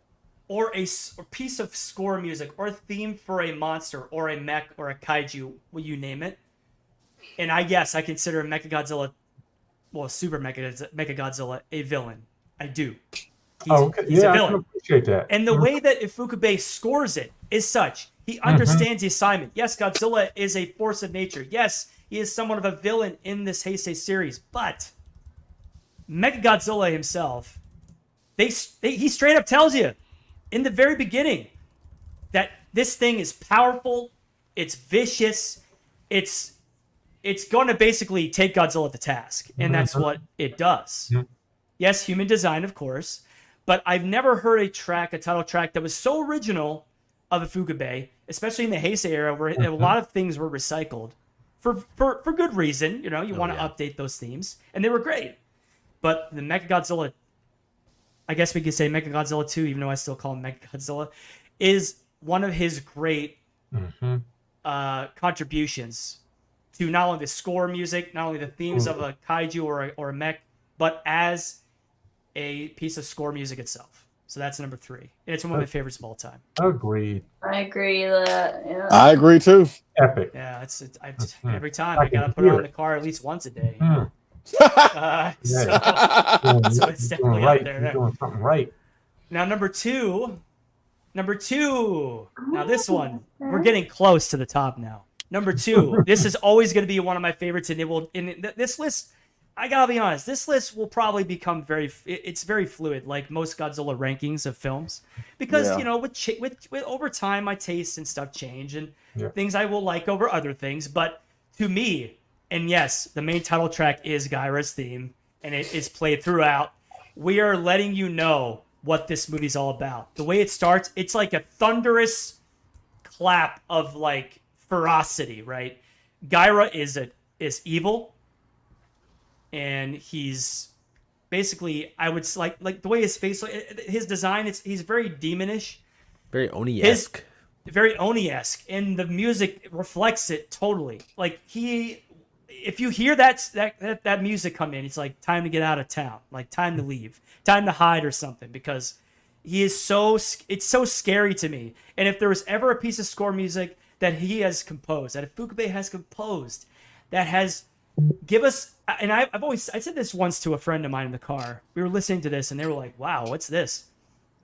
or a piece of score music or theme for a monster or a mech or a kaiju, will you name it? And I consider Mechagodzilla, Super Mechagodzilla, a villain. I do. He's a I villain. can appreciate that. And the way that Ifukube scores it is such. He understands the assignment. Yes, Godzilla is a force of nature. Yes, he is somewhat of a villain in this Heisei series. But Mechagodzilla himself, he straight up tells you in the very beginning that this thing is powerful, it's vicious, it's it's going to basically take Godzilla to task, and that's what it does. Yes, human design, of course, but I've never heard a title track that was so original of Ifukube, especially in the Heisei era, where a lot of things were recycled for good reason. You know, you want to update those themes, and they were great. But the Mechagodzilla, I guess we could say Mechagodzilla 2, even though I still call him Mechagodzilla, is one of his great contributions to not only the score music, not only the themes of a kaiju or a mech, but as a piece of score music itself. So that's number 3. And it's one of my favorites of all time. Agreed. I agree that. Yeah. I agree too. Epic. Yeah, every time I gotta put it on in the car at least once a day. So it's definitely up there. You're doing something right. Now number two. Now this one, we're getting close to the top now. Number 2. This is always going to be one of my favorites, and it will. In this list, I gotta be honest. This list will probably become it's very fluid, like most Godzilla rankings of films, because you know, with over time, my tastes and stuff change, and things I will like over other things. But to me, and yes, the main title track is Gaira's theme, and it is played throughout. We are letting you know what this movie's all about. The way it starts, it's like a thunderous clap of like ferocity, right? Gaira is evil, and he's basically, I would like the way his face, his design, he's very demonish, very Oni-esque. Very Oni-esque, and the music reflects it totally. Like if you hear that music come in, it's like time to get out of town, like time to leave, time to hide or something, because it's so scary to me. And if there was ever a piece of score music that he has composed, that Ifukube has composed, that has give us, and I said this once to a friend of mine in the car. We were listening to this, and they were like, "Wow, what's this?"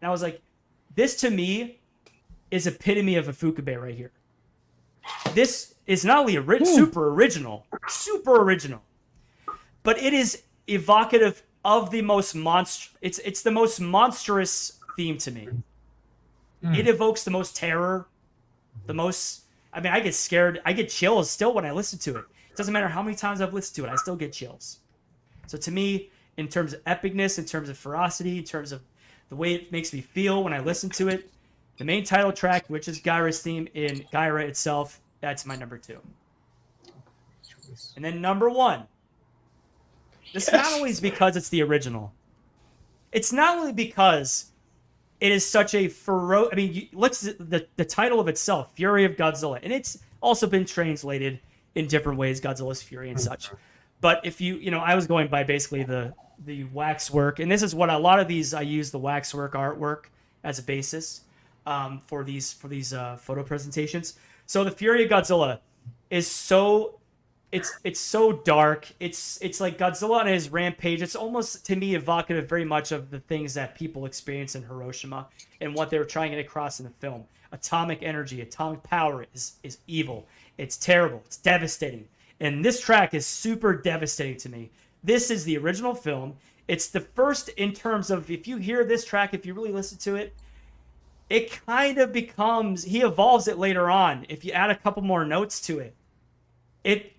And I was like, "This to me is epitome of Ifukube right here. This is not only super original, but it is evocative of the most it's the most monstrous theme to me. It evokes the most terror, the most. I mean, I get scared. I get chills still when I listen to it. It doesn't matter how many times I've listened to it. I still get chills. So to me, in terms of epicness, in terms of ferocity, in terms of the way it makes me feel when I listen to it, the main title track, which is Gaira's theme in Gaira itself, that's my number 2. And then number 1. This not only is because it's the original. It's not only because it is such a I mean, look at the title of itself, Fury of Godzilla, and it's also been translated in different ways, Godzilla's Fury and such. But if I was going by basically the waxwork, and this is what a lot of these I use the waxwork artwork as a basis for these photo presentations. So the Fury of Godzilla is it's so dark. It's like Godzilla on his rampage. It's almost, to me, evocative very much of the things that people experience in Hiroshima and what they were trying to get across in the film. Atomic energy, atomic power is evil. It's terrible. It's devastating. And this track is super devastating to me. This is the original film. It's the first in terms of, if you hear this track, if you really listen to it, it kind of becomes, he evolves it later on. If you add a couple more notes to it,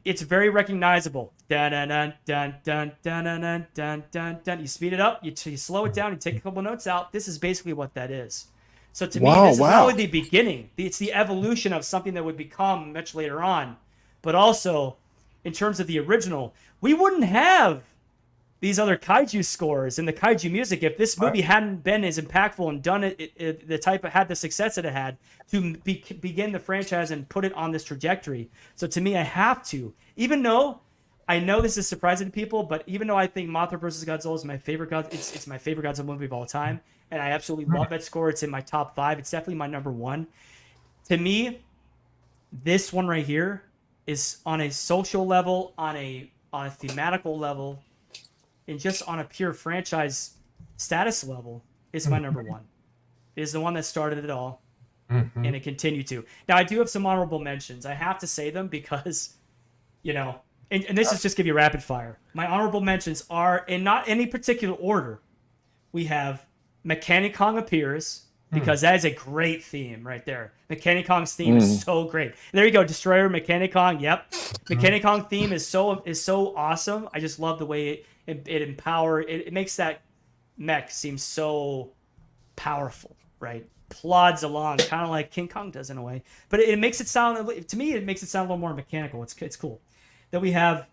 it's very recognizable. Dun dun dun dun dun dun dun dun dun dun. You speed it up, you slow it down, you take a couple notes out. This is basically what that is. So to me, this is not only the beginning, it's the evolution of something that would become much later on. But also, in terms of the original, we wouldn't have these other kaiju scores and the kaiju music if this movie hadn't been as impactful and done had the success that it had to begin the franchise and put it on this trajectory. So to me, I have to, even though I know this is surprising to people, but even though I think Mothra vs. Godzilla is my favorite it's my favorite Godzilla movie of all time, and I absolutely love that score. It's in my top 5. It's definitely my number 1. To me, this one right here is on a social level, on a thematical level, and just on a pure franchise status level, is my number 1. It is the one that started it all, and it continued to. Now, I do have some honorable mentions. I have to say them because, and this is just give you rapid fire. My honorable mentions are, in not any particular order, we have Mechanic Kong appears, because that is a great theme right there. Mechanic Kong's theme is so great. There you go, Destroyer, Mechanic Kong. Yep, Mechanic Kong theme is so awesome. I just love the way it makes that mech seem so powerful, right? Plods along, kind of like King Kong does in a way, but it makes it sound, to me, it makes it sound a little more mechanical. It's cool. Then we have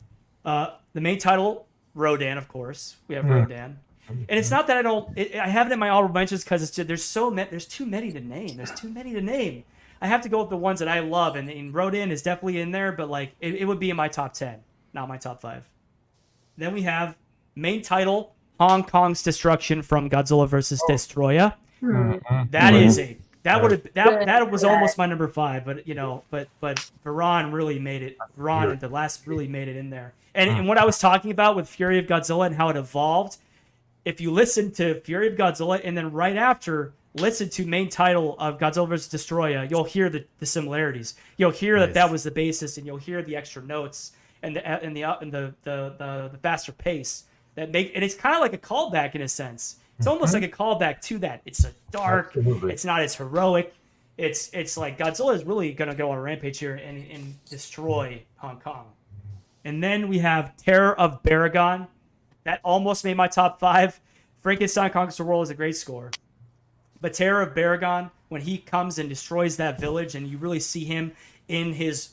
the main title, Rodan, of course. We have Rodan. And it's not that I have it in my honorable mentions because there's too many to name. I have to go with the ones that I love, and Rodan is definitely in there, but like it would be in my top 10, not my top 5. Then we have main title, Hong Kong's destruction from Godzilla vs. Destroyer. That was almost my number 5, but Varan really made it. Varan and the last really made it in there. And what I was talking about with Fury of Godzilla and how it evolved, if you listen to Fury of Godzilla and then right after listen to main title of Godzilla vs. Destroyer, you'll hear the similarities. You'll hear that was the basis, and you'll hear the extra notes and the faster pace and it's kind of like a callback in a sense. It's almost like a callback to that. It's dark. Absolutely. It's not as heroic. It's like Godzilla is really gonna go on a rampage here and destroy Hong Kong. And then we have Terror of Baragon. That almost made my top 5. Frankenstein Conquers the World is a great score. But Terror of Baragon, when he comes and destroys that village, and you really see him in his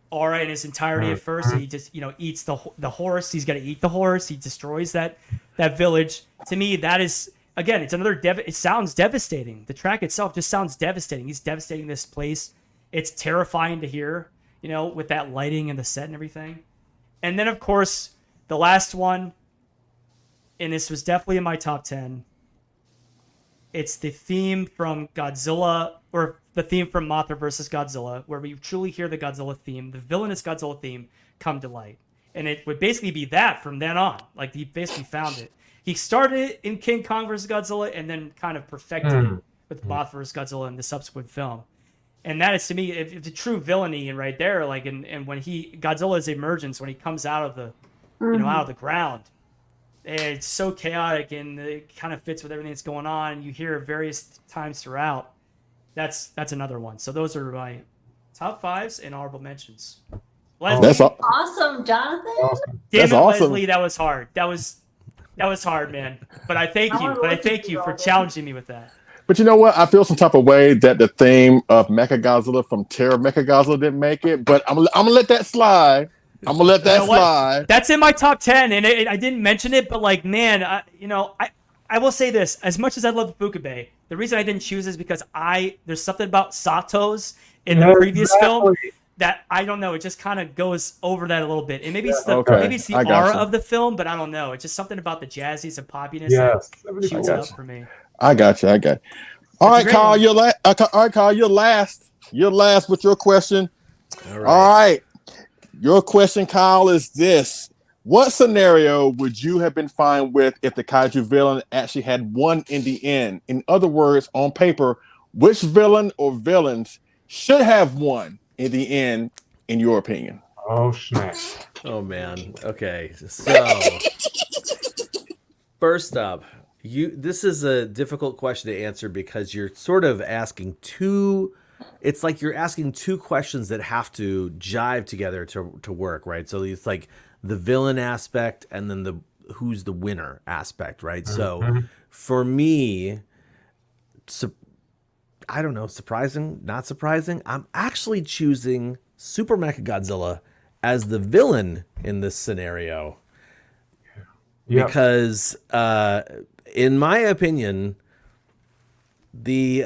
aura in his entirety at first, and he just eats the horse. He's got to eat the horse. He destroys that village. To me, that is, again, it's another it sounds devastating. The track itself just sounds devastating. He's devastating this place. It's terrifying to hear, with that lighting and the set and everything. And then, of course, the last one, and this was definitely in my top 10. It's the theme from Godzilla, or the theme from Mothra vs. Godzilla, where we truly hear the Godzilla theme, the villainous Godzilla theme, come to light. And it would basically be that from then on. Like, he basically found it. He started it in King Kong vs. Godzilla and then kind of perfected it with Mothra vs. Godzilla in the subsequent film. And that is, to me, it's a true villainy and right there. Like, and when Godzilla's emergence, when he comes out of the, out of the ground, it's so chaotic and it kind of fits with everything that's going on. You hear it various times throughout. That's another one. So those are my top 5s and honorable mentions. Leslie, That's awesome, Jonathan. Damn it, awesome. Leslie, that was hard. That was hard, man. But I thank you. But I thank you for challenging me with that. But you know what? I feel some type of way that the theme of Mechagodzilla from Terror of Mechagodzilla didn't make it, but I'm gonna let that slide. I'm gonna let that slide. That's in my top 10, and I didn't mention it, but like, man, I will say this: as much as I love Fukube, the reason I didn't choose is because there's something about Sato's in the previous film that I don't know. It just kind of goes over that a little bit, and maybe it's the aura of the film, but I don't know. It's just something about the jazzies and poppiness that shoots it up for me. I got you. All right, Kyle, you're last. All right, Kyle, you're last. You're last with your question. All right. Your question, Kyle, is this. What scenario would you have been fine with if the kaiju villain actually had won in the end? In other words, on paper, which villain or villains should have won in the end, in your opinion? Oh, snap. Oh, man. Okay. So, first up, this is a difficult question to answer because you're sort of asking it's like you're asking two questions that have to jive together to work, right? So it's like the villain aspect and then the who's the winner aspect, right? So for me, I don't know, surprising, not surprising, I'm actually choosing Super Mechagodzilla as the villain in this scenario. Because in my opinion, this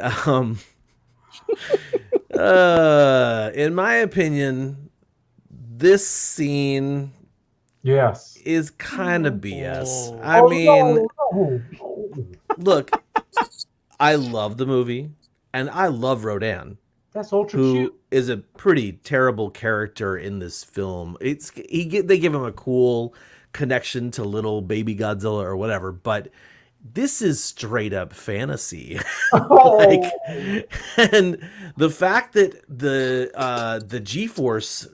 scene is kind of BS. I mean, look, I love the movie and I love Rodan. That's ultra who cute. Is a pretty terrible character in this film. They give him a cool connection to little baby Godzilla or whatever, but this is straight up fantasy. And the fact that the G-Force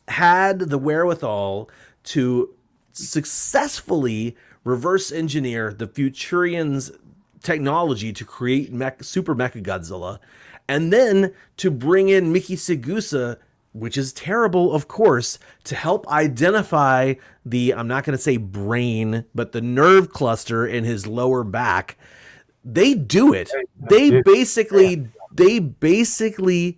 had the wherewithal to successfully reverse engineer the Futurians' technology to create Super Mechagodzilla, and then to bring in Miki Segusa, which is terrible, of course, to help identify the, I'm not going to say brain, but the nerve cluster in his lower back. They do it. They basically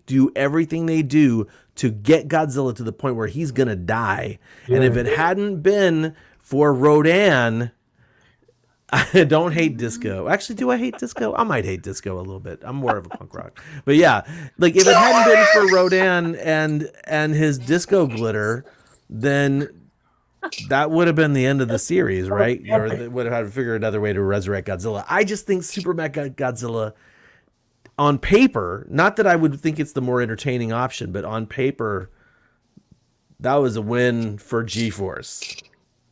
do everything they do to get Godzilla to the point where he's going to die. And if it hadn't been for Rodan, I don't hate disco. Actually, do I hate disco? I might hate disco a little bit. I'm more of a punk rock. But yeah, like if it hadn't been for Rodan and his disco glitter, then that would have been the end of the series, right? Or they would have had to figure another way to resurrect Godzilla. I just think Super Mechagodzilla on paper, not that I would think it's the more entertaining option, but on paper, that was a win for G-Force.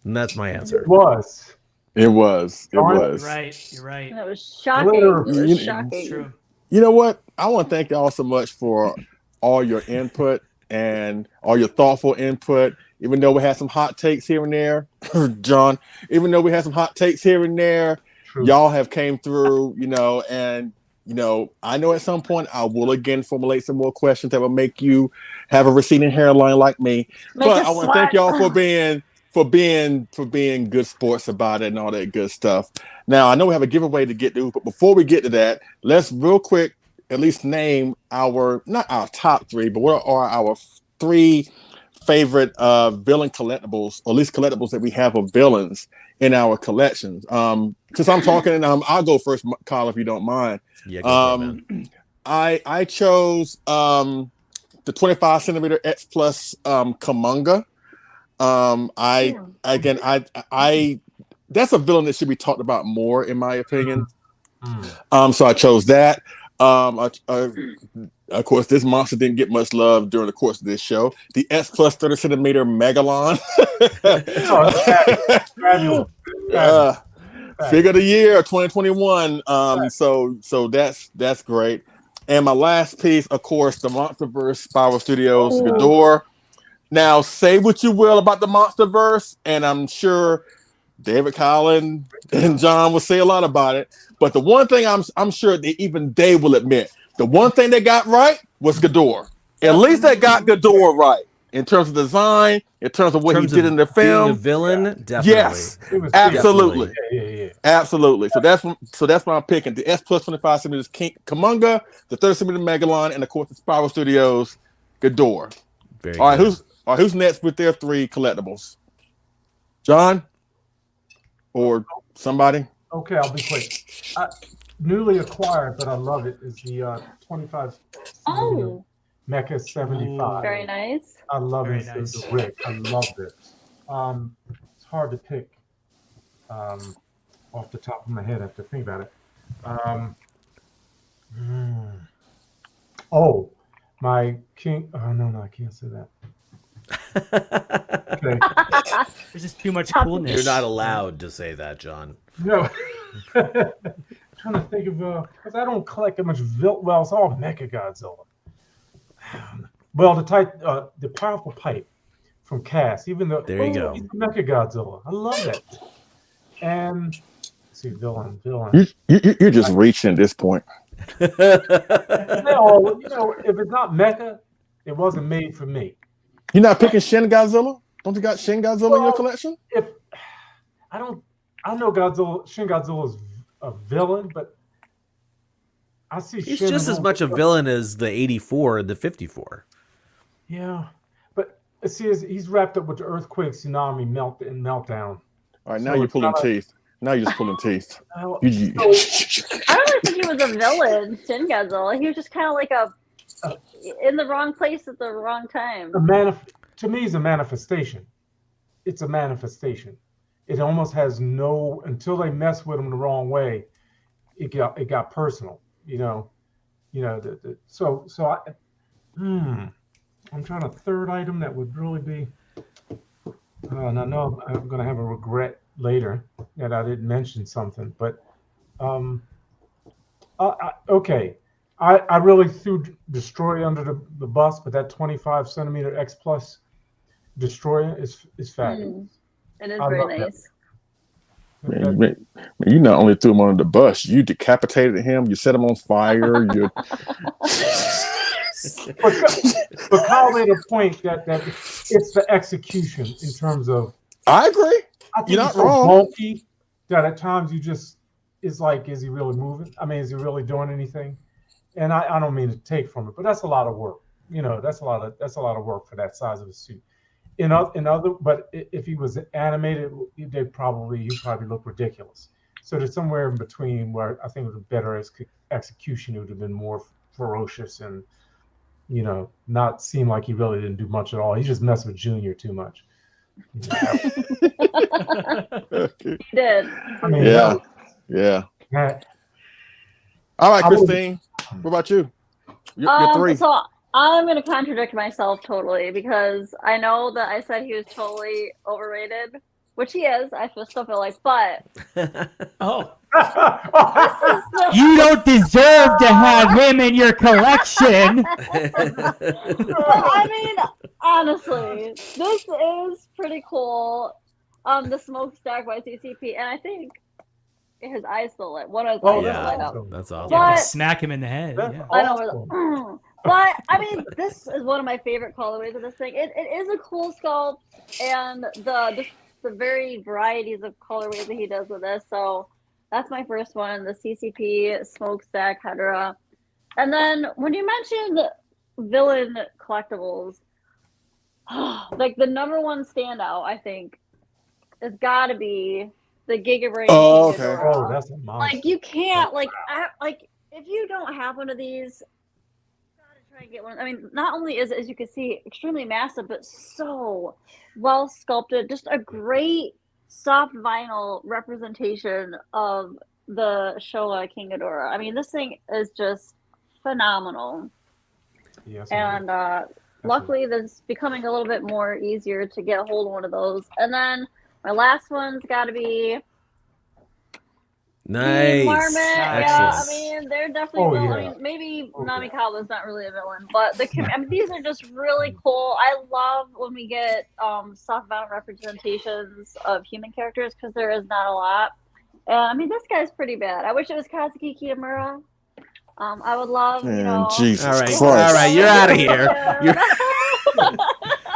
And that's my answer. It was. It was. You're right. You're right. That was shocking. It was shocking. It's true. You know what? I want to thank y'all so much for all your input and all your thoughtful input. Even though we had some hot takes here and there, John, even though we had some hot takes here and there, y'all have came through, and I know at some point I will again formulate some more questions that will make you have a receding hairline like me. But I want to thank y'all for being good sports about it and all that good stuff. Now I know we have a giveaway to get to, but before we get to that, let's real quick at least name not our top three, but what are our three favorite villain collectibles, or at least collectibles that we have of villains in our collections. Since I'm talking, I'll go first, Kyle, if you don't mind. Yeah, go for it, I chose the 25 centimeter X Plus Kamunga. That's a villain that should be talked about more, in my opinion. So I chose that. Of course, this monster didn't get much love during the course of this show. The S Plus 30 centimeter Megalon. Figure of the year 2021. So that's great. And my last piece, of course, the MonsterVerse Spiral Studios Ghidorah. Now, say what you will about the MonsterVerse, and I'm sure David, Kyle, and John will say a lot about it. But the one thing I'm sure that even they will admit, the one thing they got right was Ghidorah. At least they got Ghidorah right in terms of design, in terms of what he did in the film. Being a villain, definitely. Yes, absolutely. Yeah. Absolutely. So that's what I'm picking. The S Plus 25 centimeters Kamunga, the 30 centimeter Megalon, and of course the Spiral Studios Ghidorah. All right, who's next with their three collectibles? John or somebody? Okay, I'll be quick. Newly acquired, but I love it, is the 25 Mecha 75. Very nice. I love Very it. nice. The Rick. I love it. It's hard to pick off the top of my head. I have to think about it. My king. Oh, no, I can't say that. Okay. There's just too much coolness. You're not allowed to say that, John. No. Trying to think of because I don't collect that much. Well, it's all Mecha Godzilla. Well, the powerful pipe from Cass, even though there you go, he's Mecha Godzilla. I love it. And let's see, villain. You're just reaching at this point. No, if it's not Mecha, it wasn't made for me. You're not picking Shin Godzilla? Don't you got Shin Godzilla in your collection? I know Shin Godzilla is a villain, but I see he's Shin just as much a villain as the 84 and the 54. Yeah, but see, he's wrapped up with the earthquake, tsunami, meltdown. All right, now you're pulling teeth. Now you're just pulling teeth. I don't really think he was a villain, Shin Godzilla. He was just kind of like in the wrong place at the wrong time. To me, it's a manifestation. It's a manifestation. It almost has no, until they mess with him the wrong way, it got personal. I'm trying a third item that would really be. No, I'm gonna have a regret later that I didn't mention something. But okay, I really threw Destroyer under the bus, but that 25 centimeter X Plus Destroyer is fabulous. It is very nice. You not only threw him on the bus, you decapitated him. You set him on fire. You. But Kyle made a point that it's the execution in terms of. I agree. I think You're it's not so wrong. bulky that at times you just is like, is he really moving? I mean, is he really doing anything? And I don't mean to take from it, but that's a lot of work. You know, that's a lot of work for that size of a suit. But if he was animated, he'd probably look ridiculous. So there's somewhere in between where I think it was better execution. It would have been more ferocious and, you know, not seem like he really didn't do much at all. He just messed with Junior too much. He did. I mean, yeah. All right, Christine. What about you? You're 3. So I'm going to contradict myself totally because I know that I said he was totally overrated, which he is. I still feel like, but you don't deserve to have him in your collection. I mean, honestly, this is pretty cool. The smokestack by CCP, and I think his eyes still lit. One of his eyes still light up. That's awesome. Yeah, smack him in the head. Yeah. I know. But I mean, this is one of my favorite colorways of this thing. It is a cool sculpt, and the very varieties of colorways that he does with this. So that's my first one, the CCP smokestack Hydra. And then when you mentioned villain collectibles, like the number one standout, I think, has got to be the Gigabrain. Oh, okay. Oh, that's a monster. Like you can't like if you don't have one of these, you gotta try and get one. I mean, not only is it, as you can see, extremely massive, but so well sculpted. Just a great soft vinyl representation of the Showa King Ghidorah. I mean, this thing is just phenomenal. Yes, and luckily, this is becoming a little bit more easier to get a hold of one of those. And then my last one's got to be nice. Marmot. Yeah, I mean, they're definitely. Oh, yeah. I mean, maybe Namikawa's not really a villain, but I mean, these are just really cool. I love when we get soft vinyl representations of human characters because there is not a lot. I mean, this guy's pretty bad. I wish it was Kazuki Kitamura. I would love, you know. Jesus Christ. All right, you're out of here.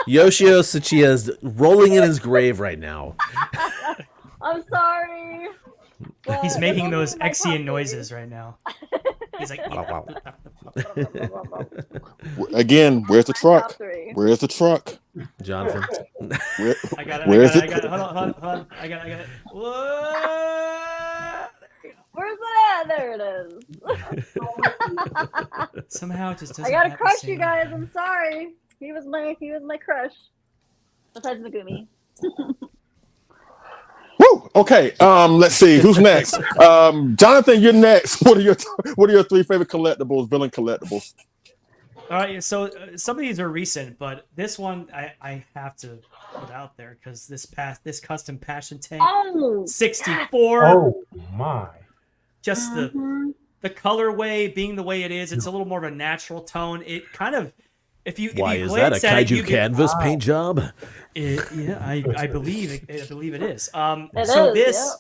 Yoshio Tsuchiya is rolling in his grave right now. I'm sorry. He's making those Exian noises right now. He's like, again, where's the truck? Where's the truck? Jonathan. I got it. Where's it? Hold on. I got it. Whoa. Where's it at? There it is. Somehow it just doesn't. I gotta have the crush same- you guys. I'm sorry. He was my crush. Besides Megumi. Woo! Okay. Let's see who's next. Jonathan, you're next. What are your 3 favorite collectibles? Villain collectibles. All right, so some of these are recent, but this one I have to put out there because this custom Passion Tank 64. Oh my! Just the colorway being the way it is, it's a little more of a natural tone. It kind of, if you is glance that a at it, Kaiju canvas paint job? Yeah, I believe it is. It's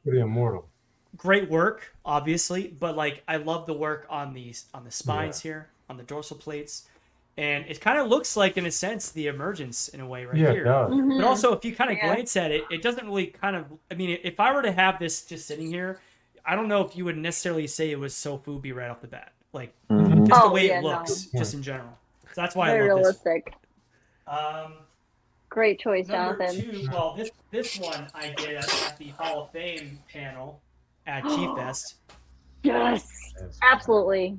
pretty immortal. Great work, obviously, but like I love the work on the spines here, on the dorsal plates, and it kind of looks like, in a sense, the emergence in a way right here. It does. But also, if you kind of glance at it, it doesn't really kind of. I mean, if I were to have this just sitting here, I don't know if you would necessarily say it was so Fubi right off the bat, like just the way it looks, just in general. So that's why Very I love realistic. this. Great choice, Number Jonathan. 2, well, this one I did at the Hall of Fame panel at Chief Fest. Yes, absolutely.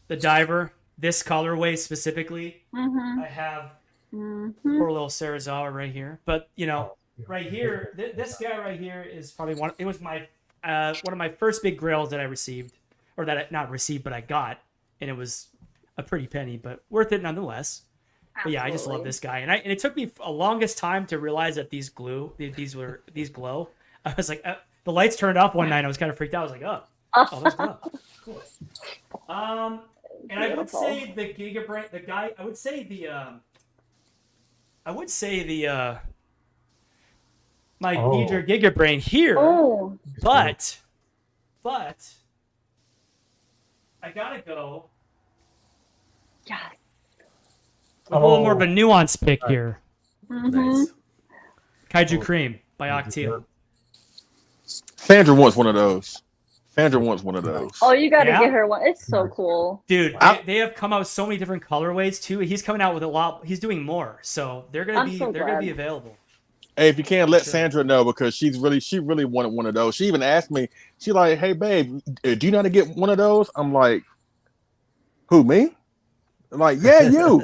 The diver, this colorway specifically. I have poor little Sarazawa right here, but you know, right here, this guy right here is probably one. It was my one of my first big grails that I received, or that I not received, but I got, and it was a pretty penny, but worth it nonetheless. But yeah, I just love this guy, and it took me a longest time to realize that these glow. I was like, the lights turned off one night. I was kind of freaked out. I was like, oh, that's glow. Cool. And I would say the Gigabrain, the guy. I would say the my knee-jerk giga brain here. Oh. But I gotta go. Yes. With a little more of a nuanced pick here. Nice. Kaiju Cream by Octeel. Sandra wants one of those. Oh, you gotta Yeah? get her one. It's so cool. Dude, they have come out with so many different colorways too. He's coming out with a lot. He's doing more, so they're gonna be available. Hey, if you can, let Sandra know because she really wanted one of those. She even asked me. She like, "Hey, babe, do you know how to get one of those?" I'm like, "Who, me?" I'm like, "Yeah, you."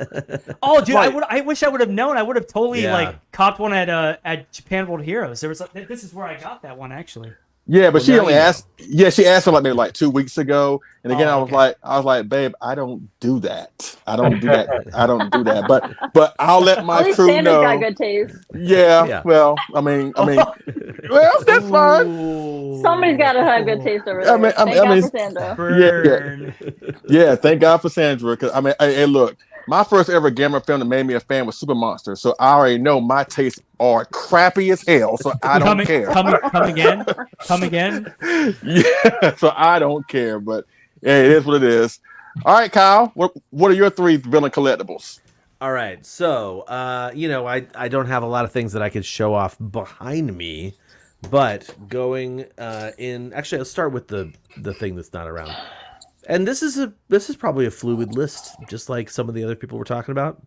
Oh, dude, Like- I wish I would have known. I would have totally Yeah. like copped one at Japan World Heroes. There was this is where I got that one actually. Yeah, but Well, she now only you know. asked. Yeah, she asked her like maybe like 2 weeks ago, and again Oh, okay. I was like, babe, I don't do that. I don't do that. But I'll let At my least crew Sandra's know. got good taste. Yeah, Yeah. well, I mean, well, that's fine. Ooh. Somebody's got to have good taste over there. I mean- Thank I God mean- for Sandra. Burn. Yeah, thank God for Sandra. Because I mean, hey, look, my first ever gamer film that made me a fan was Super Monster, so I already know my tastes are crappy as hell. So I don't care. Come again. Yeah, so I don't care. But hey, it is what it is. All right, Kyle, what are your 3 villain collectibles? All right, so I don't have a lot of things that I could show off behind me, but going in, actually, let's start with the thing that's not around. And this is probably a fluid list, just like some of the other people we're talking about.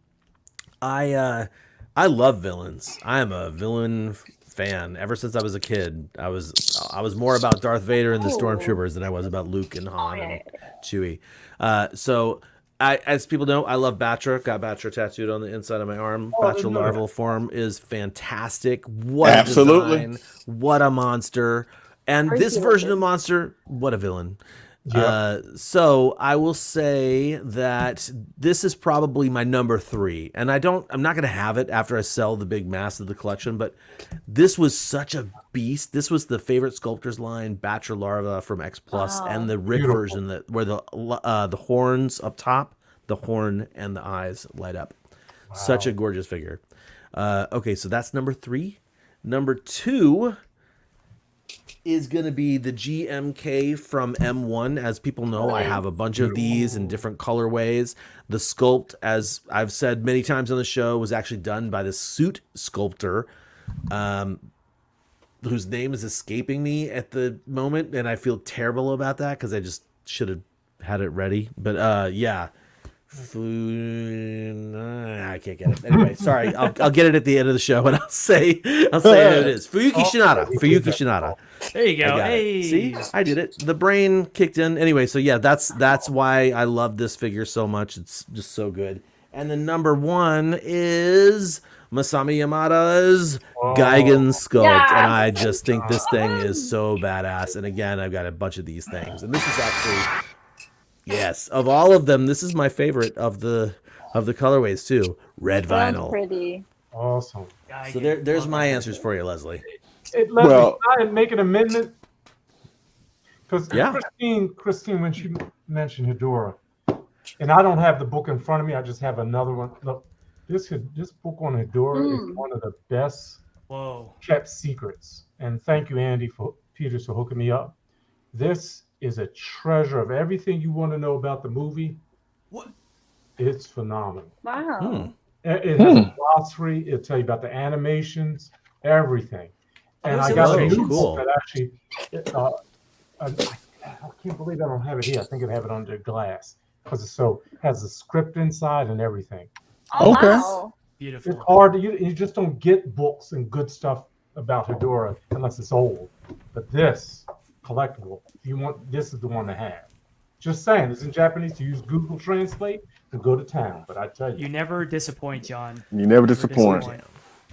I love villains. I am a villain fan ever since I was a kid. I was more about Darth Vader and the Stormtroopers than I was about Luke and Han and Chewie. So as people know, I love Batra. Got Batra tattooed on the inside of my arm. Batra larval form is fantastic. What Absolutely. a design! What a monster! And this version of monster, what a villain! Yeah. So I will say that this is probably my number 3, and I'm not gonna have it after I sell the big mass of the collection, but this was such a beast. This was the favorite sculptors line, Batra Larva from X Plus, and the Rick version where the horns up top, the horn and the eyes light up. Wow. Such a gorgeous figure. Okay, so that's number 3. Number 2 is going to be the GMK from M1. As people know, I have a bunch of these in different colorways. The sculpt, as I've said many times on the show, was actually done by the suit sculptor, whose name is escaping me at the moment, and I feel terrible about that because I just should have had it ready. But yeah. I can't get it. Anyway, sorry. I'll get it at the end of the show, and I'll say who it is. Fuyuki Shinada. There you go. Hey, see, I did it. The brain kicked in. Anyway, so yeah, that's why I love this figure so much. It's just so good. And the number 1 is Masami Yamada's Gigan sculpt, and I just think this thing is so badass. And again, I've got a bunch of these things, and this is actually. Yes, of all of them, this is my favorite of the colorways too. Red vinyl. Pretty. Awesome. So there's my answers for you, Leslie. Leslie, can I make an amendment? Because Yeah. Christine, when she mentioned Hedora, and I don't have the book in front of me, I just have another one. Look, this book on Hedora is one of the best kept secrets. And thank you, Andy Peters, for hooking me up. This is a treasure of everything you want to know about the movie. What? It's phenomenal. Wow. It has a glossary. It'll tell you about the animations, everything. And I got a new book that actually, I can't believe I don't have it here. I think I have it under glass because has the script inside and everything. Oh, okay. Wow. Beautiful. It's hard you just don't get books and good stuff about Hedora unless it's old. But this collectible, if you want, this is the one to have. Just saying, it's in Japanese. To use Google Translate to go to town. But I tell you, you never disappoint, John. You never disappoint.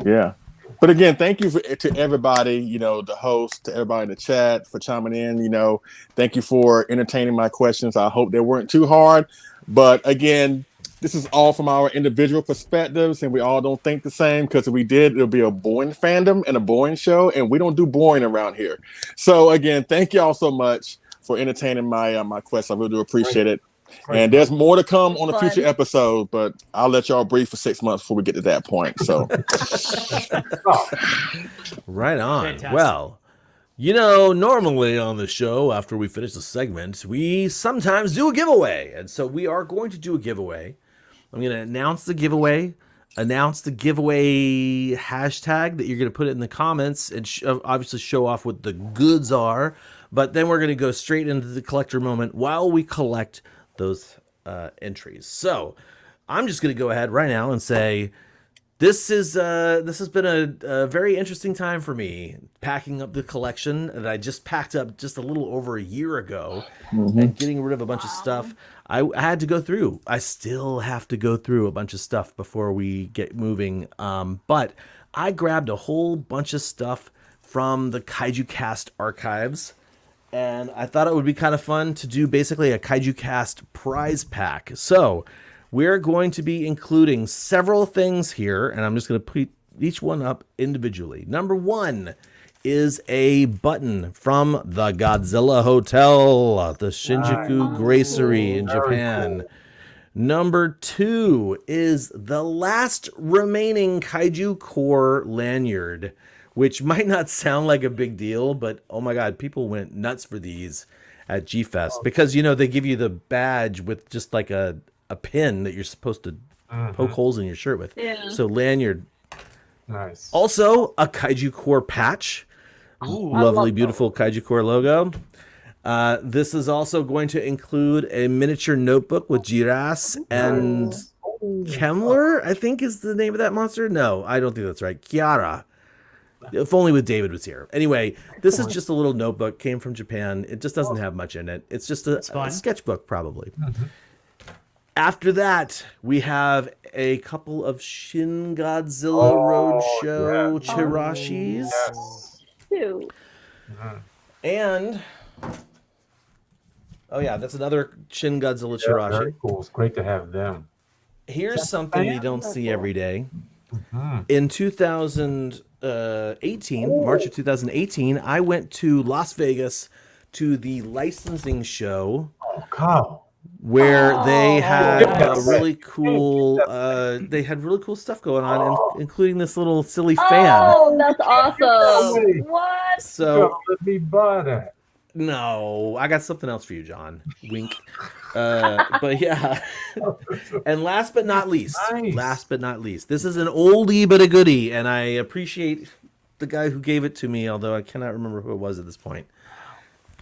Yeah. But again, thank you to everybody, the host, to everybody in the chat for chiming in. Thank you for entertaining my questions. I hope they weren't too hard. But again, this is all from our individual perspectives, and we all don't think the same, because if we did, it'll be a boring fandom and a boring show, and we don't do boring around here. So again, thank you all so much for entertaining my questions. I really do appreciate it. And there's more to come on a Fun. future episode, but I'll let y'all breathe for 6 months before we get to that point. So, Right on. Fantastic. Well, you know, normally on the show, after we finish the segment, we sometimes do a giveaway. And so we are going to do a giveaway. I'm going to announce the giveaway hashtag that you're going to put it in the comments and obviously show off what the goods are. But then we're going to go straight into the collector moment while we collect those entries. So I'm just going to go ahead right now and say, this has been a very interesting time for me, packing up the collection that I just packed up just a little over a year ago and getting rid of a bunch of stuff. I had to go through. I still have to go through a bunch of stuff before we get moving. But I grabbed a whole bunch of stuff from the Kaiju Cast archives, and I thought it would be kind of fun to do basically a Kaiju Cast prize pack. So we're going to be including several things here, and I'm just going to put each one up individually. Number one is a button from the Godzilla Hotel, the Shinjuku Gracery in Japan. Cool. Number two is the last remaining Kaiju Core lanyard, which might not sound like a big deal, but oh my God, people went nuts for these at G-Fest because, you know, they give you the badge with just like a pin that you're supposed to poke holes in your shirt with. Yeah. So lanyard. Nice. Also, a Kaiju Core patch. Lovely, beautiful Kaiju Core logo. This is also going to include a miniature notebook with Jiras and Kemler, I think is the name of that monster. No, I don't think that's right. Kiara. If only with David was here. Anyway, this is just a little notebook, came from Japan. It just doesn't have much in it. It's just a sketchbook, probably. After that, we have a couple of Shin Godzilla Roadshow Chirashis. Two. And, oh yeah, that's another Shin Godzilla Yeah, Chirashi. very cool. It's great to have them. Here's something you don't see every day. In 2018, March of 2018, I went to Las Vegas to the licensing show. Oh, Kyle. Where they had really cool stuff going on, including this little silly fan. Oh, that's awesome! What? So let me buy that. No, I got something else for you, John. Wink. But yeah. And last but not least, this is an oldie but a goodie, and I appreciate the guy who gave it to me, although I cannot remember who it was at this point.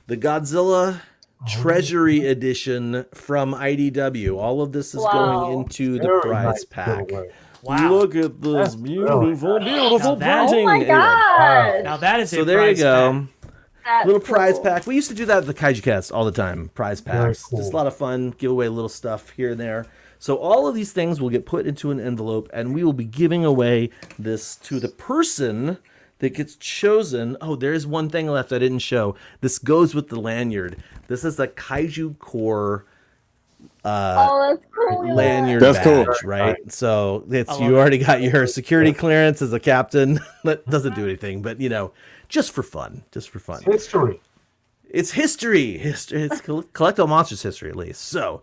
The Godzilla Treasury Edition from IDW. All of this is going into the prize pack. Wow. Look at this beautiful that- printing. Oh my God! Now that is So a there you prize go. pack. That's Little prize cool. pack. We used to do that at the Kaiju Cast all the time. Prize packs. cool. Just a lot of fun. Give away little stuff here and there. So all of these things will get put into an envelope, and we will be giving away this to the person that gets chosen. Oh, there's one thing left I didn't show. This goes with the lanyard. This is a Kaiju Core that's cool. lanyard That's badge, cool. right? So it's love you it. already got your security clearance as a captain. That doesn't do anything, but you know, just for fun. History. It's history. It's Collectible Monsters history, at least. So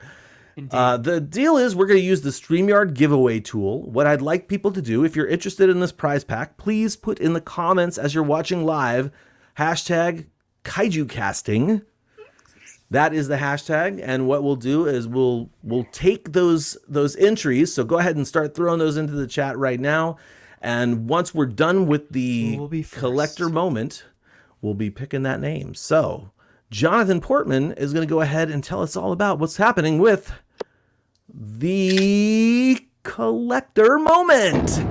the deal is we're going to use the StreamYard giveaway tool. What I'd like people to do, if you're interested in this prize pack, please put in the comments as you're watching live, hashtag Kaiju Casting. That is the hashtag, and what we'll do is we'll take those entries. So go ahead and start throwing those into the chat right now. And once we're done with the collector moment, we'll be picking that name. So Jonathan Portman is going to go ahead and tell us all about what's happening with the collector moment.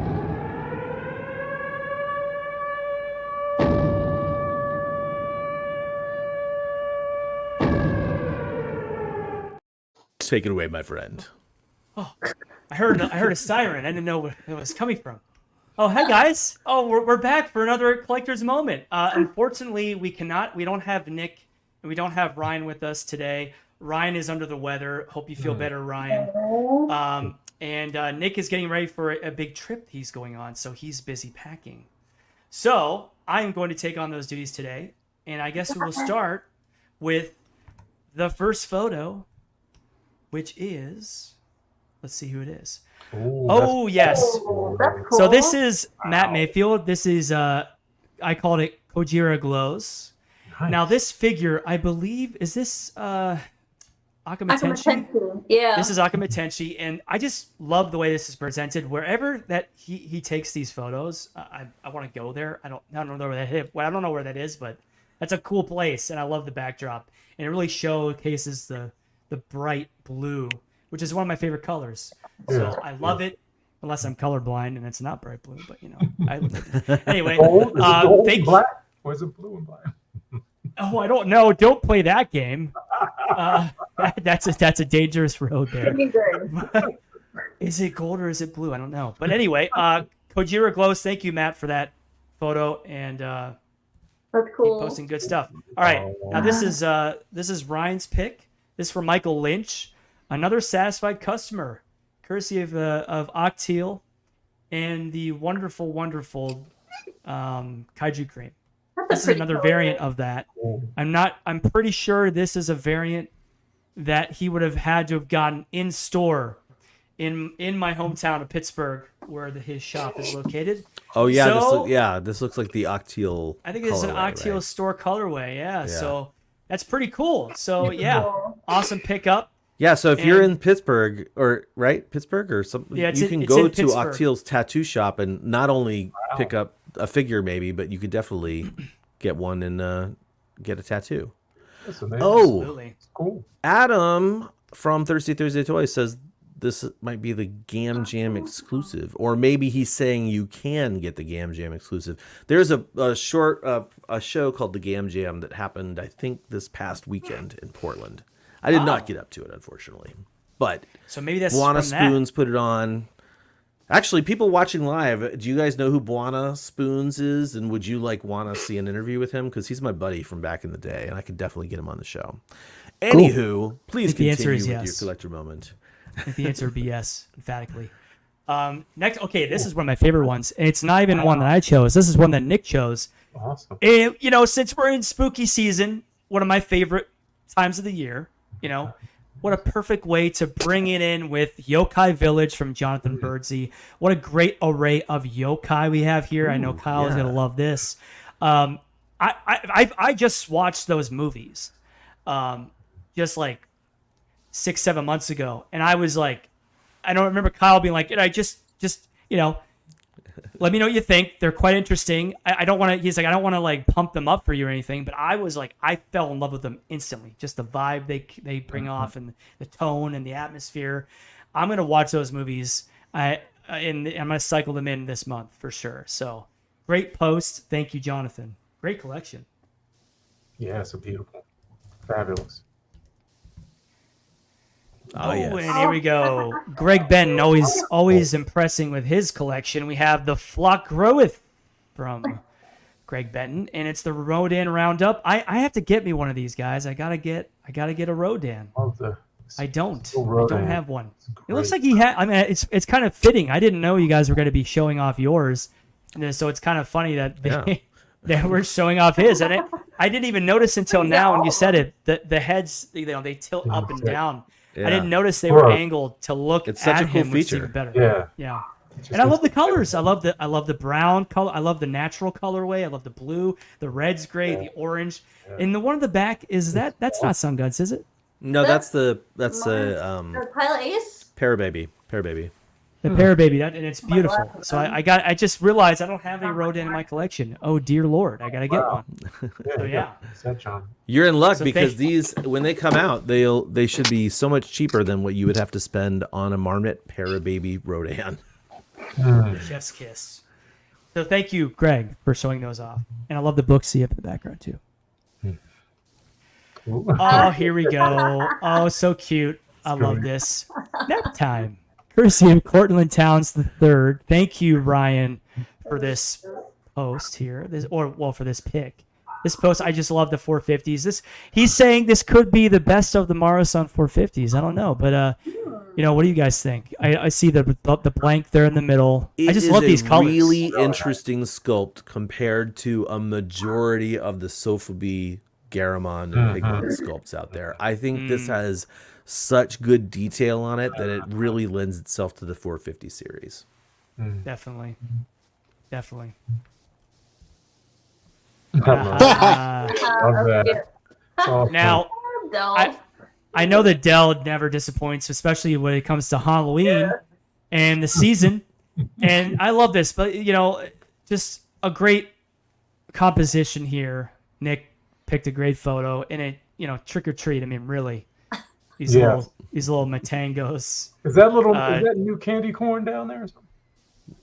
Take it away, my friend. Oh, I heard a siren. I didn't know where it was coming from. Oh, hey guys. Oh, we're back for another collector's moment. Unfortunately, we don't have Nick and we don't have Ryan with us today. Ryan is under the weather. Hope you feel better, Ryan. And Nick is getting ready for a big trip he's going on, so he's busy packing. So I'm going to take on those duties today, and I guess we'll start with the first photo, which is, let's see who it is. Ooh, Oh, yes. That's cool. So this is Matt Mayfield. This is, I called it Kojira Glows. nice. Now, this figure, I believe, is this Akama Tenshi? Yeah. This is Akama Tenshi, and I just love the way this is presented. Wherever that he takes these photos, I want to go there. I don't know where that is. Well, I don't know where that is, but that's a cool place, and I love the backdrop. And it really showcases the bright blue, which is one of my favorite colors. So Yeah. I love it, unless I'm colorblind and it's not bright blue. But anyway, Gold? Is it gold and thank. black? Or is it blue and black? Oh, I don't know. Don't play that game. That's a dangerous road there. Pretty good. Is it gold or is it blue? I don't know. But anyway, Kojira Glows, thank you, Matt, for that photo, and That's keep cool. posting good stuff. All right, now this is Ryan's pick. This is for Michael Lynch, another satisfied customer, courtesy of Octeal and the wonderful Kaiju cream. This is another variant of that. I'm pretty sure this is a variant that he would have had to have gotten in store in my hometown of Pittsburgh, where his shop is located. Oh yeah, So- this looks like the Octeal. I think it's an colorway, Octeal right? store colorway. Yeah, Yeah. so that's pretty cool. So yeah, awesome pickup. Yeah, so if you're And- in Pittsburgh or Pittsburgh or something, Yeah, you can it's go in to Pittsburgh. Octeal's tattoo shop and not only pick up a figure maybe, but you could definitely get one and get a tattoo. That's amazing. Oh, Absolutely. It's cool. Adam from Thursday Toys says this might be the Gam Jam exclusive, or maybe he's saying you can get the Gam Jam exclusive. There's a short a show called the Gam Jam that happened, I think, this past weekend in Portland. I did not get up to it, unfortunately, but So maybe that's Buana from that. Spoons put it on. Actually, people watching live, do you guys know who Buana Spoons is? And would you want to see an interview with him? Because he's my buddy from back in the day, and I could definitely get him on the show. Anywho, please The answer continue is with yes. your collector moment. I think the answer would be yes, emphatically. Next, okay, this is one of my favorite ones. And it's not even one that I chose. This is one that Nick chose. Awesome. And, since we're in spooky season, one of my favorite times of the year, what a perfect way to bring it in with Yokai Village from Jonathan Birdsey. What a great array of yokai we have here. I know Kyle is going to love this. I just watched those movies just like 6-7 months ago. And I was like, I don't remember Kyle being like, I just let me know what you think. They're quite interesting. I don't want to, he's like, I don't want to pump them up for you or anything, but I was like, I fell in love with them instantly. Just the vibe they bring off and the tone and the atmosphere. I'm going to watch those movies. And I'm going to cycle them in this month for sure. So great post. Thank you, Jonathan. Great collection. Yeah, it's a beautiful. Fabulous. Oh, yes. And here we go. Greg Benton, always impressing with his collection. We have the Flock Groweth from Greg Benton, and it's the Rodan Roundup. I have to get me one of these, guys. I gotta get a Rodan. I don't have one. It looks like he had. I mean, it's kind of fitting. I didn't know you guys were going to be showing off yours, and so it's kind of funny that they were showing off his. And I didn't even notice until now when you said it. The heads, they tilt up and down. Yeah. I didn't notice they were angled to look It's such at a cool him, which is feature. even better. Yeah. And I love the colors. I love the brown color. I love the natural colorway. I love the blue, the red's gray, the orange, and the one in the back is that's not Sun Guns, is it? No, that's the Pilot Ace? Parababy. The Parababy, and it's beautiful. So I just realized I don't have a Rodan in my collection. Oh dear Lord, I gotta get one. So yeah. You're in luck So because thank- these, when they come out, they should be so much cheaper than what you would have to spend on a Marmot Parababy Rodan. Chef's kiss. So thank you, Greg, for showing those off. And I love the books you have in the background too. Oh, here we go. Oh, so cute. I love this. Nap time. Courtesy of Cortland Towns III. Thank you, Ryan, for this post here. For this pick. This post, I just love the 450s. He's saying this could be the best of the Marathon 450s. I don't know, but what do you guys think? I see the blank there in the middle. I just love these colors. Really interesting sculpt compared to a majority of the Sofubi, Garamond, and Pigment sculpts out there. I think this has such good detail on it that it really lends itself to the 450 series. Definitely. Definitely. Love that. Awesome. Now, Del. I know that Dell never disappoints, especially when it comes to Halloween and the season. And I love this, but just a great composition here. Nick picked a great photo, and it, trick or treat. I mean, really, these little matangos. Is that new candy corn down there? Or something?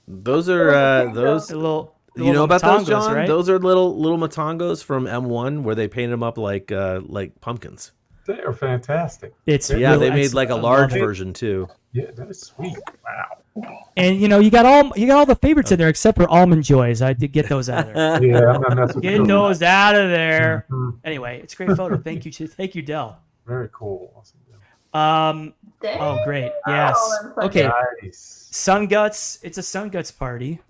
Those are those. You know about those, John? Right? Those are little matangos from M1 where they painted them up like pumpkins. They are fantastic. They made like a large version too. Yeah, that is sweet. Wow. And you got all the favorites in there except for Almond Joys. I did get those out of there. Yeah, I'm not messing with Get those out of there. Anyway, it's a great photo. Thank you, Dell. Very cool. Awesome. Oh, great. Yes. Okay. Nice. Sun Guts. It's a Sun Guts party.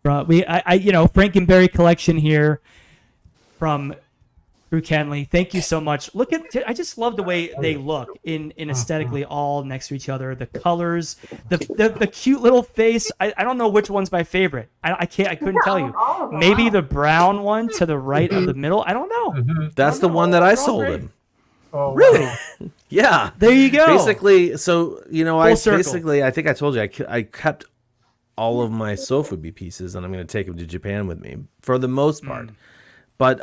Frankenberry collection here from Drew Kenley. Thank you so much. I just love the way they look in aesthetically all next to each other. The colors, the cute little face. I don't know which one's my favorite. I couldn't tell you. Maybe the brown one to the right of the middle. I don't know. That's the one that I sold him. Oh, really? Yeah. There you go. Basically, so I circle. think I told you I kept all of my Sofubi pieces, and I'm going to take them to Japan with me for the most part. But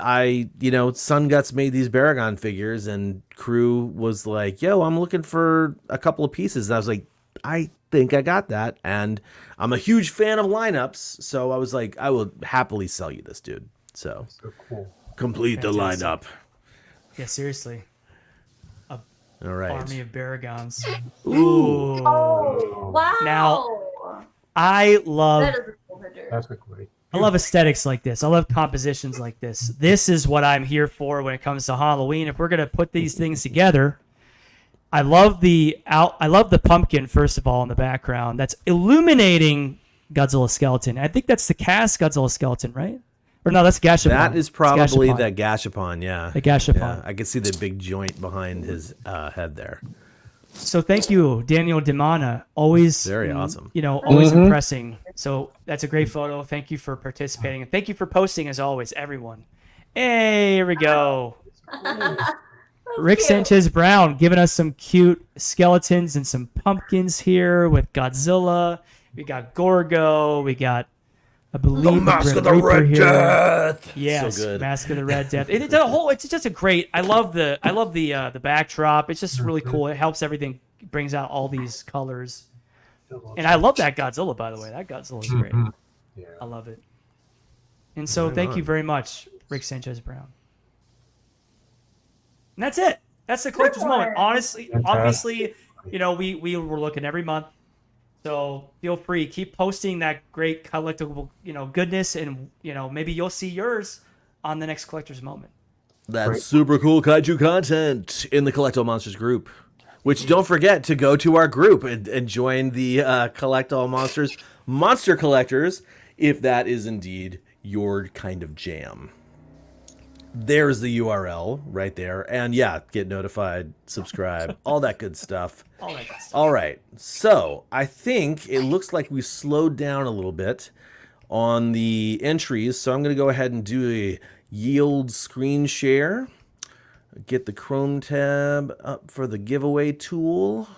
Sun Guts made these Baragon figures, and crew was like, yo, I'm looking for a couple of pieces. And I was like, I think I got that. And I'm a huge fan of lineups, so I was like, I will happily sell you this, dude. So cool. Complete Fantastic. the lineup. Yeah, seriously. All right. Army of Baragons. Ooh. Oh, wow. Now, I love... That is a cool picture. That's great. I love aesthetics like this. I love compositions like this. This is what I'm here for when it comes to Halloween. If we're gonna put these things together, I love the pumpkin first of all in the background. That's illuminating Godzilla skeleton. I think that's the cast Godzilla skeleton, right? Or no, that's Gashapon. That is probably that Gashapon, yeah. The Gashapon. Yeah, I can see the big joint behind his head there. So thank you, Daniel Dimana. Always very awesome. Always impressing. So that's a great photo. Thank you for participating, and thank you for posting as always, everyone. Hey, here we go. Rick Sanchez Brown giving us some cute skeletons and some pumpkins here with Godzilla. We got Gorgo. We got, I believe, the Mask of the Red Death. Yes, so good. Mask of the Red Death. It's just a great. I love the backdrop. It's just really cool. It helps everything. It brings out all these colors. And I love that Godzilla, by the way. That Godzilla is great. Yeah. I love it. And so thank you very much, Rick Sanchez Brown. And that's it. That's the collector's moment. Honestly, obviously, we were looking every month. So feel free, keep posting that great collectible, goodness, and maybe you'll see yours on the next collector's moment. That's super cool Kaiju content in the Collect All Monsters group. Which don't forget to go to our group and join the Collect All Monsters Monster Collectors if that is indeed your kind of jam. There's the URL right there. And yeah, get notified, subscribe, all that good stuff. All that good stuff. All right. So I think it looks like we slowed down a little bit on the entries. So I'm going to go ahead and do a yield screen share. Get the Chrome tab up for the giveaway tool.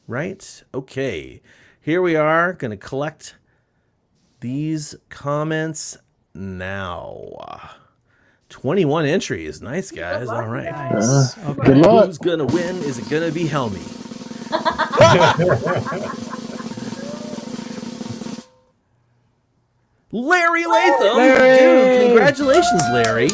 Right? Okay. Here we are. Going to collect these comments now. 21 entries. Nice, guys. All right. Nice. Okay. Good luck. Who's going to win? Is it going to be Helmy? Larry Latham. Dude, congratulations, Larry.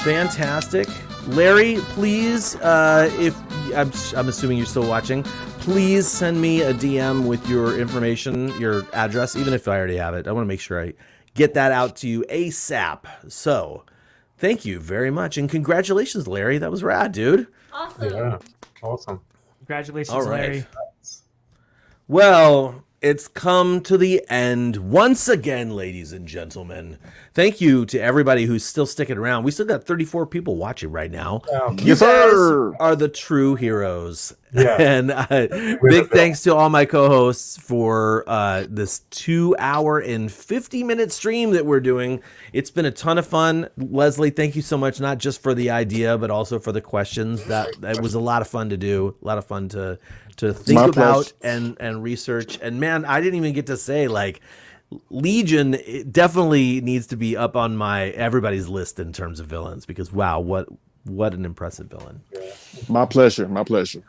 Fantastic. Larry, please, if I'm assuming you're still watching, please send me a DM with your information, your address, even if I already have it. I want to make sure I get that out to you ASAP. So, thank you very much, and congratulations, Larry. That was rad, dude. Awesome. Yeah. Awesome. Congratulations, All right. Larry. Well, it's come to the end once again, ladies and gentlemen. thank you to everybody who's still sticking around. We still got 34 people watching right now. You Yes, guys sir. are the true heroes. Yeah. And big thanks to all my co-hosts for this 2 hour and 50-minute stream that we're doing. It's been a ton of fun. Leslie, thank you so much, not just for the idea, but also for the questions. That was a lot of fun to do, a lot of fun to think My about pleasure. and research. And man, I didn't even get to say, like, Legion definitely needs to be up on everybody's list in terms of villains, because wow, what an impressive villain. My pleasure. My pleasure.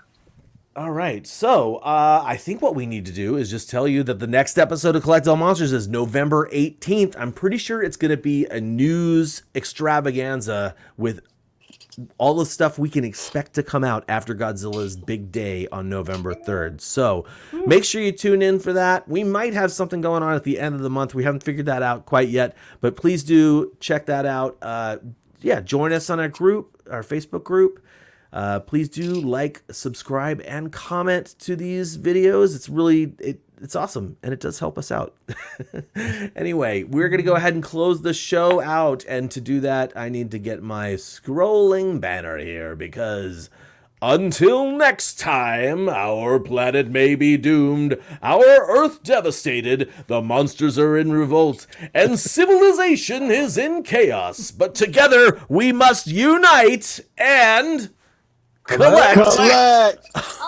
All right, so I think what we need to do is just tell you that the next episode of Collect All Monsters is November 18th. I'm pretty sure it's going to be a news extravaganza with all the stuff we can expect to come out after Godzilla's big day on November 3rd. So make sure you tune in for that. We might have something going on at the end of the month. We haven't figured that out quite yet, but please do check that out. Join us on our group, our Facebook group. Please do like, subscribe, and comment to these videos. It's really, it's awesome, and it does help us out. Anyway, we're going to go ahead and close the show out, and to do that, I need to get my scrolling banner here, because until next time, our planet may be doomed, our Earth devastated, the monsters are in revolt, and civilization is in chaos. But together, we must unite and collect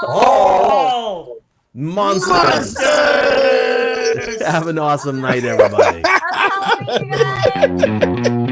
Oh! monsters. Have an awesome night, everybody. I'm telling you guys.